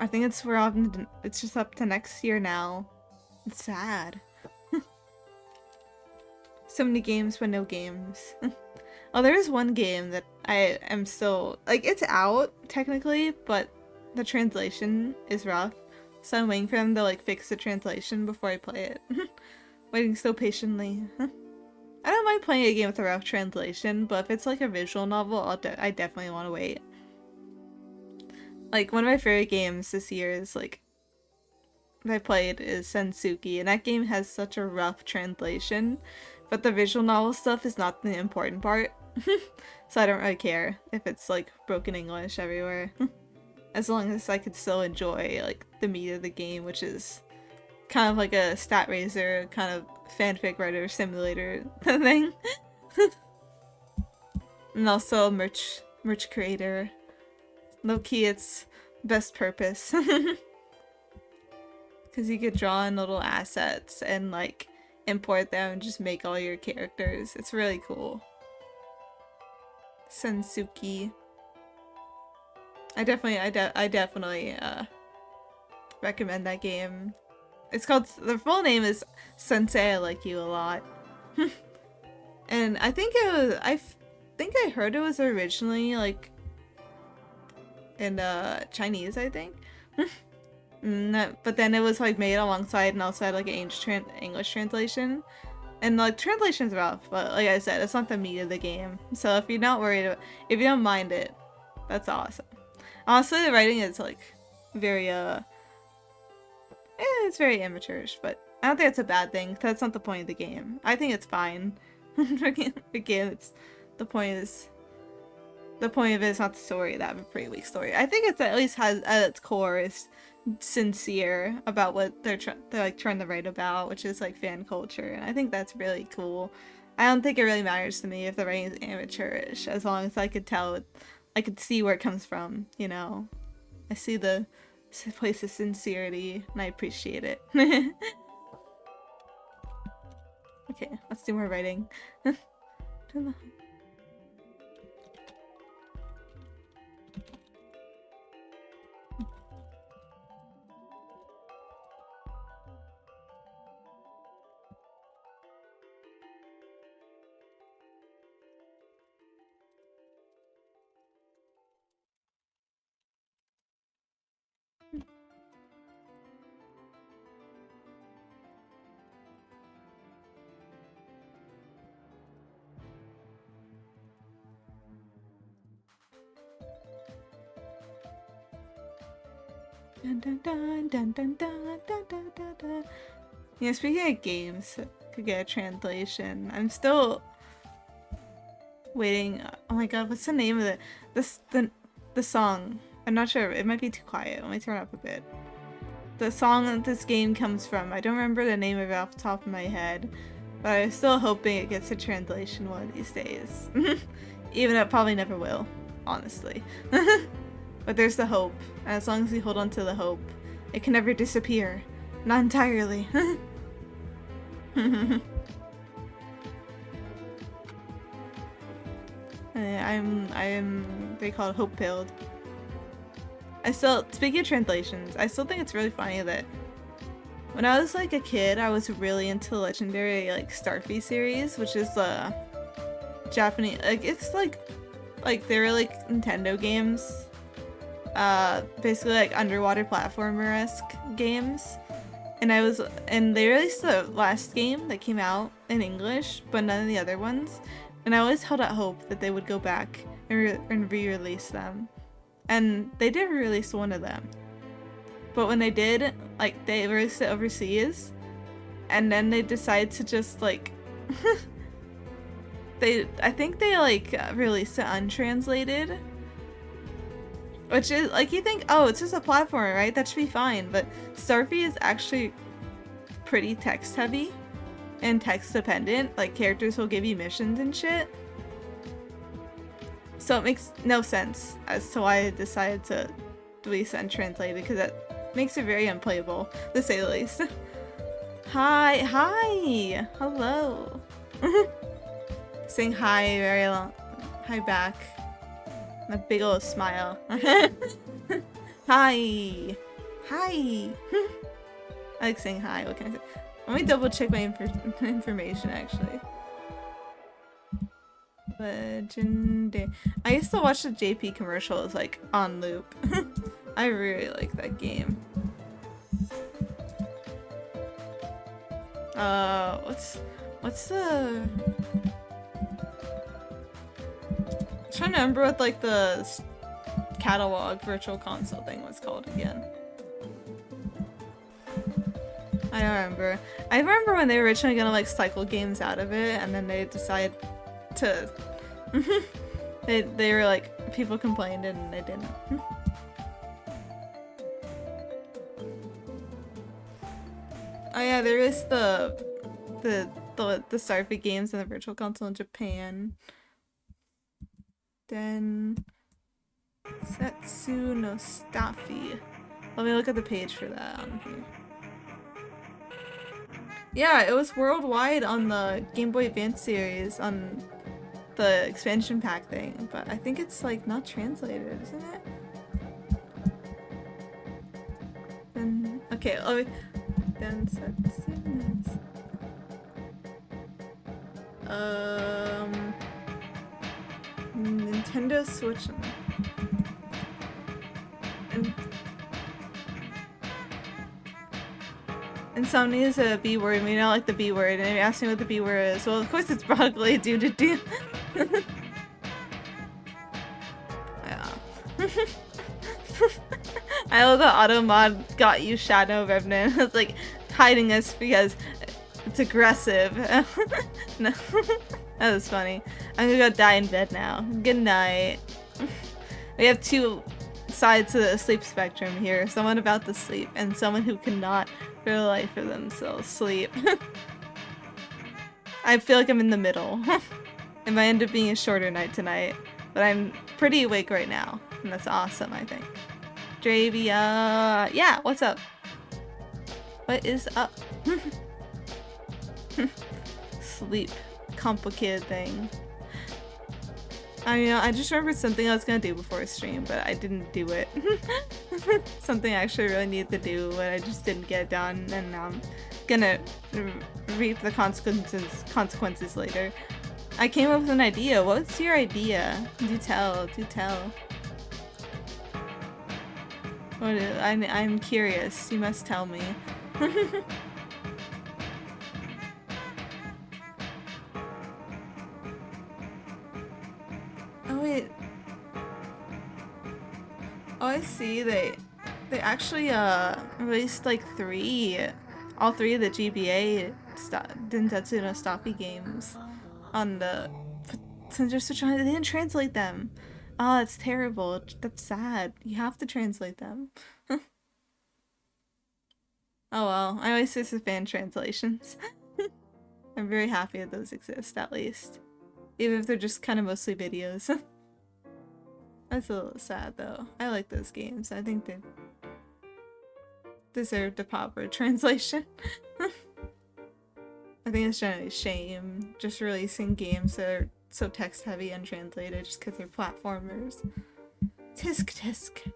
think it's just up to next year now. It's sad. So many games but no games. Oh, there is one game that I am still like, it's out technically, but the translation is rough. So I'm waiting for them to like fix the translation before I play it. Waiting so patiently. I don't mind playing a game with a rough translation, but if it's like a visual novel, I definitely want to wait. Like, one of my favorite games this year is like that I played is Sensuki, and that game has such a rough translation, but the visual novel stuff is not the important part. So I don't really care if it's like broken English everywhere. As long as I could still enjoy like the meat of the game, which is kind of like a stat raiser, kind of fanfic writer simulator thing. And also merch creator. Low key, it's best purpose. Because you could draw in little assets and like import them and just make all your characters. It's really cool. Sensuki. I definitely recommend that game. It's called, the full name is Sensei I Like You a Lot. And I think I heard it was originally like in Chinese, I think. But then it was like made alongside and also had like an English translation. And like translation's rough, but like I said, it's not the meat of the game. So if you're not worried about, if you don't mind it, that's awesome. Honestly, the writing is like very it's very amateurish, but I don't think it's a bad thing. That's not the point of the game. I think it's fine. Again, it's the point of it is not the story. That have a pretty weak story. I think it's at least has at its core is sincere about what they're like trying to write about, which is like fan culture, and I think that's really cool. I don't think it really matters to me if the writing is amateurish, as long as I could tell it, I could see where it comes from, you know. I see the place of sincerity, and I appreciate it. Okay, let's do more writing. Dun, dun, dun, dun, dun, dun, dun, dun, dun, dun. Yeah, speaking of games could get a translation, I'm still waiting. Oh my god, what's the name of it? The song. I'm not sure. It might be too quiet. Let me turn it up a bit. The song that this game comes from, I don't remember the name of it off the top of my head, but I'm still hoping it gets a translation one of these days. Even though it probably never will, honestly. But there's the hope, and as long as we hold on to the hope, it can never disappear. Not entirely. They call it hope pilled. Speaking of translations, I still think it's really funny that when I was like a kid, I was really into the legendary like Starfy series, which is the Japanese, like it's like they're like Nintendo games, basically like underwater platformer-esque games. And they released the last game that came out in English, but none of the other ones. And I always held out hope that they would go back and re-release them. And they did release one of them. But when they did, like, they released it overseas, and then they decided to just, like, I think they, like, released it untranslated. Which is, like, you think, oh, it's just a platformer, right? That should be fine. But Starfy is actually pretty text-heavy and text-dependent. Like, characters will give you missions and shit. So it makes no sense as to why I decided to release it untranslated, because that makes it very unplayable, to say the least. Hi! Hello! Saying hi very long. Hi back. A big old smile. Hi! I like saying hi, what can I say? Let me double check my information actually. Legendary. I used to watch the JP commercials like on loop. I really like that game. What's the... I'm trying to remember what like the catalog virtual console thing was called again. I don't remember. I remember when they were originally gonna like cycle games out of it, and then they decided to. they were like, people complained and they didn't. Oh yeah, there is the Starfleet games in the virtual console in Japan. Then Setsu no Staffy. Let me look at the page for that on here. Yeah, it was worldwide on the Game Boy Advance series on the expansion pack thing, but I think it's like not translated, isn't it? Then okay, let me then Nintendo Switch. Insomnia is a B word. We don't like the B word, and you asked me what the B word is. Well, of course it's broccoli due to do. Yeah. I love the auto mod got you Shadow Revenant. It's like hiding us because it's aggressive. No. That was funny. I'm gonna go die in bed now. Good night. We have two sides to the sleep spectrum here. Someone about to sleep and someone who cannot for the life of themselves sleep. I feel like I'm in the middle. It might end up being a shorter night tonight, but I'm pretty awake right now, and that's awesome, I think. Dravia, yeah, what's up? What is up? Sleep, complicated thing. I mean, I just remembered something I was gonna do before stream, but I didn't do it. Something I actually really needed to do, but I just didn't get it done, and I'm gonna reap the consequences later. I came up with an idea. What's your idea? Do tell, do tell. What is, I'm curious. You must tell me. Oh wait. Oh, I see. They actually released like all three of the GBA Densetsu no Staffy games on the Nintendo Switch. They didn't translate them. Oh, it's terrible. That's sad. You have to translate them. Oh well, I always say it's fan translations. I'm very happy that those exist, at least. Even if they're just kind of mostly videos. That's a little sad though. I like those games. I think they deserve the proper translation. I think it's generally a shame just releasing games that are so text heavy and untranslated just because they're platformers. Tisk tisk.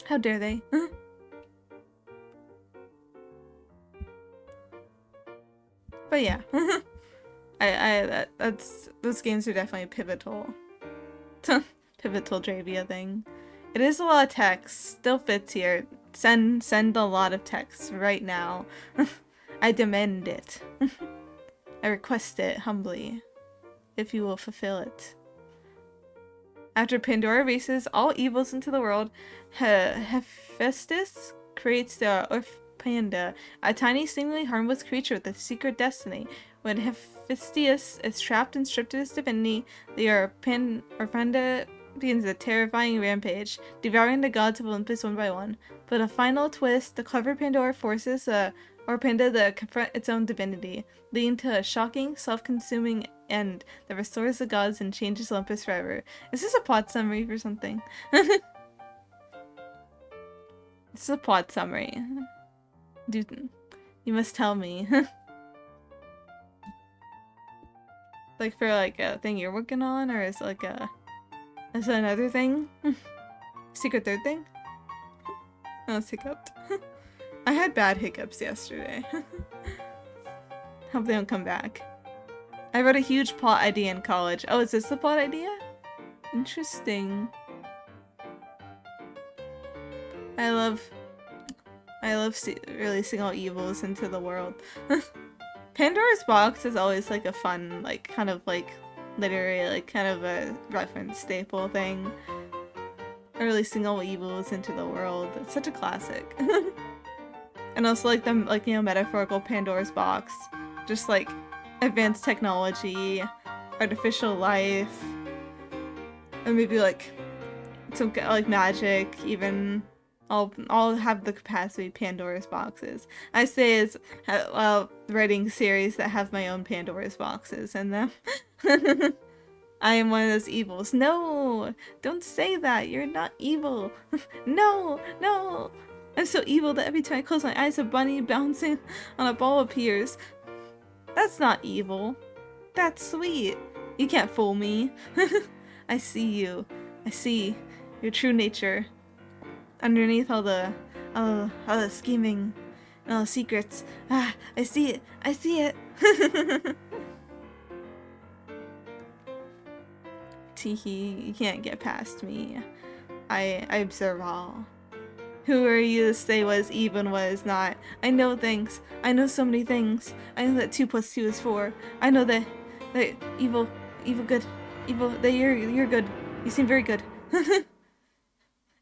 How dare they? But yeah. Those games are definitely pivotal. Pivotal Dravia thing. It is a lot of text. Still fits here. Send a lot of text right now. I demand it. I request it humbly, if you will fulfill it. After Pandora releases all evils into the world, Hephaestus creates the Orpanda, a tiny, seemingly harmless creature with a secret destiny. When Hephaestus is trapped and stripped of his divinity, the Orpanda begins a terrifying rampage, devouring the gods of Olympus one by one. But a final twist, the clever Pandora forces Orpanda to confront its own divinity, leading to a shocking, self-consuming end that restores the gods and changes Olympus forever. Is this a plot summary for something? This is a plot summary. Dude, you must tell me. Like for like a thing you're working on, or is it like is it another thing? Secret third thing? Oh, it's hiccuped. I had bad hiccups yesterday. Hope they don't come back. I wrote a huge plot idea in college. Oh, is this the plot idea? Interesting. I I love releasing all evils into the world. Pandora's Box is always like a fun, like kind of like literary, like kind of a reference staple thing. Releasing all evils into the world. It's such a classic. And also like the metaphorical Pandora's box. Just like advanced technology, artificial life, and maybe like some like magic even. I'll have the capacity Pandora's boxes. I say it's writing series that have my own Pandora's boxes in them. I am one of those evils. No! Don't say that! You're not evil! No! No! I'm so evil that every time I close my eyes a bunny bouncing on a ball appears. That's not evil. That's sweet. You can't fool me. I see you. I see your true nature. Underneath all the scheming and all the secrets. Ah, I see it. I see it. Teehee, you can't get past me. I observe all. Who are you to say what is evil and what is not? I know things. I know so many things. I know that 2 + 2 is 4. I know that evil good. Evil that you're good. You seem very good.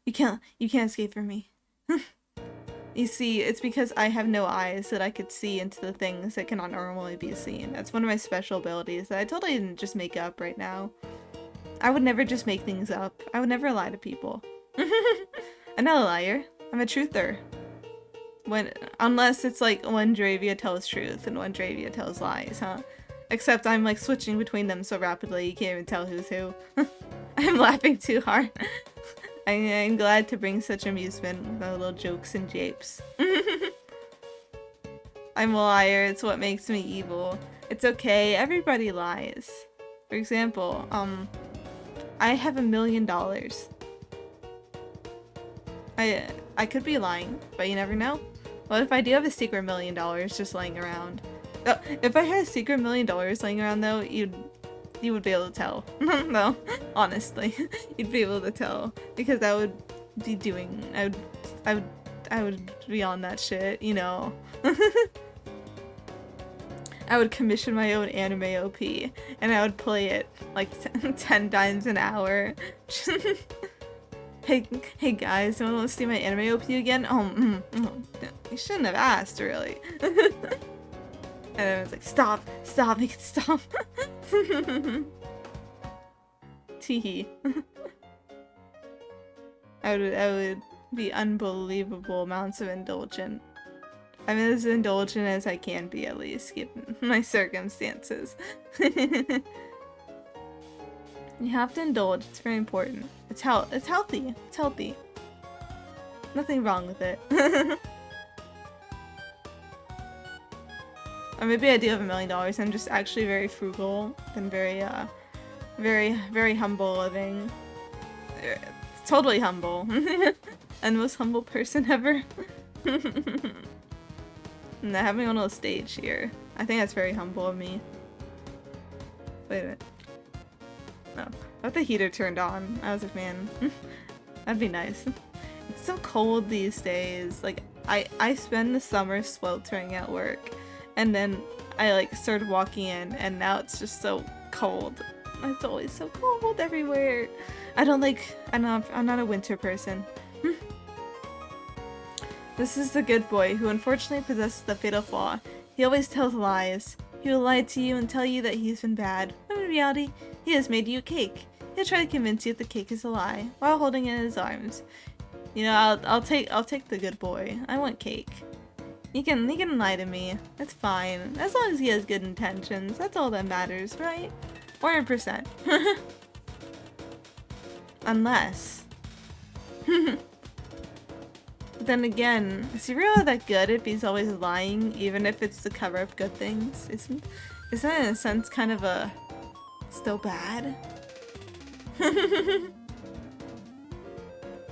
You can't escape from me. You see, it's because I have no eyes that I could see into the things that cannot normally be seen. That's one of my special abilities that I totally didn't just make up right now. I would never just make things up. I would never lie to people. I'm not a liar. I'm a truther. Unless it's like one Dravia tells truth and one Dravia tells lies, huh? Except I'm like switching between them so rapidly you can't even tell who's who. I'm laughing too hard. I'm glad to bring such amusement with my little jokes and japes. I'm a liar, it's what makes me evil. It's okay, everybody lies. For example, I have $1 million. I could be lying, but you never know. What if I do have a secret $1 million just laying around? Oh, if I had a secret $1 million laying around though, you would be able to tell. No, honestly, you'd be able to tell because I would be doing. I would be on that shit, you know. I would commission my own anime OP and I would play it like 10 times an hour. Hey guys, do you want to see my anime OP again? You shouldn't have asked, really. And then it's like, stop, make it stop. Teehee. I would be unbelievable amounts of indulgent. I'm as indulgent as I can be, at least, given my circumstances. You have to indulge, it's very important. It's healthy. It's healthy. Nothing wrong with it. Or maybe I do have $1 million, I'm just actually very frugal and very, very humble living. Totally humble. And most humble person ever. And I have me on a stage here. I think that's very humble of me. Wait a minute. No. I thought the heater turned on. I was like, man, that'd be nice. It's so cold these days. Like, I spend the summer sweltering at work. And then I like started walking in and now it's just so cold. It's always so cold everywhere. I'm not a winter person. This is the good boy who unfortunately possesses the fatal flaw. He always tells lies. He will lie to you and tell you that he's been bad, when in reality, he has made you a cake. He'll try to convince you that the cake is a lie, while holding it in his arms. You know, I'll take the good boy. I want cake. He can lie to me. It's fine. As long as he has good intentions, that's all that matters, right? 100%. Unless. But then again, is he really that good if he's always lying, even if it's to cover up good things? Isn't that in a sense kind of a still bad? You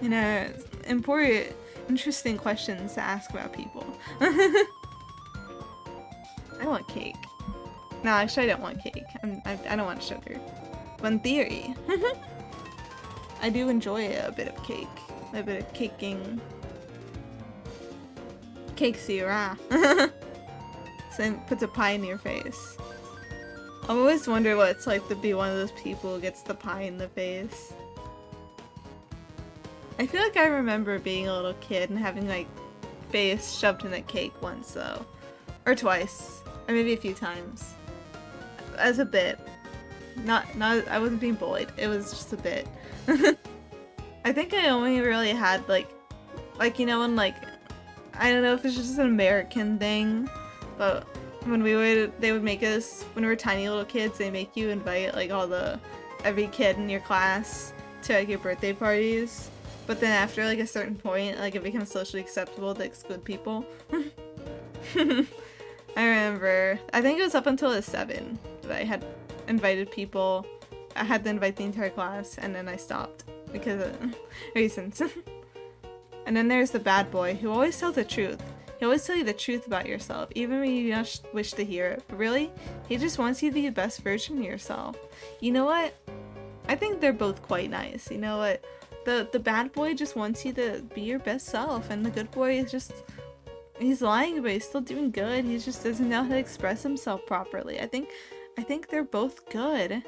know, important, interesting questions to ask about people. I want cake. No, actually I don't want cake. I don't want sugar. But in theory, I do enjoy a bit of cake. A bit of caking. Cake Syrah. So puts a pie in your face. I always wonder what it's like to be one of those people who gets the pie in the face. I feel like I remember being a little kid and having my face shoved in a cake once though. Or twice. Or maybe a few times. As a bit. I wasn't being bullied. It was just a bit. I think I only really had like you know when like I don't know if it's just an American thing, but when they would make us when we were tiny little kids, they make you invite like every kid in your class to like your birthday parties. But then after like a certain point, like it becomes socially acceptable to exclude people. I remember, I think it was up until I was 7 that I had invited people. I had to invite the entire class, and then I stopped because of reasons. And then there's the bad boy who always tells the truth. He always tells you the truth about yourself, even when you don't wish to hear it. But really, he just wants you to be the best version of yourself. You know what? I think they're both quite nice. You know what? The bad boy just wants you to be your best self, and the good boy is just... he's lying, but he's still doing good. He just doesn't know how to express himself properly. I think they're both good.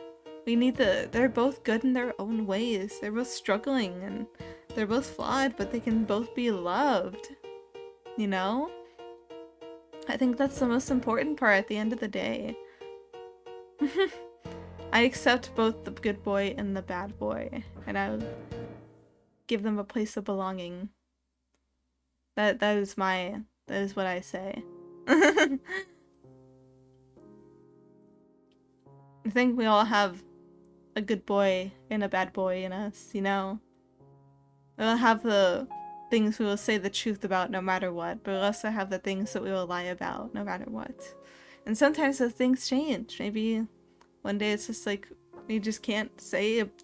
They're both good in their own ways. They're both struggling and they're both flawed, but they can both be loved. You know? I think that's the most important part at the end of the day. I accept both the good boy and the bad boy, and I would give them a place of belonging. That is what I say. I think we all have a good boy and a bad boy in us, you know? We all have the things we will say the truth about no matter what, but we also have the things that we will lie about no matter what. And sometimes those things change. Maybe one day it's just like, we just can't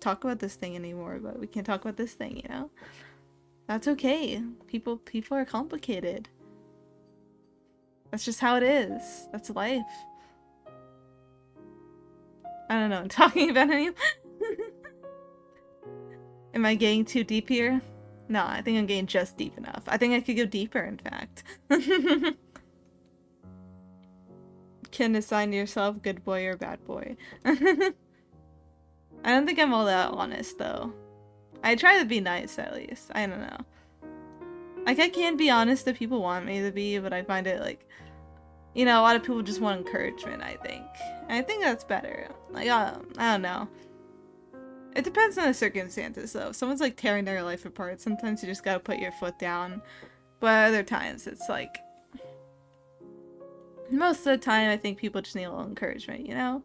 talk about this thing anymore, but we can talk about this thing, you know? That's okay. People are complicated. That's just how it is. That's life. I don't know, I'm talking about anyone. Am I getting too deep here? No, I think I'm getting just deep enough. I think I could go deeper, in fact. Can assign yourself good boy or bad boy. I don't think I'm all that honest, though. I try to be nice, at least. I don't know. Like, I can be honest if people want me to be, but I find it, like... you know, a lot of people just want encouragement, I think. And I think that's better. Like, I don't know. It depends on the circumstances, though. If someone's, like, tearing their life apart, sometimes you just gotta put your foot down. But other times, it's like... most of the time, I think people just need a little encouragement, you know?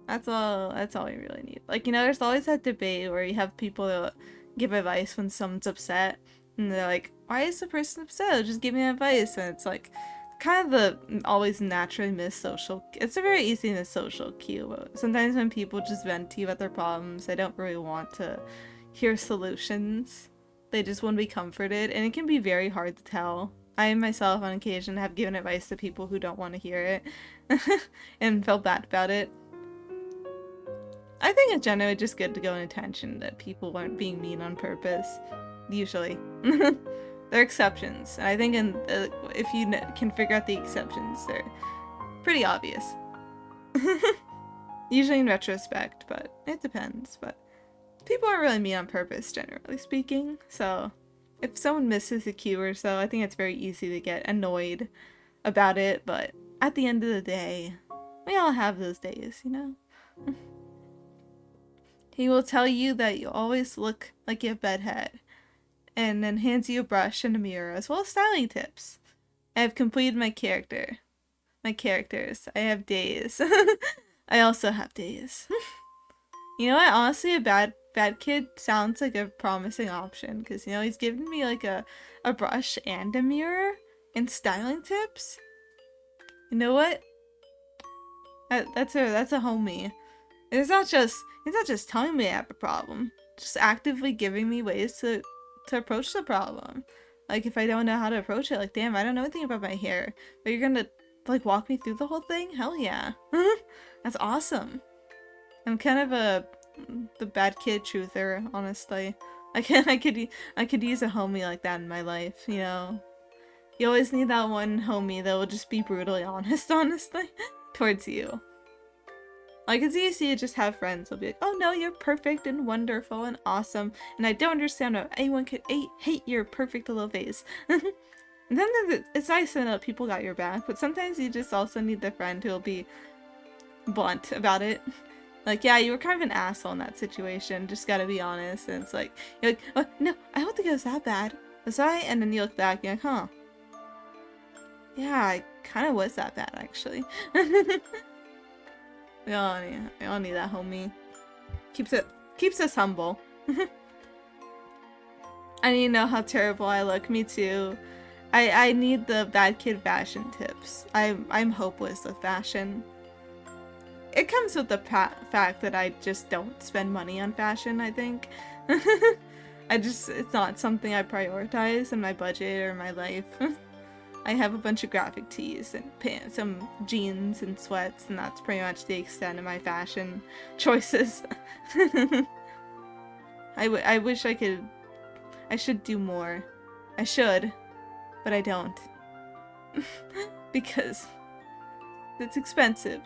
That's all you really need. Like, you know, there's always that debate where you have people that give advice when someone's upset. And they're like, why is the person upset? Just give me advice. And it's like, kind of the always naturally missed social... it's a very easy missed social cue. But sometimes when people just vent to you about their problems, they don't really want to hear solutions. They just want to be comforted. And it can be very hard to tell. I myself, on occasion, have given advice to people who don't want to hear it. And felt bad about it. I think it's generally just good to go in attention that people aren't being mean on purpose. Usually. There are exceptions. And I think if you can figure out the exceptions, they're pretty obvious. Usually in retrospect, but it depends. But people aren't really mean on purpose, generally speaking. So if someone misses a cue or so, I think it's very easy to get annoyed about it. But at the end of the day, we all have those days, you know? He will tell you that you always look like you have bad head, and then hands you a brush and a mirror, as well as styling tips. I have completed my characters. I have days. I also have days. You know what? Honestly, a bad kid sounds like a promising option, because, you know, he's giving me like a brush and a mirror and styling tips. You know what? That's a homie. He's not just telling me I have a problem, just actively giving me ways to approach the problem. Like, if I don't know how to approach it, like, damn, I don't know anything about my hair, but you're gonna, like, walk me through the whole thing? Hell yeah. That's awesome. I'm kind of the bad kid truther, honestly. I could use a homie like that in my life, you know? You always need that one homie that will just be brutally honest, honestly, towards you. Like, it's easy to just have friends. They'll be like, oh no, you're perfect and wonderful and awesome, and I don't understand how anyone could hate your perfect little face. And then it's nice to know that people got your back, but sometimes you just also need the friend who'll be blunt about it. Like, yeah, you were kind of an asshole in that situation, just gotta be honest. And it's like, you're like, oh, no, I don't think it was that bad. Was I? And then you look back, you're like, huh. Yeah, I kind of was that bad, actually. We all need that homie. Keeps us humble. I need to know how terrible I look. Me too. I need the bad kid fashion tips. I'm hopeless with fashion. It comes with the fact that I just don't spend money on fashion, I think. It's not something I prioritize in my budget or my life. I have a bunch of graphic tees and pants, some jeans and sweats, and that's pretty much the extent of my fashion choices. I wish I should do more. I should, but I don't. Because it's expensive.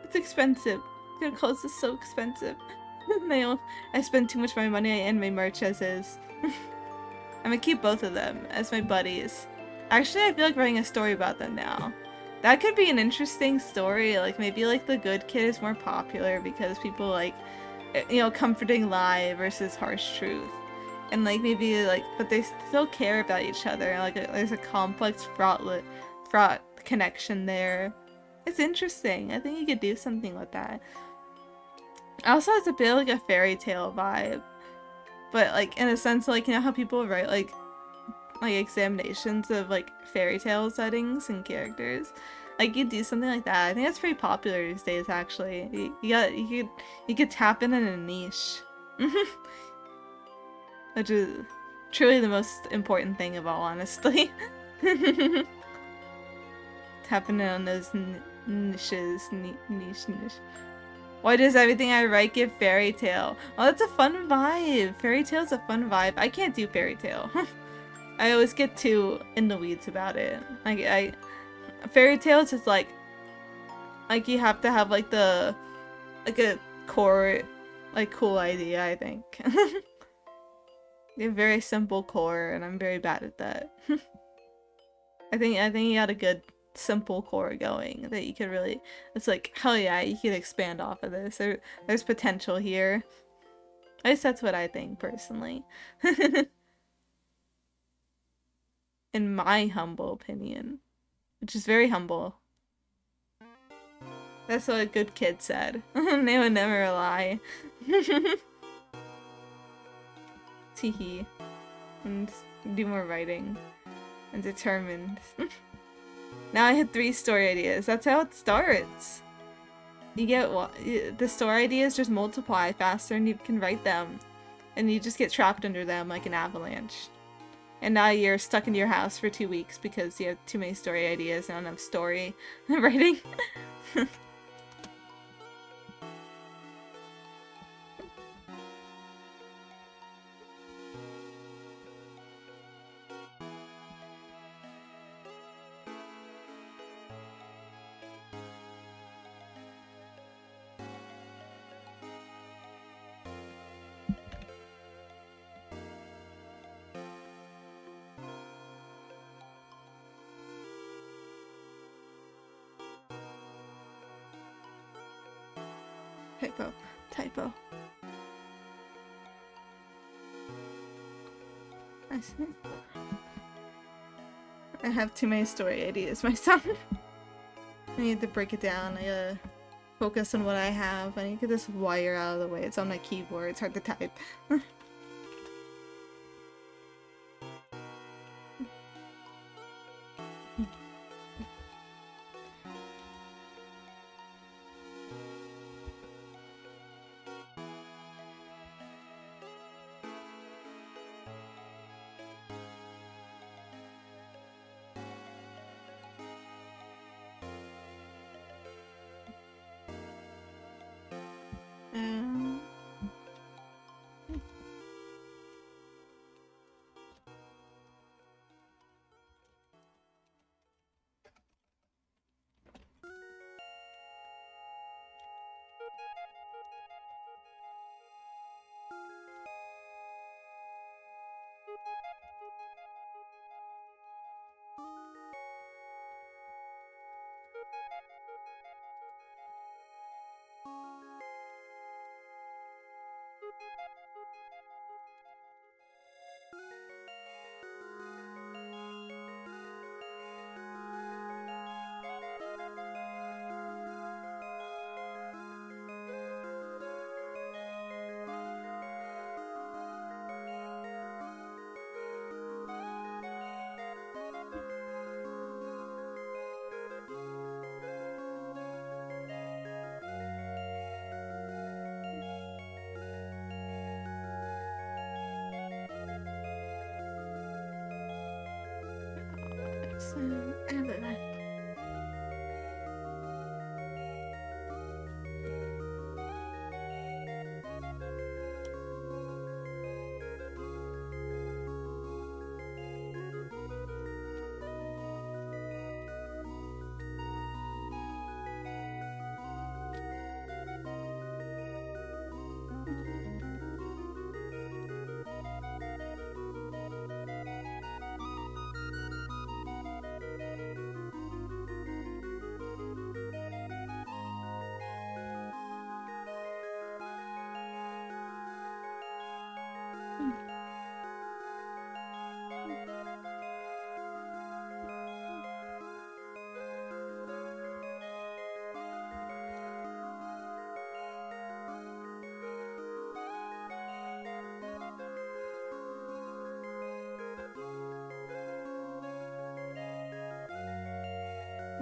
It's expensive. Their clothes is so expensive. I spend too much of my money and my merch as is. I'm gonna keep both of them as my buddies. Actually, I feel like writing a story about them now. That could be an interesting story. Like, maybe like the good kid is more popular because people like, you know, comforting lie versus harsh truth. And like maybe like, but they still care about each other. Like there's a complex, fraught connection there. It's interesting. I think you could do something with that. It also has a bit like a fairy tale vibe, but like in a sense, like, you know how people write like examinations of like fairy tale settings and characters. Like, you do something like that. I think that's pretty popular these days. Actually, you could tap in a niche, which is truly the most important thing of all, honestly. Tapping in on those niches, niche. Why does everything I write give fairy tale? Oh, that's a fun vibe. Fairy tale's a fun vibe. I can't do fairy tale. I always get too in the weeds about it. Fairy tales is like you have to have like a core, like, cool idea, I think. A very simple core, and I'm very bad at that. I think you had a good simple core going that you could really, it's like, hell yeah, you could expand off of this. There's potential here. At least that's what I think personally. In my humble opinion, which is very humble. That's what a good kid said. They would never lie. Teehee. And do more writing. And determined. Now I had 3 story ideas. That's how it starts. You get the story ideas just multiply faster and you can write them. And you just get trapped under them like an avalanche. And now you're stuck in your house for 2 weeks because you have too many story ideas and not enough story writing. Typo. I see. I have too many story ideas myself. I need to break it down. I gotta focus on what I have. I need to get this wire out of the way. It's on my keyboard. It's hard to type.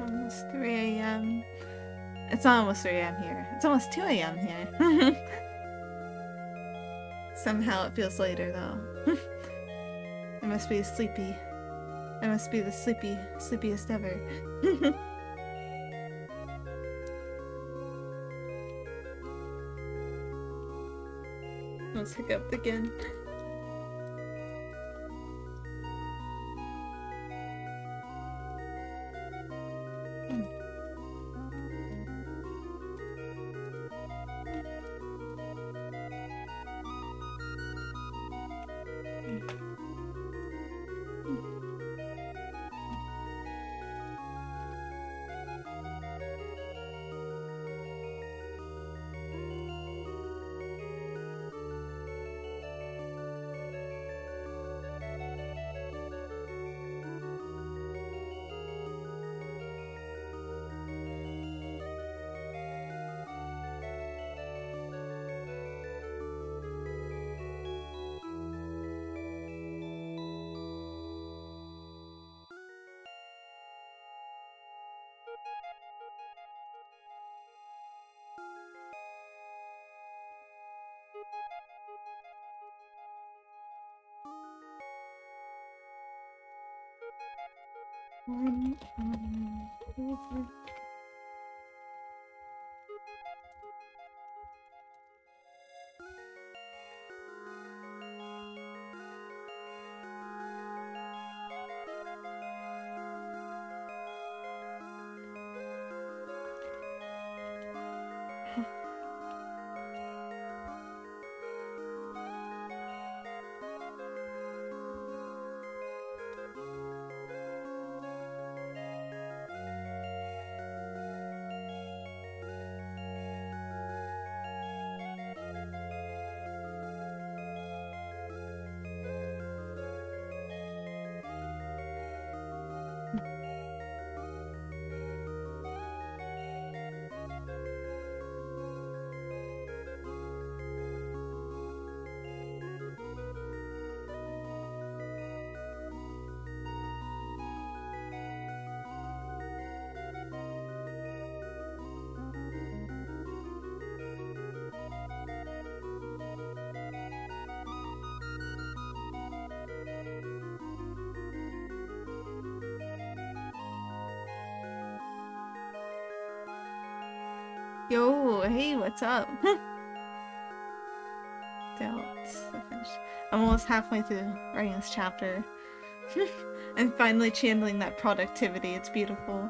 Almost 3 a.m. It's not almost 3 a.m. here. It's almost 2 a.m. here. Somehow it feels later though. I must be sleepy. I must be the sleepiest ever. Let's hiccup again. Yo, hey, what's up? I'm almost halfway through writing this chapter. I'm finally channeling that productivity. It's beautiful.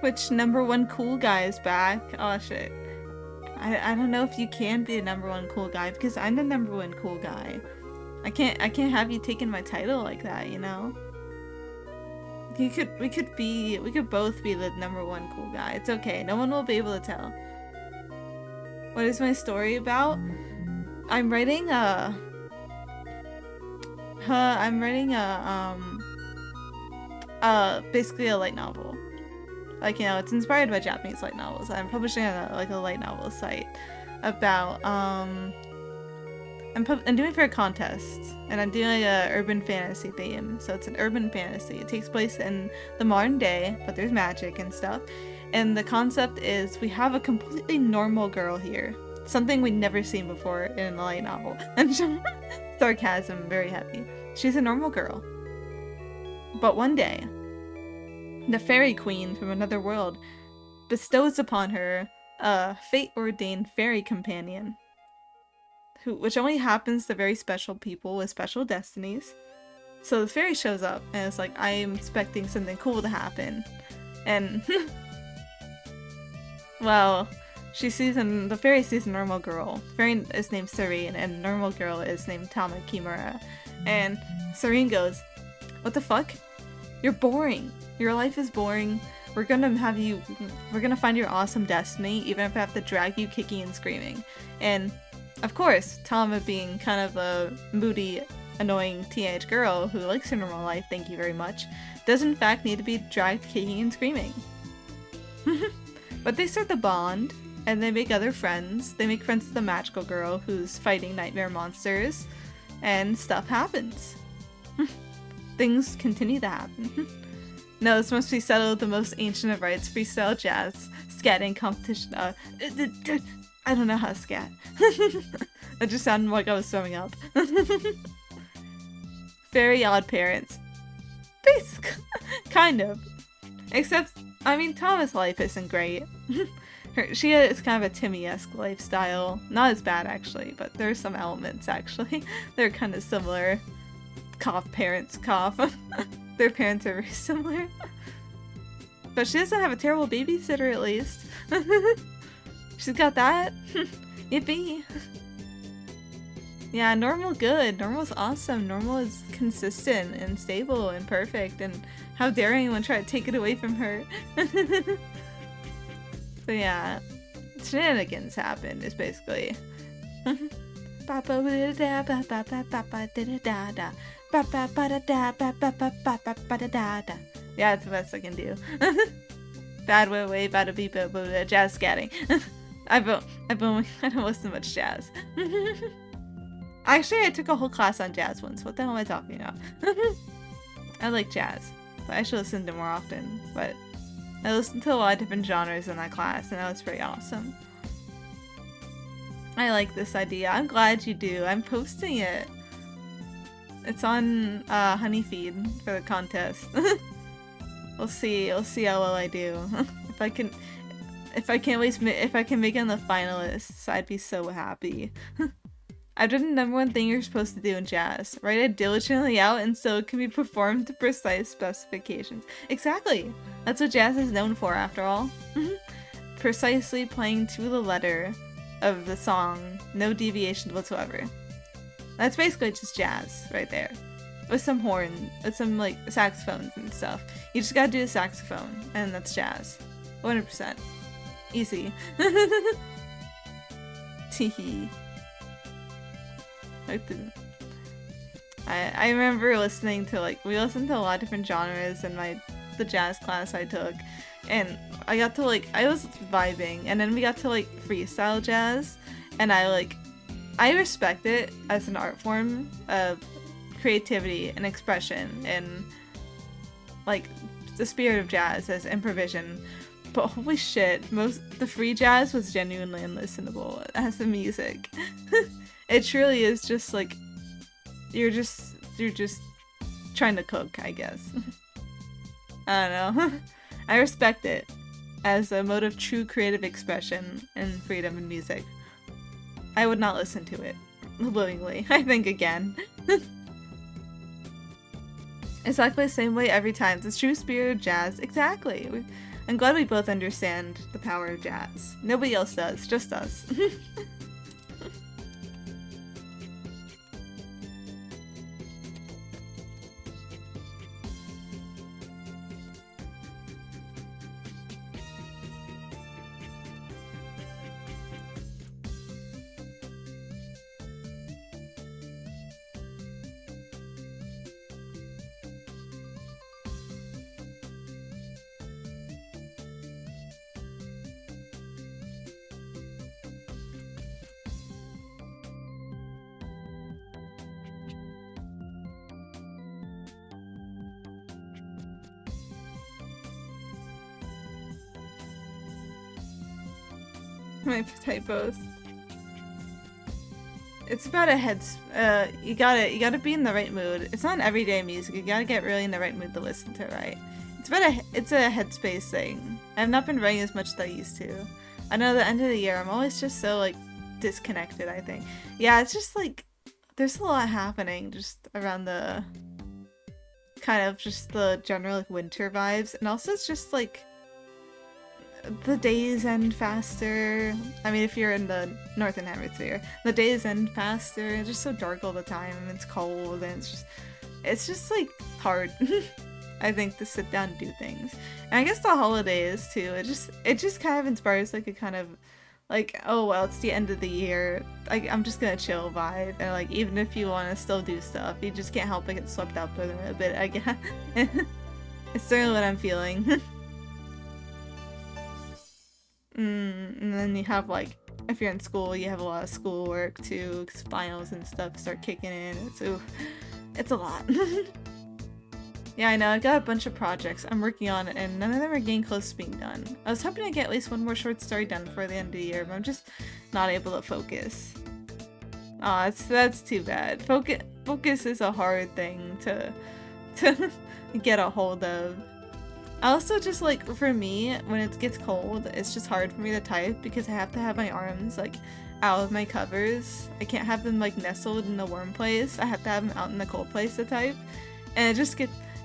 Which number one cool guy is back? Oh shit. I don't know if you can be the number one cool guy because I'm the number one cool guy. I can't have you taking my title like that, you know? We could both be the number one cool guy. It's okay. No one will be able to tell. What is my story about? I'm writing a basically a light novel. Like, you know, it's inspired by Japanese light novels. I'm publishing on a light novel site about I'm doing for a contest, and I'm doing a urban fantasy theme. So it's an urban fantasy. It takes place in the modern day, but there's magic and stuff. And the concept is we have a completely normal girl here. Something we'd never seen before in a light novel. And sarcasm very heavy. She's a normal girl. But one day, the fairy queen from another world bestows upon her a fate-ordained fairy companion, which only happens to very special people with special destinies. So the fairy shows up and it's like, I am expecting something cool to happen. And well, the fairy sees a normal girl. The fairy is named Serene and the normal girl is named Tama Kimura. And Serene goes, "What the fuck? You're boring. Your life is boring. We're gonna find your awesome destiny, even if I have to drag you kicking and screaming." And of course, Tama, being kind of a moody, annoying teenage girl who likes her normal life, thank you very much, does in fact need to be dragged kicking and screaming. But they start to bond, and they make other friends. They make friends with the magical girl who's fighting nightmare monsters, and stuff happens. Things continue to happen. No, this must be settled the most ancient of rites, freestyle jazz, scatting competition. I don't know how to scat. That just sounded like I was throwing up. Very odd parents. Basically, kind of. Except, I mean, Tama's life isn't great. She is kind of a Timmy-esque lifestyle. Not as bad, actually, but there are some elements, actually. They're kind of similar. Cough, parents, cough. Their parents are very similar. But she doesn't have a terrible babysitter, at least. She's got that. Yippee. Yeah, normal good. Normal's awesome. Normal is consistent and stable and perfect, and how dare anyone try to take it away from her. So yeah, shenanigans happen, is basically. Yeah, it's the best I can do. Bad way, bada beep, jazz scatting. I don't listen to much jazz. Actually, I took a whole class on jazz once. What the hell am I talking about? I like jazz, but I should listen to it more often. But I listened to a lot of different genres in that class, and that was pretty awesome. I like this idea. I'm glad you do. I'm posting it. It's on Honeyfeed for the contest. We'll see how well I do. If I can make it on the finalists, I'd be so happy. I've done the number one thing you're supposed to do in jazz. Write it diligently out and so it can be performed to precise specifications. Exactly! That's what jazz is known for, after all. Precisely playing to the letter of the song, no deviations whatsoever. That's basically just jazz, right there. With some horn, with some, like, saxophones and stuff. You just gotta do a saxophone, and that's jazz. 100%. Easy. Teehee. I remember listening to, like, we listened to a lot of different genres in the jazz class I took, and I got to, like, I was vibing, and then we got to, like, freestyle jazz, and I respect it as an art form of creativity and expression, and, like, the spirit of jazz as improvisation. But holy shit, the free jazz was genuinely unlistenable as the music. It truly is just like you're just trying to cook, I guess. I don't know. I respect it as a mode of true creative expression and freedom in music. I would not listen to it willingly, I think, again. Exactly the same way every time. It's the true spirit of jazz. Exactly. I'm glad we both understand the power of jazz. Nobody else does, just us. My typos. It's about a you gotta be in the right mood. It's not everyday music. You gotta get really in the right mood to listen to, right? It's a headspace thing. I've not been writing as much as I used to. I know the end of the year, I'm always just so like disconnected, I think. Yeah, it's just like there's a lot happening just around the kind of just the general like winter vibes, and also it's just like the days end faster. I mean, if you're in the northern hemisphere, the days end faster. It's just so dark all the time, and it's cold, and it's just like hard. I think to sit down and do things. And I guess the holidays too. It just kind of inspires like a kind of like, oh well, it's the end of the year. I'm just gonna chill vibe, and like even if you want to still do stuff, you just can't help but get swept up in it a bit. I guess it's certainly what I'm feeling. And then you have like, if you're in school, you have a lot of schoolwork too, because finals and stuff start kicking in. It's a lot. Yeah, I know. I got a bunch of projects I'm working on, and none of them are getting close to being done. I was hoping to get at least one more short story done before the end of the year, but I'm just not able to focus. Aw, that's too bad. Focus is a hard thing to get a hold of. I also just like, for me, when it gets cold, it's just hard for me to type because I have to have my arms like out of my covers. I can't have them like nestled in the warm place. I have to have them out in the cold place to type. And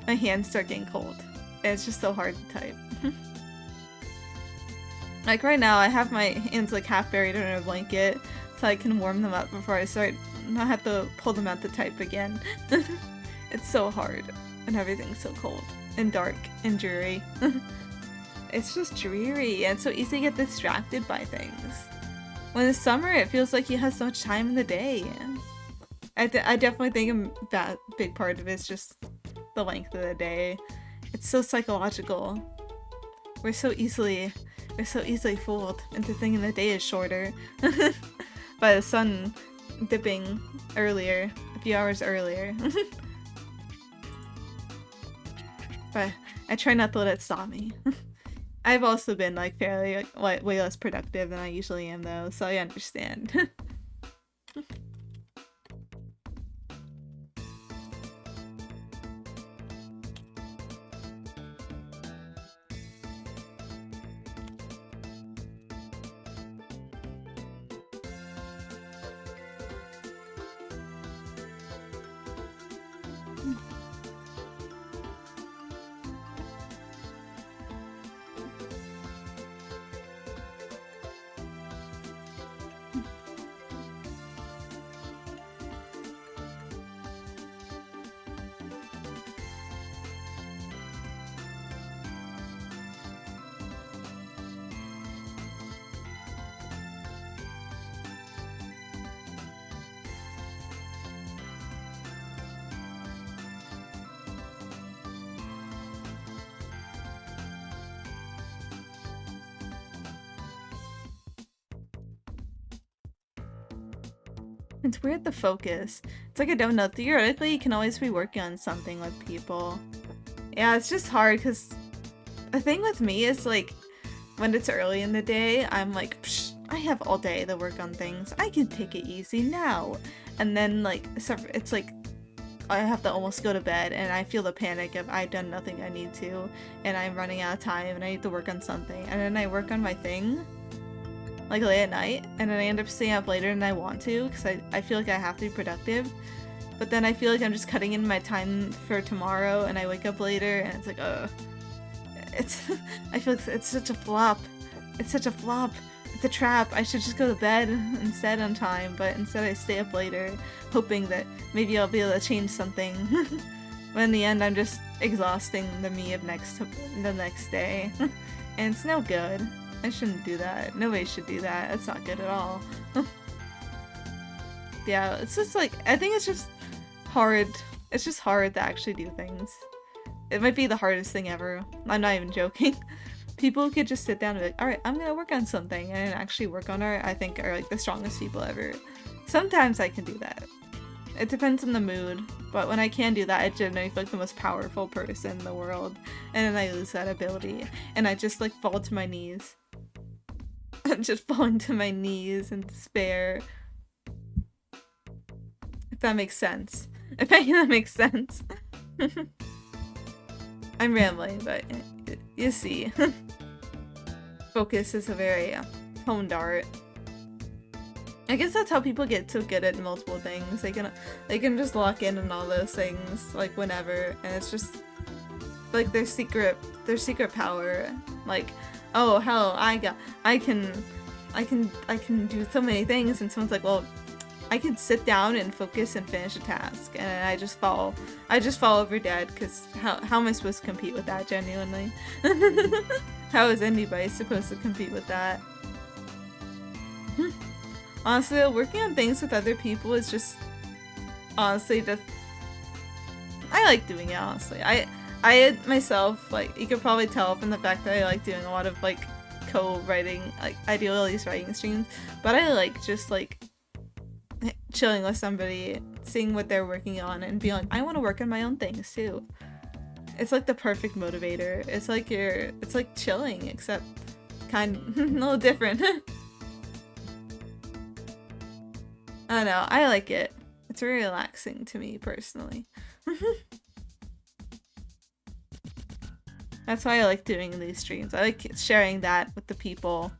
my hands start getting cold. And it's just so hard to type. Like right now, I have my hands like half buried under a blanket so I can warm them up before I start, not have to pull them out to type again. It's so hard and everything's so cold and dark and dreary. It's just dreary, and it's so easy to get distracted by things. When it's summer, it feels like you have so much time in the day. I definitely think that big part of it is just the length of the day. It's so psychological. We're so easily fooled into thinking the day is shorter by the sun dipping earlier, a few hours earlier. But I try not to let it stop me. I've also been like fairly like way less productive than I usually am though, so I understand. It's weird the focus. It's like I don't know. Theoretically, you can always be working on something with people. Yeah, it's just hard because the thing with me is like when it's early in the day, I'm like, psh, I have all day to work on things. I can take it easy now. And then like it's like I have to almost go to bed and I feel the panic of I've done nothing I need to and I'm running out of time and I need to work on something. And then I work on my thing like late at night, and then I end up staying up later than I want to because I feel like I have to be productive. but then I feel like I'm just cutting in my time for tomorrow, and I wake up later, and it's like, it's, I feel like it's such a flop. It's such a flop. It's a trap. I should just go to bed instead on time, but instead I stay up later, hoping that maybe I'll be able to change something. But in the end, I'm just exhausting the me of the next day. And it's no good. I shouldn't do that. Nobody should do that. That's not good at all. Yeah, it's just like, I think it's just hard. It's just hard to actually do things. It might be the hardest thing ever. I'm not even joking. People could just sit down and be like, alright, I'm gonna work on something and actually work on it, I think are like the strongest people ever. Sometimes I can do that. It depends on the mood, but when I can do that, I generally feel like the most powerful person in the world, and then I lose that ability, and I just like fall to my knees. I'm just falling to my knees in despair. If that makes sense. If any of that makes sense. I'm rambling, but you see. Focus is a very honed art. I guess that's how people get so good at multiple things. They can just lock in on all those things like whenever, and it's just like their secret power. Like, oh hell, I can do so many things, and someone's like, well, I can sit down and focus and finish a task, and I just fall over dead, because how am I supposed to compete with that, genuinely? How is anybody supposed to compete with that? Honestly, working on things with other people is just, honestly, just, I like doing it, honestly. I myself, like, you could probably tell from the fact that I like doing a lot of, like, co-writing, like, ideally writing streams, but I like just, like, chilling with somebody, seeing what they're working on, and being like, I want to work on my own things, too. It's, like, the perfect motivator. It's like chilling, except kind of a little different. I don't know, I like it. It's very relaxing to me, personally. That's why I like doing these streams. I like sharing that with the people.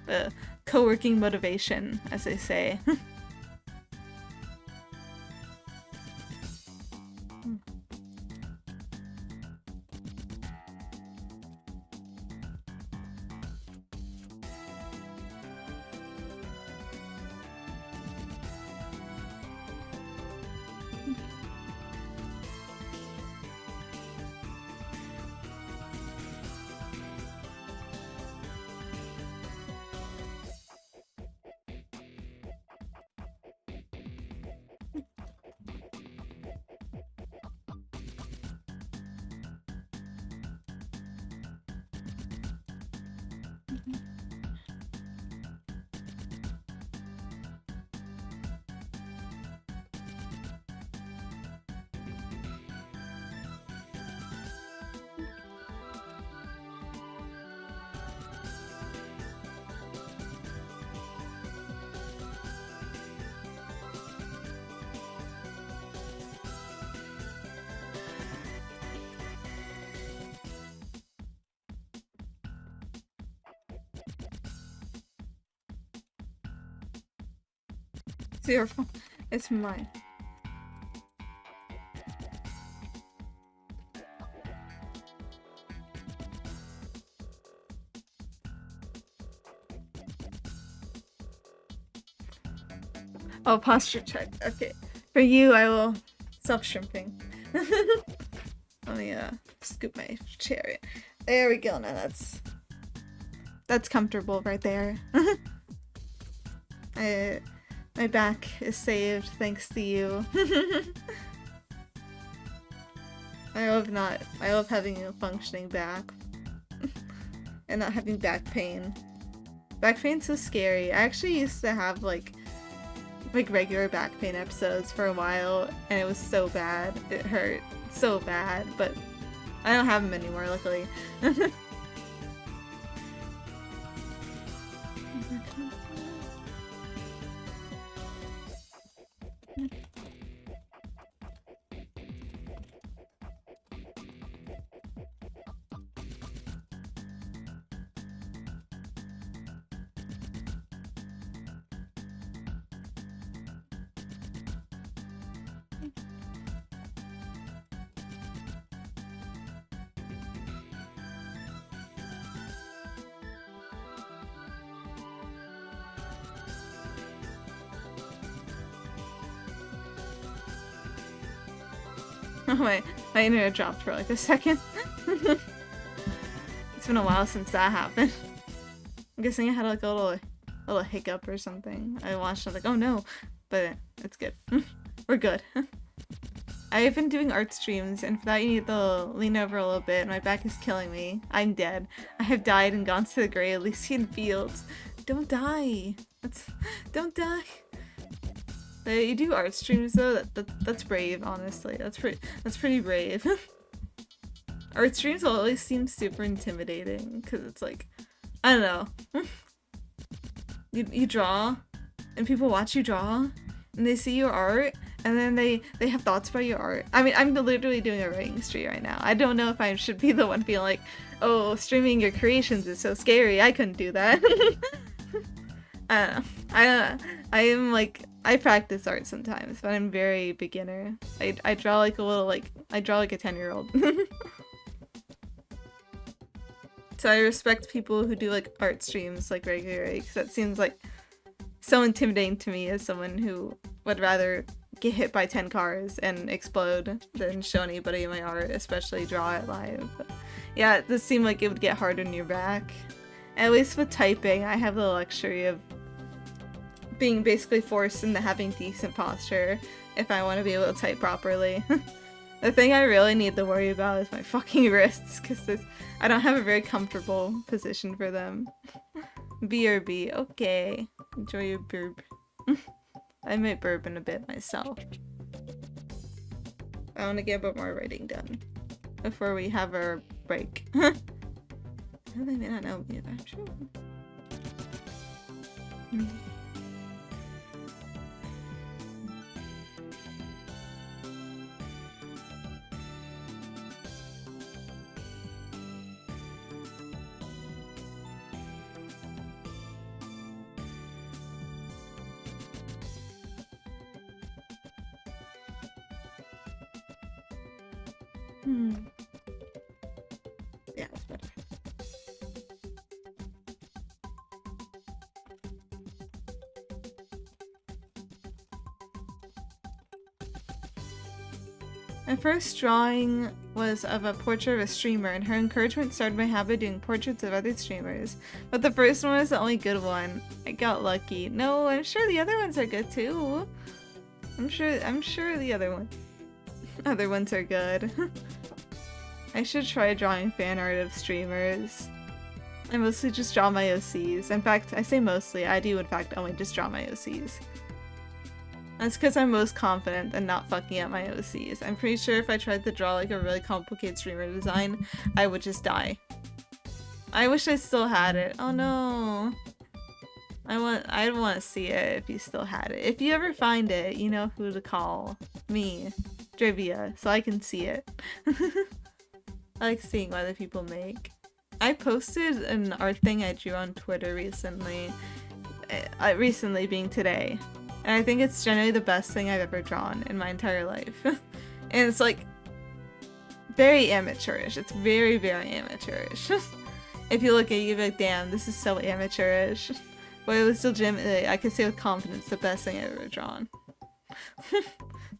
The co-working motivation, as they say. It's your phone. It's mine. Oh, posture check. Okay. For you, I will stop shrimping. Let me scoop my chair in. There we go. Now that's comfortable right there. My back is saved thanks to you. I love having a functioning back. And not having back pain. Back pain's so scary. I actually used to have like regular back pain episodes for a while, and it was so bad. It hurt so bad, but I don't have them anymore, luckily. Oh, my internet dropped for like a second. It's been a while since that happened. I'm guessing I had like a little hiccup or something. I watched it like, oh no, but it's good. We're good. I've been doing art streams, and for that you need to lean over a little bit. My back is killing me. I'm dead. I have died and gone to the gray Elysian fields. Don't die. Don't die. You do art streams though. That's brave, honestly. That's pretty brave. Art streams always seem super intimidating because it's like, I don't know. You draw, and people watch you draw, and they see your art, and then they have thoughts about your art. I mean, I'm literally doing a writing stream right now. I don't know if I should be the one feeling like, oh, streaming your creations is so scary. I couldn't do that. I don't know. I am like, I practice art sometimes, but I'm very beginner. I draw like a little, like, I draw like a 10-year-old. So I respect people who do like art streams like regularly, because that seems like so intimidating to me as someone who would rather get hit by 10 cars and explode than show anybody my art, especially draw it live. But yeah, it does seem like it would get hard on your back. At least with typing, I have the luxury of being basically forced into having decent posture if I want to be able to type properly. The thing I really need to worry about is my fucking wrists, because I don't have a very comfortable position for them. BRB, okay. Enjoy your burp. I might burp in a bit myself. I want to get a bit more writing done before we have our break. They may not know me, I'm sure. Yeah, it's better. My first drawing was of a portrait of a streamer, and her encouragement started my habit of doing portraits of other streamers. But the first one was the only good one. I got lucky. No, I'm sure the other ones are good too. I'm sure the other ones are good. I should try drawing fan art of streamers. I mostly just draw my OCs. In fact, I say mostly, I do in fact only just draw my OCs. That's because I'm most confident in not fucking up my OCs. I'm pretty sure if I tried to draw like a really complicated streamer design, I would just die. I wish I still had it. Oh no. I'd want to see it if you still had it. If you ever find it, you know who to call. Me. Drivia, so I can see it. I like seeing what other people make. I posted an art thing I drew on Twitter recently. Recently being today. And I think it's generally the best thing I've ever drawn in my entire life. And it's like very amateurish. It's very, very amateurish. If you look at it, you'd be like, damn, this is so amateurish. But it was legitimately, I could say with confidence, the best thing I've ever drawn.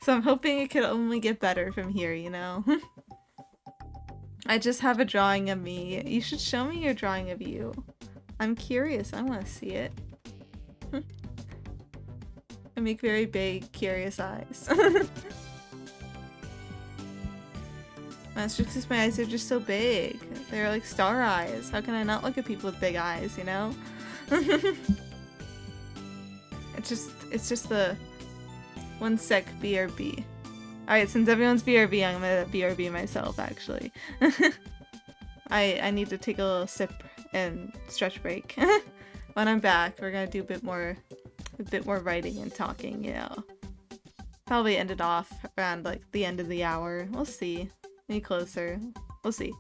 So I'm hoping it could only get better from here, you know? I just have a drawing of me. You should show me your drawing of you. I'm curious. I want to see it. I make very big, curious eyes. That's just because my eyes are just so big. They're like star eyes. How can I not look at people with big eyes, you know? It's just the one sec BRB. Alright, since everyone's BRB, I'm gonna BRB myself, actually. I need to take a little sip and stretch break. When I'm back, we're gonna do a bit more writing and talking, you know. Probably end it off around like the end of the hour. We'll see. Any closer. We'll see.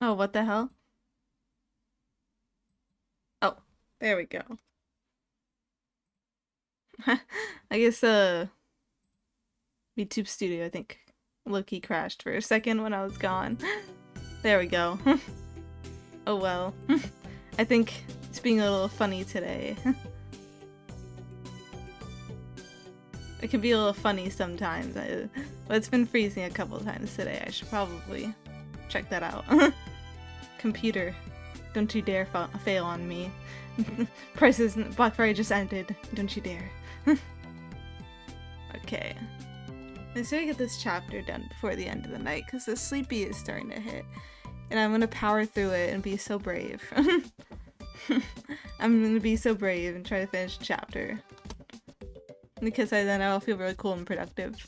Oh, what the hell? Oh, there we go. I guess YouTube Studio, I think Loki crashed for a second when I was gone. There we go. Oh well. I think it's being a little funny today. It can be a little funny sometimes, but it's been freezing a couple times today. I should probably check that out. Computer, don't you dare fail on me. Black Friday just ended. Don't you dare. Okay. Let's try to get this chapter done before the end of the night, because the sleepy is starting to hit. And I'm gonna power through it and be so brave. I'm gonna be so brave and try to finish the chapter. Because then I'll feel really cool and productive.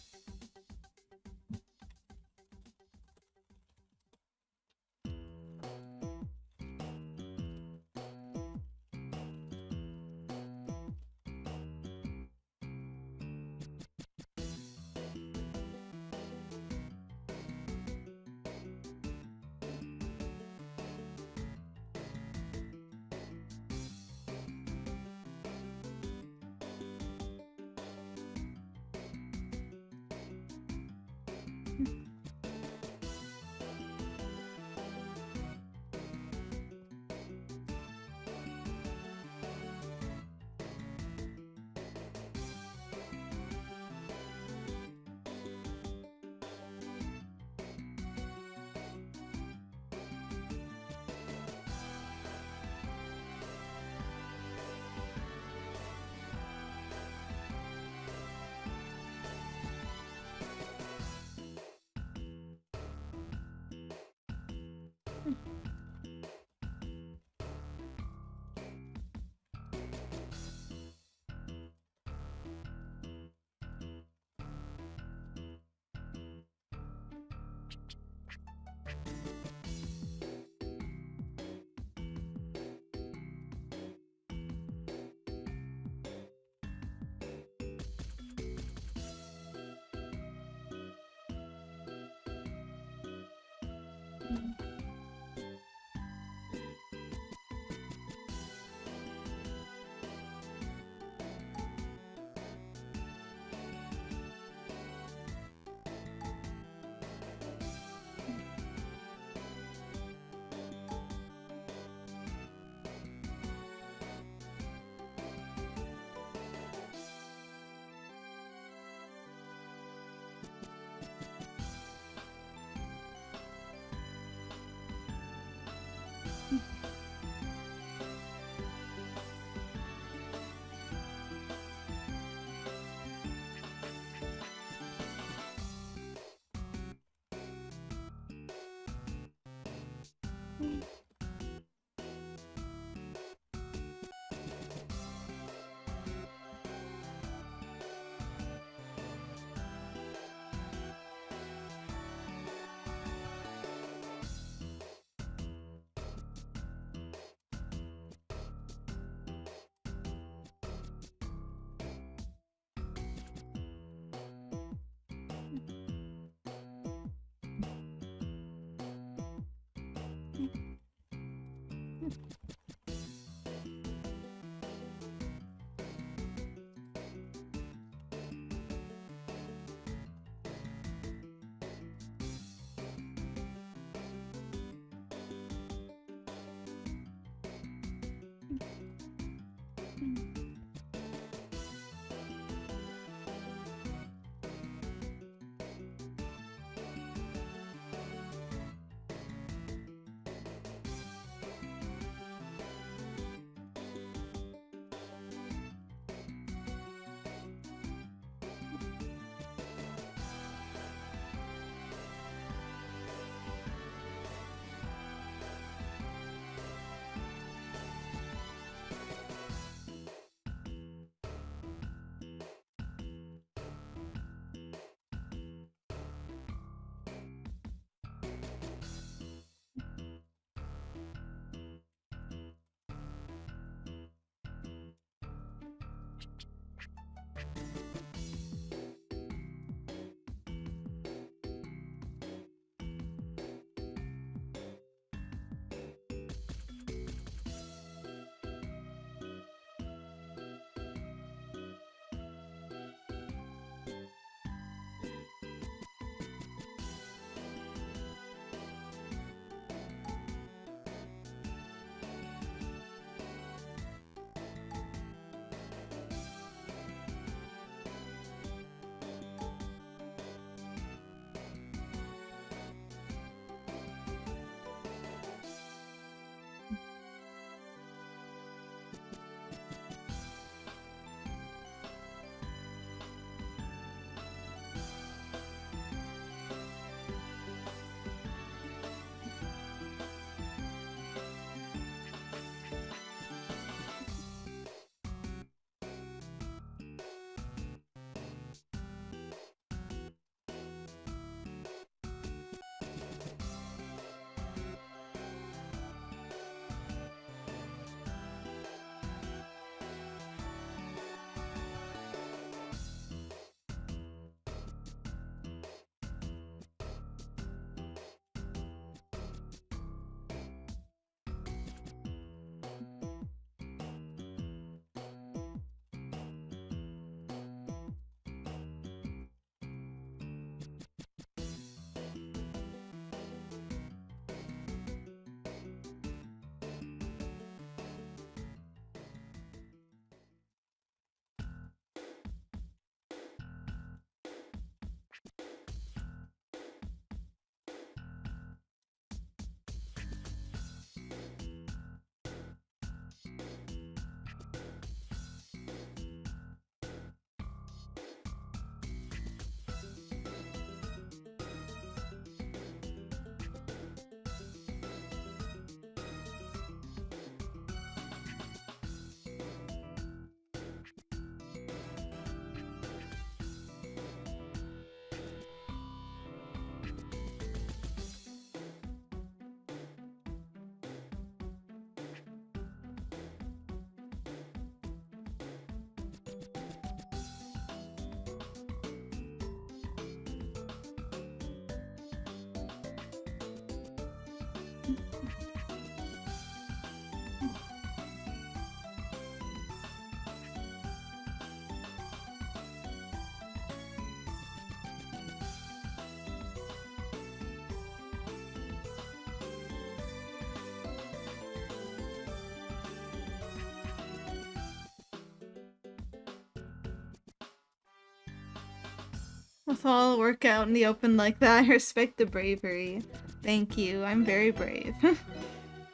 Let's all work out in the open like that. I respect the bravery. Thank you. I'm very brave.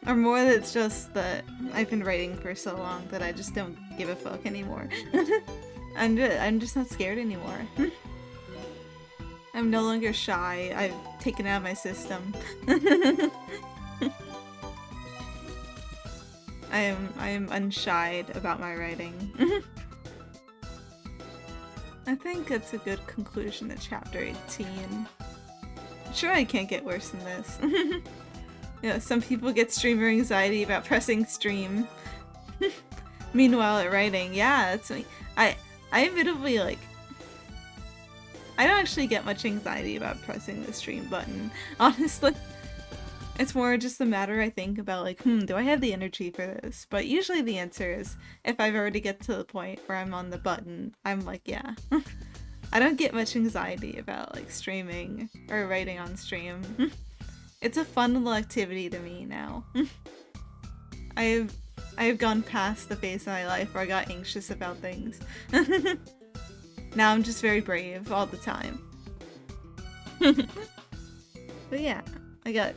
Or more that it's just that I've been writing for so long that I just don't give a fuck anymore. I'm just not scared anymore. I'm no longer shy. I've taken it out of my system. I am unshied about my writing. I think that's a good conclusion to chapter 18. Sure, I can't get worse than this. Yeah, some people get streamer anxiety about pressing stream. Meanwhile, at writing, yeah, that's me. I admittedly, like, I don't actually get much anxiety about pressing the stream button, honestly. It's more just a matter, I think, about like, do I have the energy for this? But usually the answer is, if I've already get to the point where I'm on the button, I'm like, yeah. I don't get much anxiety about like streaming or writing on stream. It's a fun little activity to me now. I have gone past the phase of my life where I got anxious about things. Now I'm just very brave all the time. But yeah, I got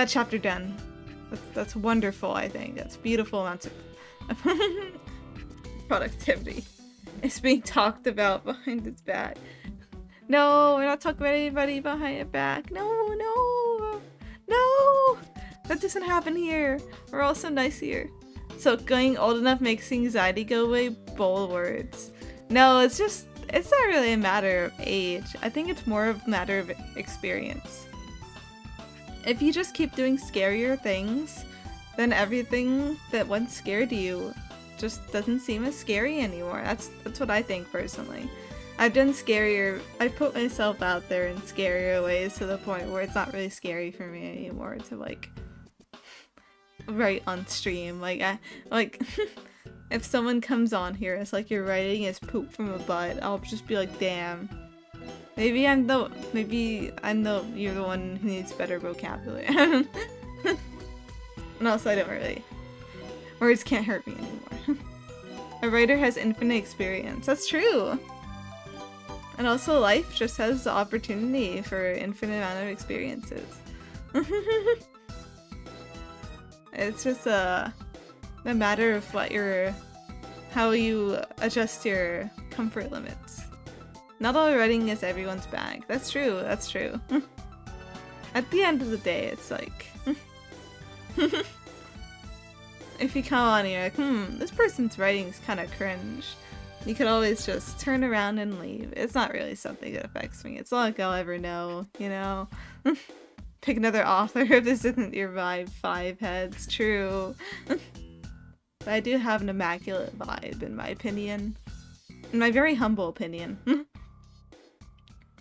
chapter done. That's wonderful, I think. That's beautiful amounts of productivity. It's being talked about behind its back. No, we're not talking about anybody behind your back. No. That doesn't happen here. We're all so nice here. So getting old enough makes anxiety go away? Bold words. No, it's not really a matter of age. I think it's more of a matter of experience. If you just keep doing scarier things, then everything that once scared you just doesn't seem as scary anymore. That's what I think personally. I've done scarier, I put myself out there in scarier ways to the point where it's not really scary for me anymore to like write on stream. Like if someone comes on here, it's like you're writing is poop from a butt, I'll just be like, damn. Maybe you're the one who needs better vocabulary. And also I don't really, words can't hurt me anymore. A writer has infinite experience. That's true. And also life just has the opportunity for infinite amount of experiences. It's just a matter of how you adjust your comfort limits. Not all writing is everyone's bag. That's true. At the end of the day, it's like if you come on here like, this person's writing's kind of cringe, you could always just turn around and leave. It's not really something that affects me. It's not like I'll ever know, you know? Pick another author if this isn't your vibe. 5 heads, true. But I do have an immaculate vibe, in my opinion. In my very humble opinion.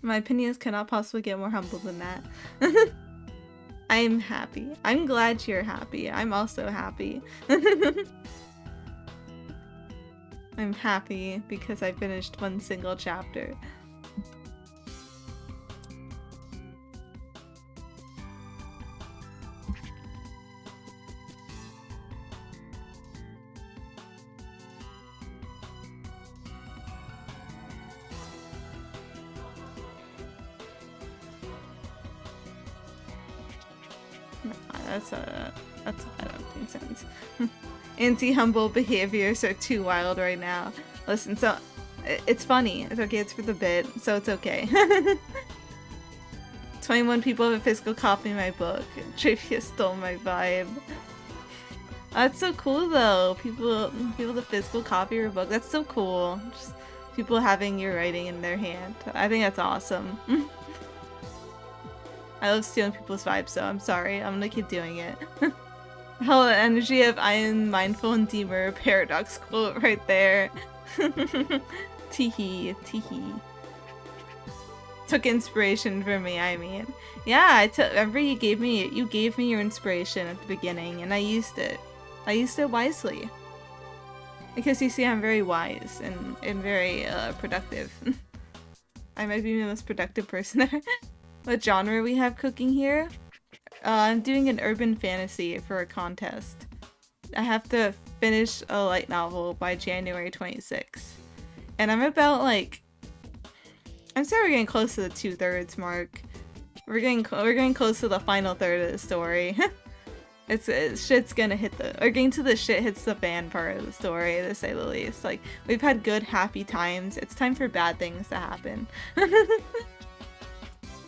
My opinions cannot possibly get more humble than that. I'm happy. I'm glad you're happy. I'm also happy. I'm happy because I finished one single chapter. That don't make sense. Anti-humble behaviors are too wild right now. Listen, so it's funny. It's okay. It's for the bit, so it's okay. 21 people have a physical copy of my book. Trivia stole my vibe. That's so cool though. People with a physical copy of your book. That's so cool. Just people having your writing in their hand. I think that's awesome. I love stealing people's vibes, so I'm sorry. I'm gonna keep doing it. Hell, the energy of I am mindful and demur paradox quote right there. Teehee, teehee. Took inspiration from me, I mean. Yeah, remember you gave me your inspiration at the beginning, and I used it. I used it wisely. Because you see, I'm very wise and very productive. I might be the most productive person ever. What genre we have cooking here? I'm doing an urban fantasy for a contest. I have to finish a light novel by January 26th. And I'm about like I'm saying we're getting close to the 2/3 mark. We're getting close to the final third of the story. Shit's gonna hit we're getting to the shit hits the fan part of the story, to say the least. Like, we've had good, happy times. It's time for bad things to happen.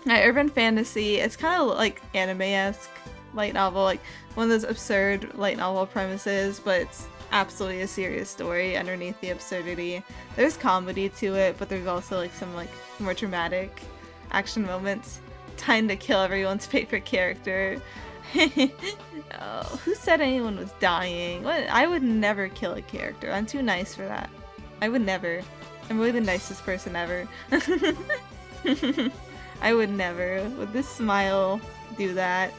Urban fantasy, it's kind of like anime-esque light novel, like one of those absurd light novel premises, but it's absolutely a serious story underneath the absurdity. There's comedy to it, but there's also like some like more dramatic action moments. Time to kill everyone's favorite character. Oh, who said anyone was dying? What? I would never kill a character. I'm too nice for that. I would never. I'm really the nicest person ever. I would never. Would this smile do that?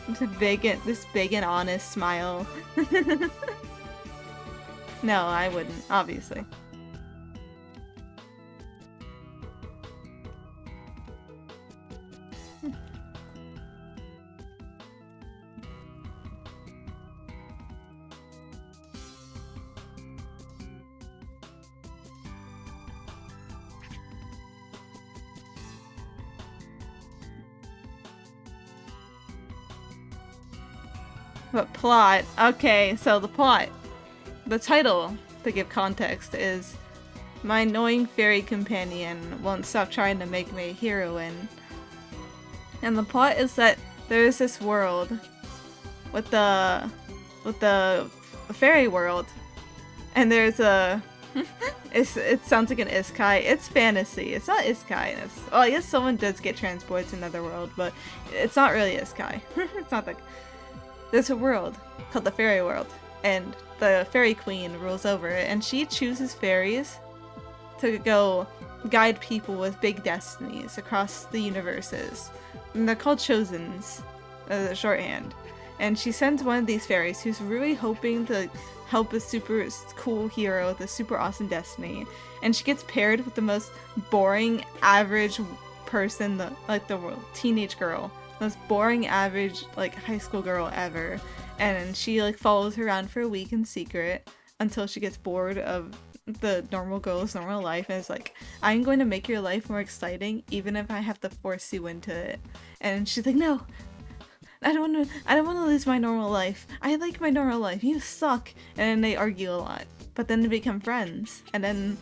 This big and honest smile. No, I wouldn't, obviously. But plot. Okay, so the plot. The title, to give context, is My Annoying Fairy Companion Won't Stop Trying to Make Me a Heroine. And the plot is that there's this world with the fairy world. And there's a it sounds like an isekai. It's fantasy. It's not isekai. Well, I guess someone does get transported to another world, but it's not really isekai. It's not like there's a world called the fairy world, and the fairy queen rules over it, and she chooses fairies to go guide people with big destinies across the universes. And they're called chosens, as a shorthand. And she sends one of these fairies who's really hoping to help a super cool hero with a super awesome destiny. And she gets paired with the most boring, average person, the teenage girl. Most boring, average, like, high school girl ever. And she, like, follows her around for a week in secret until she gets bored of the normal girl's normal life and is like, I'm going to make your life more exciting even if I have to force you into it. And she's like, no, I don't want to lose my normal life. I like my normal life. You suck. And then they argue a lot. But then they become friends. And then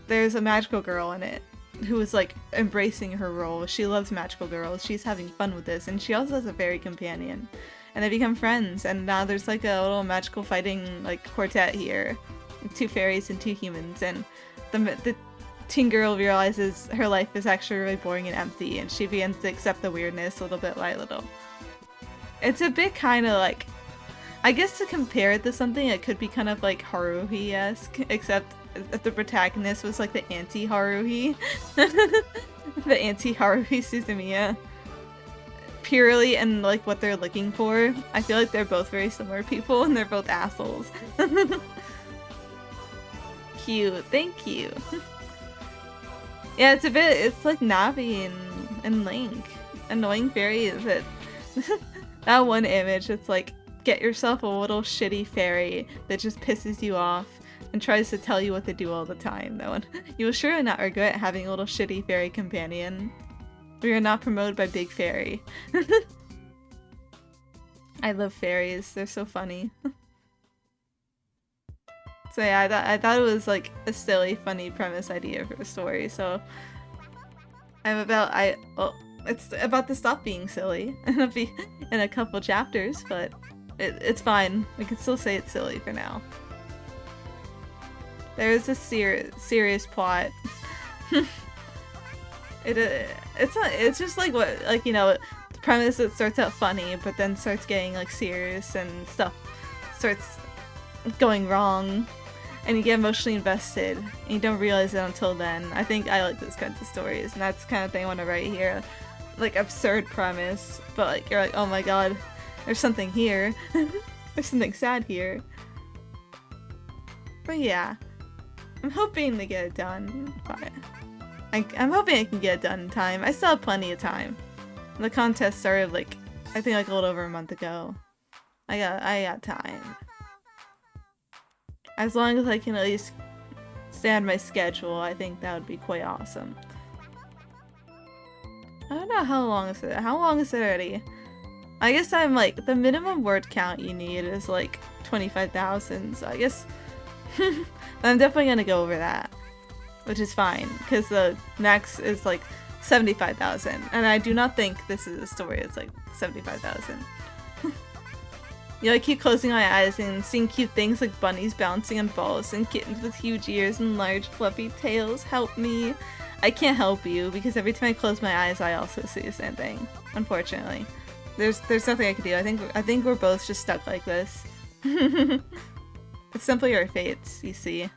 there's a magical girl in it who is like embracing her role. She loves magical girls. She's having fun with this. And she also has a fairy companion. And they become friends. And now there's like a little magical fighting like quartet here. 2 fairies and 2 humans. And the teen girl realizes her life is actually really boring and empty. And she begins to accept the weirdness little bit by little. It's a bit kind of like, I guess to compare it to something, it could be kind of like Haruhi-esque, except if the protagonist was like the anti-Haruhi. The anti-Haruhi Suzumiya. Purely in like what they're looking for. I feel like they're both very similar people and they're both assholes. Cute, thank you. Yeah, it's like Navi and Link. Annoying fairies that that one image, it's like, get yourself a little shitty fairy that just pisses you off and tries to tell you what to do all the time. That one. You will surely not regret having a little shitty fairy companion. We are not promoted by Big Fairy. I love fairies. They're so funny. So yeah, I thought it was like a silly, funny premise idea for a story. So it's about to stop being silly. It'll be in a couple chapters, but it's fine. We can still say it's silly for now. There's a serious plot. It's just like what, like, you know, the premise that starts out funny, but then starts getting like serious and stuff starts going wrong, and you get emotionally invested, and you don't realize it until then. I think I like those kinds of stories, and that's the kind of thing I want to write here. Like, absurd premise, but like, you're like, oh my god, there's something here. There's something sad here. But yeah, I'm hoping to get it done. I'm hoping I can get it done in time. I still have plenty of time. The contest started like, I think like a little over a month ago. I got time. As long as I can at least understand my schedule, I think that would be quite awesome. I don't know how long is it. How long is it already? I guess I'm like, the minimum word count you need is like 25,000, so I guess I'm definitely gonna go over that, which is fine, because the max is like 75,000, and I do not think this is a story it's like 75,000. You know, I keep closing my eyes and seeing cute things like bunnies bouncing on balls and kittens with huge ears and large fluffy tails. Help me. I can't help you because every time I close my eyes I also see the same thing, unfortunately. There's nothing I can do. I think we're both just stuck like this. It's simply our fates, you see.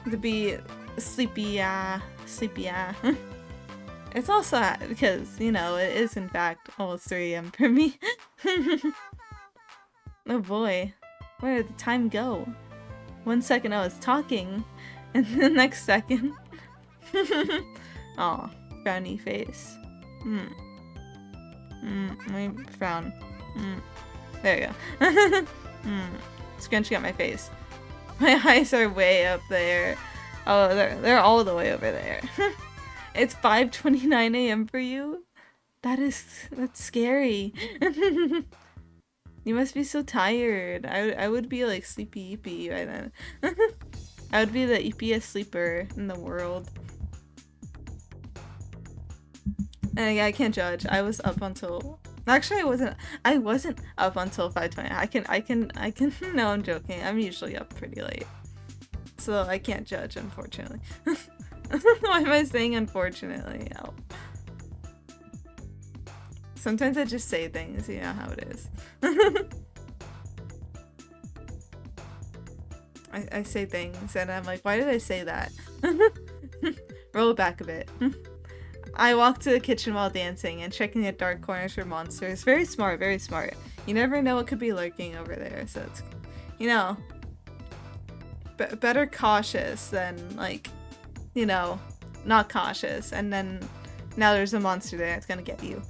To be sleepy, sleepy. It's also because, you know, it is in fact almost 3 AM for me. Oh boy, where did the time go? 1 second I was talking, and the next second... Aw, frowny face. Let me frown. There you go. Scrunching up my face. My eyes are way up there. Oh, they're all the way over there. It's 5:29 AM for you? That's scary. You must be so tired. I would be like sleepy eepy by then. I would be the eepiest sleeper in the world. And I can't judge. I was up until... Actually, I wasn't up until 5:20. I can no, I'm joking. I'm usually up pretty late. So I can't judge, unfortunately. Why am I saying unfortunately? Oh. Sometimes I just say things, you know how it is. I say things and I'm like, why did I say that? Roll it back a bit. I walked to the kitchen while dancing and checking the dark corners for monsters. Very smart, very smart. You never know what could be lurking over there, so it's, you know, better cautious than, like, you know, not cautious, and then now there's a monster there that's gonna get you.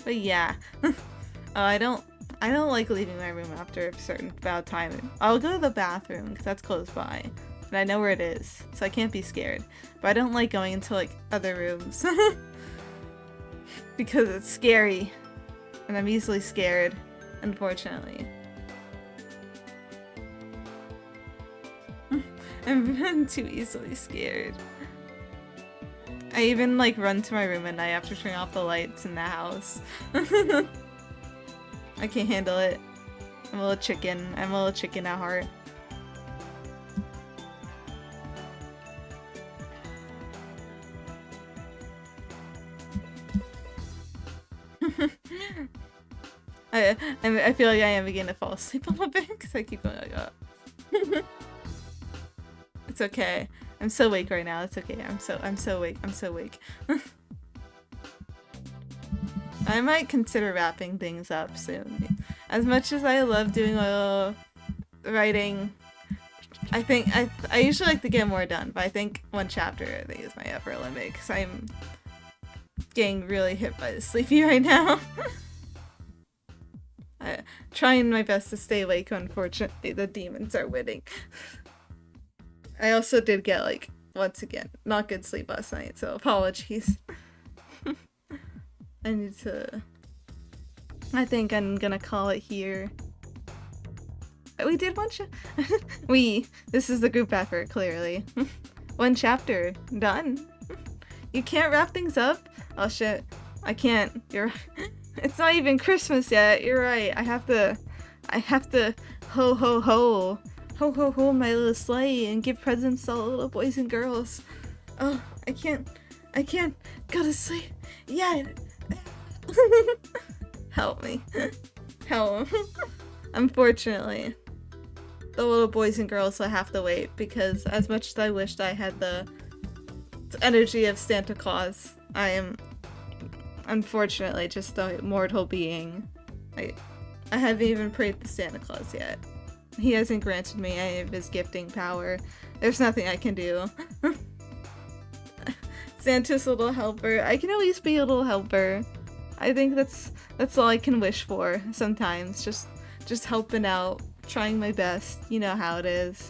But yeah. I don't like leaving my room after a certain bad time. I'll go to the bathroom because that's close by, and I know where it is, so I can't be scared. But I don't like going into like other rooms because it's scary, and I'm easily scared, unfortunately. I'm too easily scared. I even like run to my room at night after turning off the lights in the house. I can't handle it. I'm a little chicken. I'm a little chicken at heart. I feel like I am beginning to fall asleep a little bit because I keep going like, oh. It's okay. I'm so awake right now. It's okay. I'm so awake. I'm so awake. I might consider wrapping things up soon. As much as I love doing writing, I think I usually like to get more done, but I think 1 chapter I think is my upper limit because I'm getting really hit by the sleepy right now. Trying my best to stay awake, unfortunately the demons are winning. I also did get, like, once again, not good sleep last night, so apologies. I think I'm gonna call it here. We did 1 this is the group effort, clearly. 1 chapter, done. You can't wrap things up? Oh shit, I can't. It's not even Christmas yet, you're right. I have to ho ho ho. Ho ho ho my little sleigh and give presents to all the little boys and girls. Oh, I can't go to sleep. Yeah. Help me. Help. Unfortunately, the little boys and girls will have to wait because as much as I wished I had the energy of Santa Claus, I am unfortunately just a mortal being. I haven't even prayed to Santa Claus yet. He hasn't granted me any of his gifting power. There's nothing I can do. Santa's a little helper. I can at least be a little helper. I think that's all I can wish for sometimes. Just helping out, trying my best. You know how it is.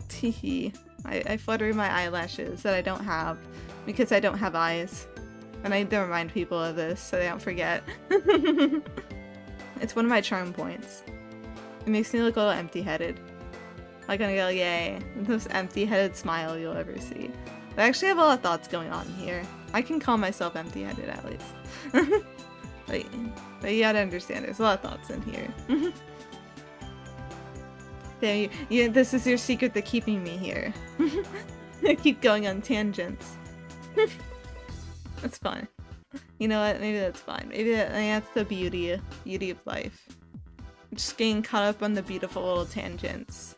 Teehee. I flutter my eyelashes that I don't have because I don't have eyes. And I need to remind people of this so they don't forget. It's one of my charm points. It makes me look a little empty-headed. Like I'm gonna go, yay. The most empty-headed smile you'll ever see. I actually have a lot of thoughts going on here. I can call myself empty-headed at least. but you gotta understand, there's a lot of thoughts in here. Damn, this is your secret to keeping me here. I keep going on tangents. That's fine. You know what? Maybe that's fine. Maybe that's the beauty of life. Just getting caught up on the beautiful little tangents.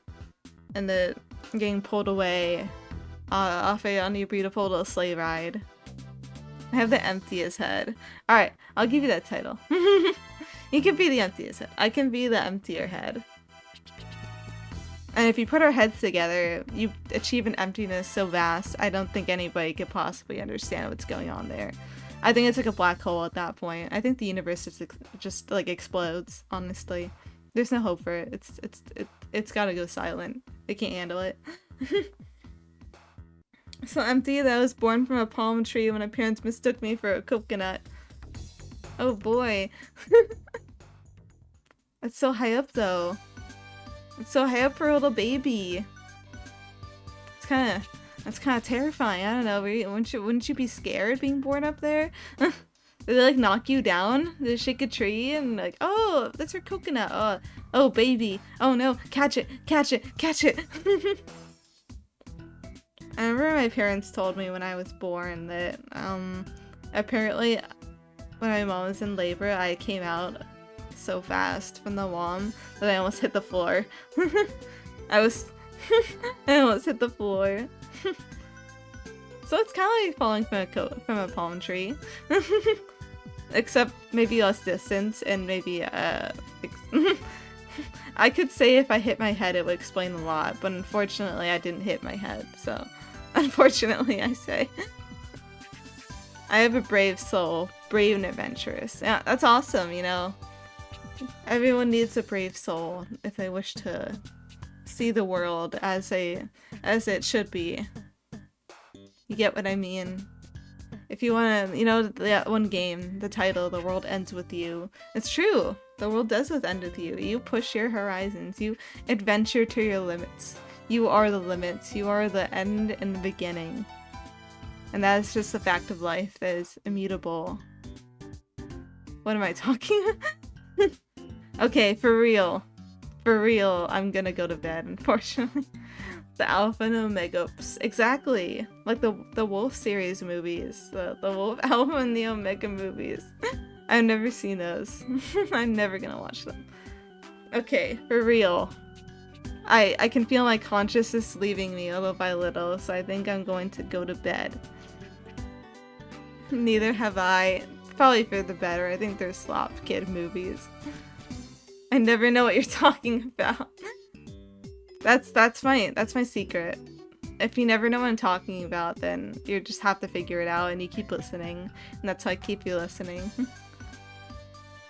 And the getting pulled away on your beautiful little sleigh ride. I have the emptiest head. Alright, I'll give you that title. You can be the emptiest head. I can be the emptier head. And if you put our heads together, you achieve an emptiness so vast, I don't think anybody could possibly understand what's going on there. I think it's like a black hole at that point. I think the universe just like explodes, honestly. There's no hope for it. It's gotta go silent. It can't handle it. So empty that I was born from a palm tree when my parents mistook me for a coconut. Oh boy. That's so high up though. It's so high up for a little baby. That's kind of terrifying. I don't know. Wouldn't you be scared being born up there? Did they like knock you down? Did they shake a tree and like, oh, that's your coconut. Oh, baby. Oh no, catch it, catch it, catch it. I remember my parents told me when I was born that apparently when my mom was in labor, I came out so fast from the womb that I almost hit the floor. I almost hit the floor. So it's kind of like falling from a palm tree. Except maybe less distance and maybe I could say if I hit my head it would explain a lot, but unfortunately I didn't hit my head, so unfortunately I say. I have a brave soul, brave and adventurous. Yeah, that's awesome, you know. Everyone needs a brave soul if they wish to see the world as it should be. You get what I mean? If you wanna, you know, that one game, the title, The World Ends With You. It's true. The world does end with you. You push your horizons. You adventure to your limits. You are the limits. You are the end and the beginning. And that is just a fact of life that is immutable. What am I talking about? Okay, for real. For real, I'm gonna go to bed, unfortunately. The Alpha and Omega. Exactly. Like the Wolf series movies. The Wolf Alpha and the Omega movies. I've never seen those. I'm never gonna watch them. Okay, for real. I can feel my consciousness leaving me little by little, so I think I'm going to go to bed. Neither have I. Probably for the better. I think they're slop kid movies. I never know what you're talking about. That's my secret. If you never know what I'm talking about, then you just have to figure it out and you keep listening. And that's how I keep you listening.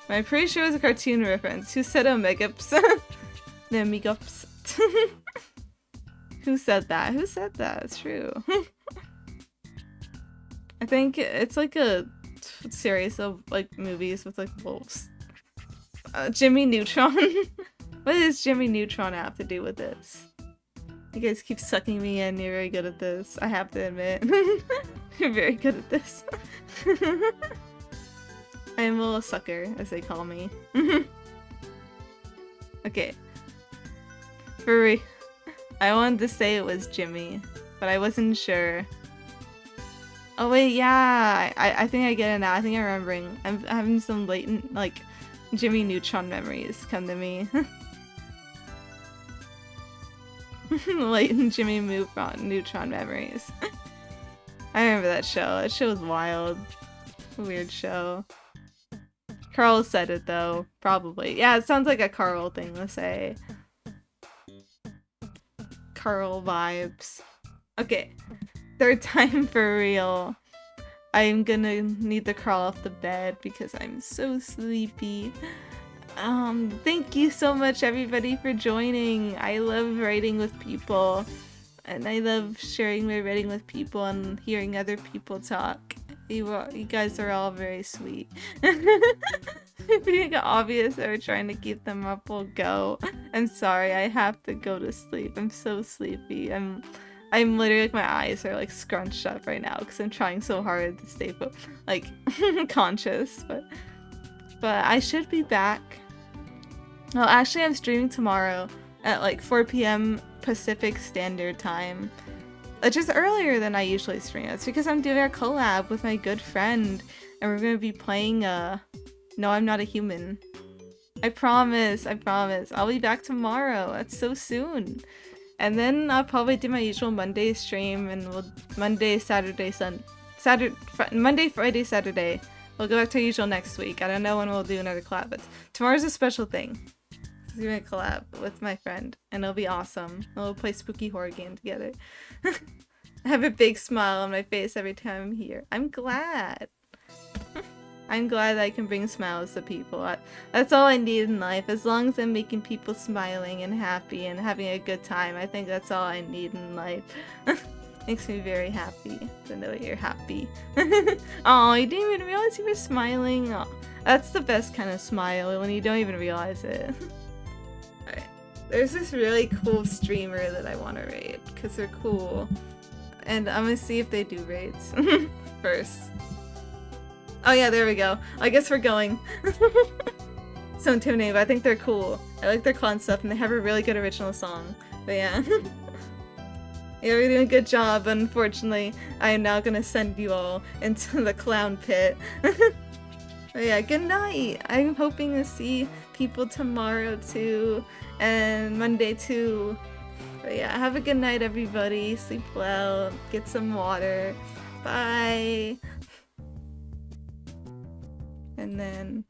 I'm pretty sure it was a cartoon reference. Who said Omegups? The Omegups. Who said that? Who said that? It's true. I think it's like a series of like movies with like wolves. Jimmy Neutron. What does Jimmy Neutron have to do with this? You guys keep sucking me in. You're very good at this. I have to admit. You're very good at this. I am a little sucker, as they call me. Okay. I wanted to say it was Jimmy, but I wasn't sure. Oh wait, yeah. I think I get it now. I think I'm remembering. I'm having some latent, like, Jimmy Neutron memories come to me. Latent Jimmy Neutron memories. I remember that show. That show was wild. Weird show. Carl said it though, probably. Yeah, it sounds like a Carl thing to say. Carl vibes. Okay, third time for real. I'm gonna need to crawl off the bed because I'm so sleepy. Thank you so much everybody for joining. I love writing with people, and I love sharing my writing with people and hearing other people talk. You guys are all very sweet. Being obvious that we're trying to keep them up, we'll go. I'm sorry, I have to go to sleep. I'm so sleepy. I'm literally like, my eyes are like scrunched up right now because I'm trying so hard to stay like conscious, but I should be back. Well, actually I'm streaming tomorrow at like 4 p.m. Pacific Standard Time, which is earlier than I usually stream. It's because I'm doing a collab with my good friend, and we're gonna be playing No, I'm Not a Human. I promise, I'll be back tomorrow. That's so soon. And then I'll probably do my usual Monday stream, and we'll Monday, Friday, Saturday. We'll go back to our usual next week. I don't know when we'll do another collab, but tomorrow's a special thing. I'm doing a collab with my friend, and it'll be awesome. We'll play spooky horror game together. I have a big smile on my face every time I'm here. I'm glad. I'm glad that I can bring smiles to people. That's all I need in life. As long as I'm making people smiling and happy and having a good time, I think that's all I need in life. Makes me very happy to know you're happy. Oh, you didn't even realize you were smiling? Oh, that's the best kind of smile, when you don't even realize it. Alright. There's this really cool streamer that I want to raid, because they're cool. And I'm gonna see if they do raids first. Oh yeah, there we go. I guess we're going. So intimidating, but I think they're cool. I like their concept, and they have a really good original song. But yeah. Yeah, we're doing a good job. Unfortunately, I am now gonna send you all into the clown pit. But yeah, good night! I'm hoping to see people tomorrow too, and Monday too. But yeah, have a good night everybody. Sleep well, get some water. Bye! And then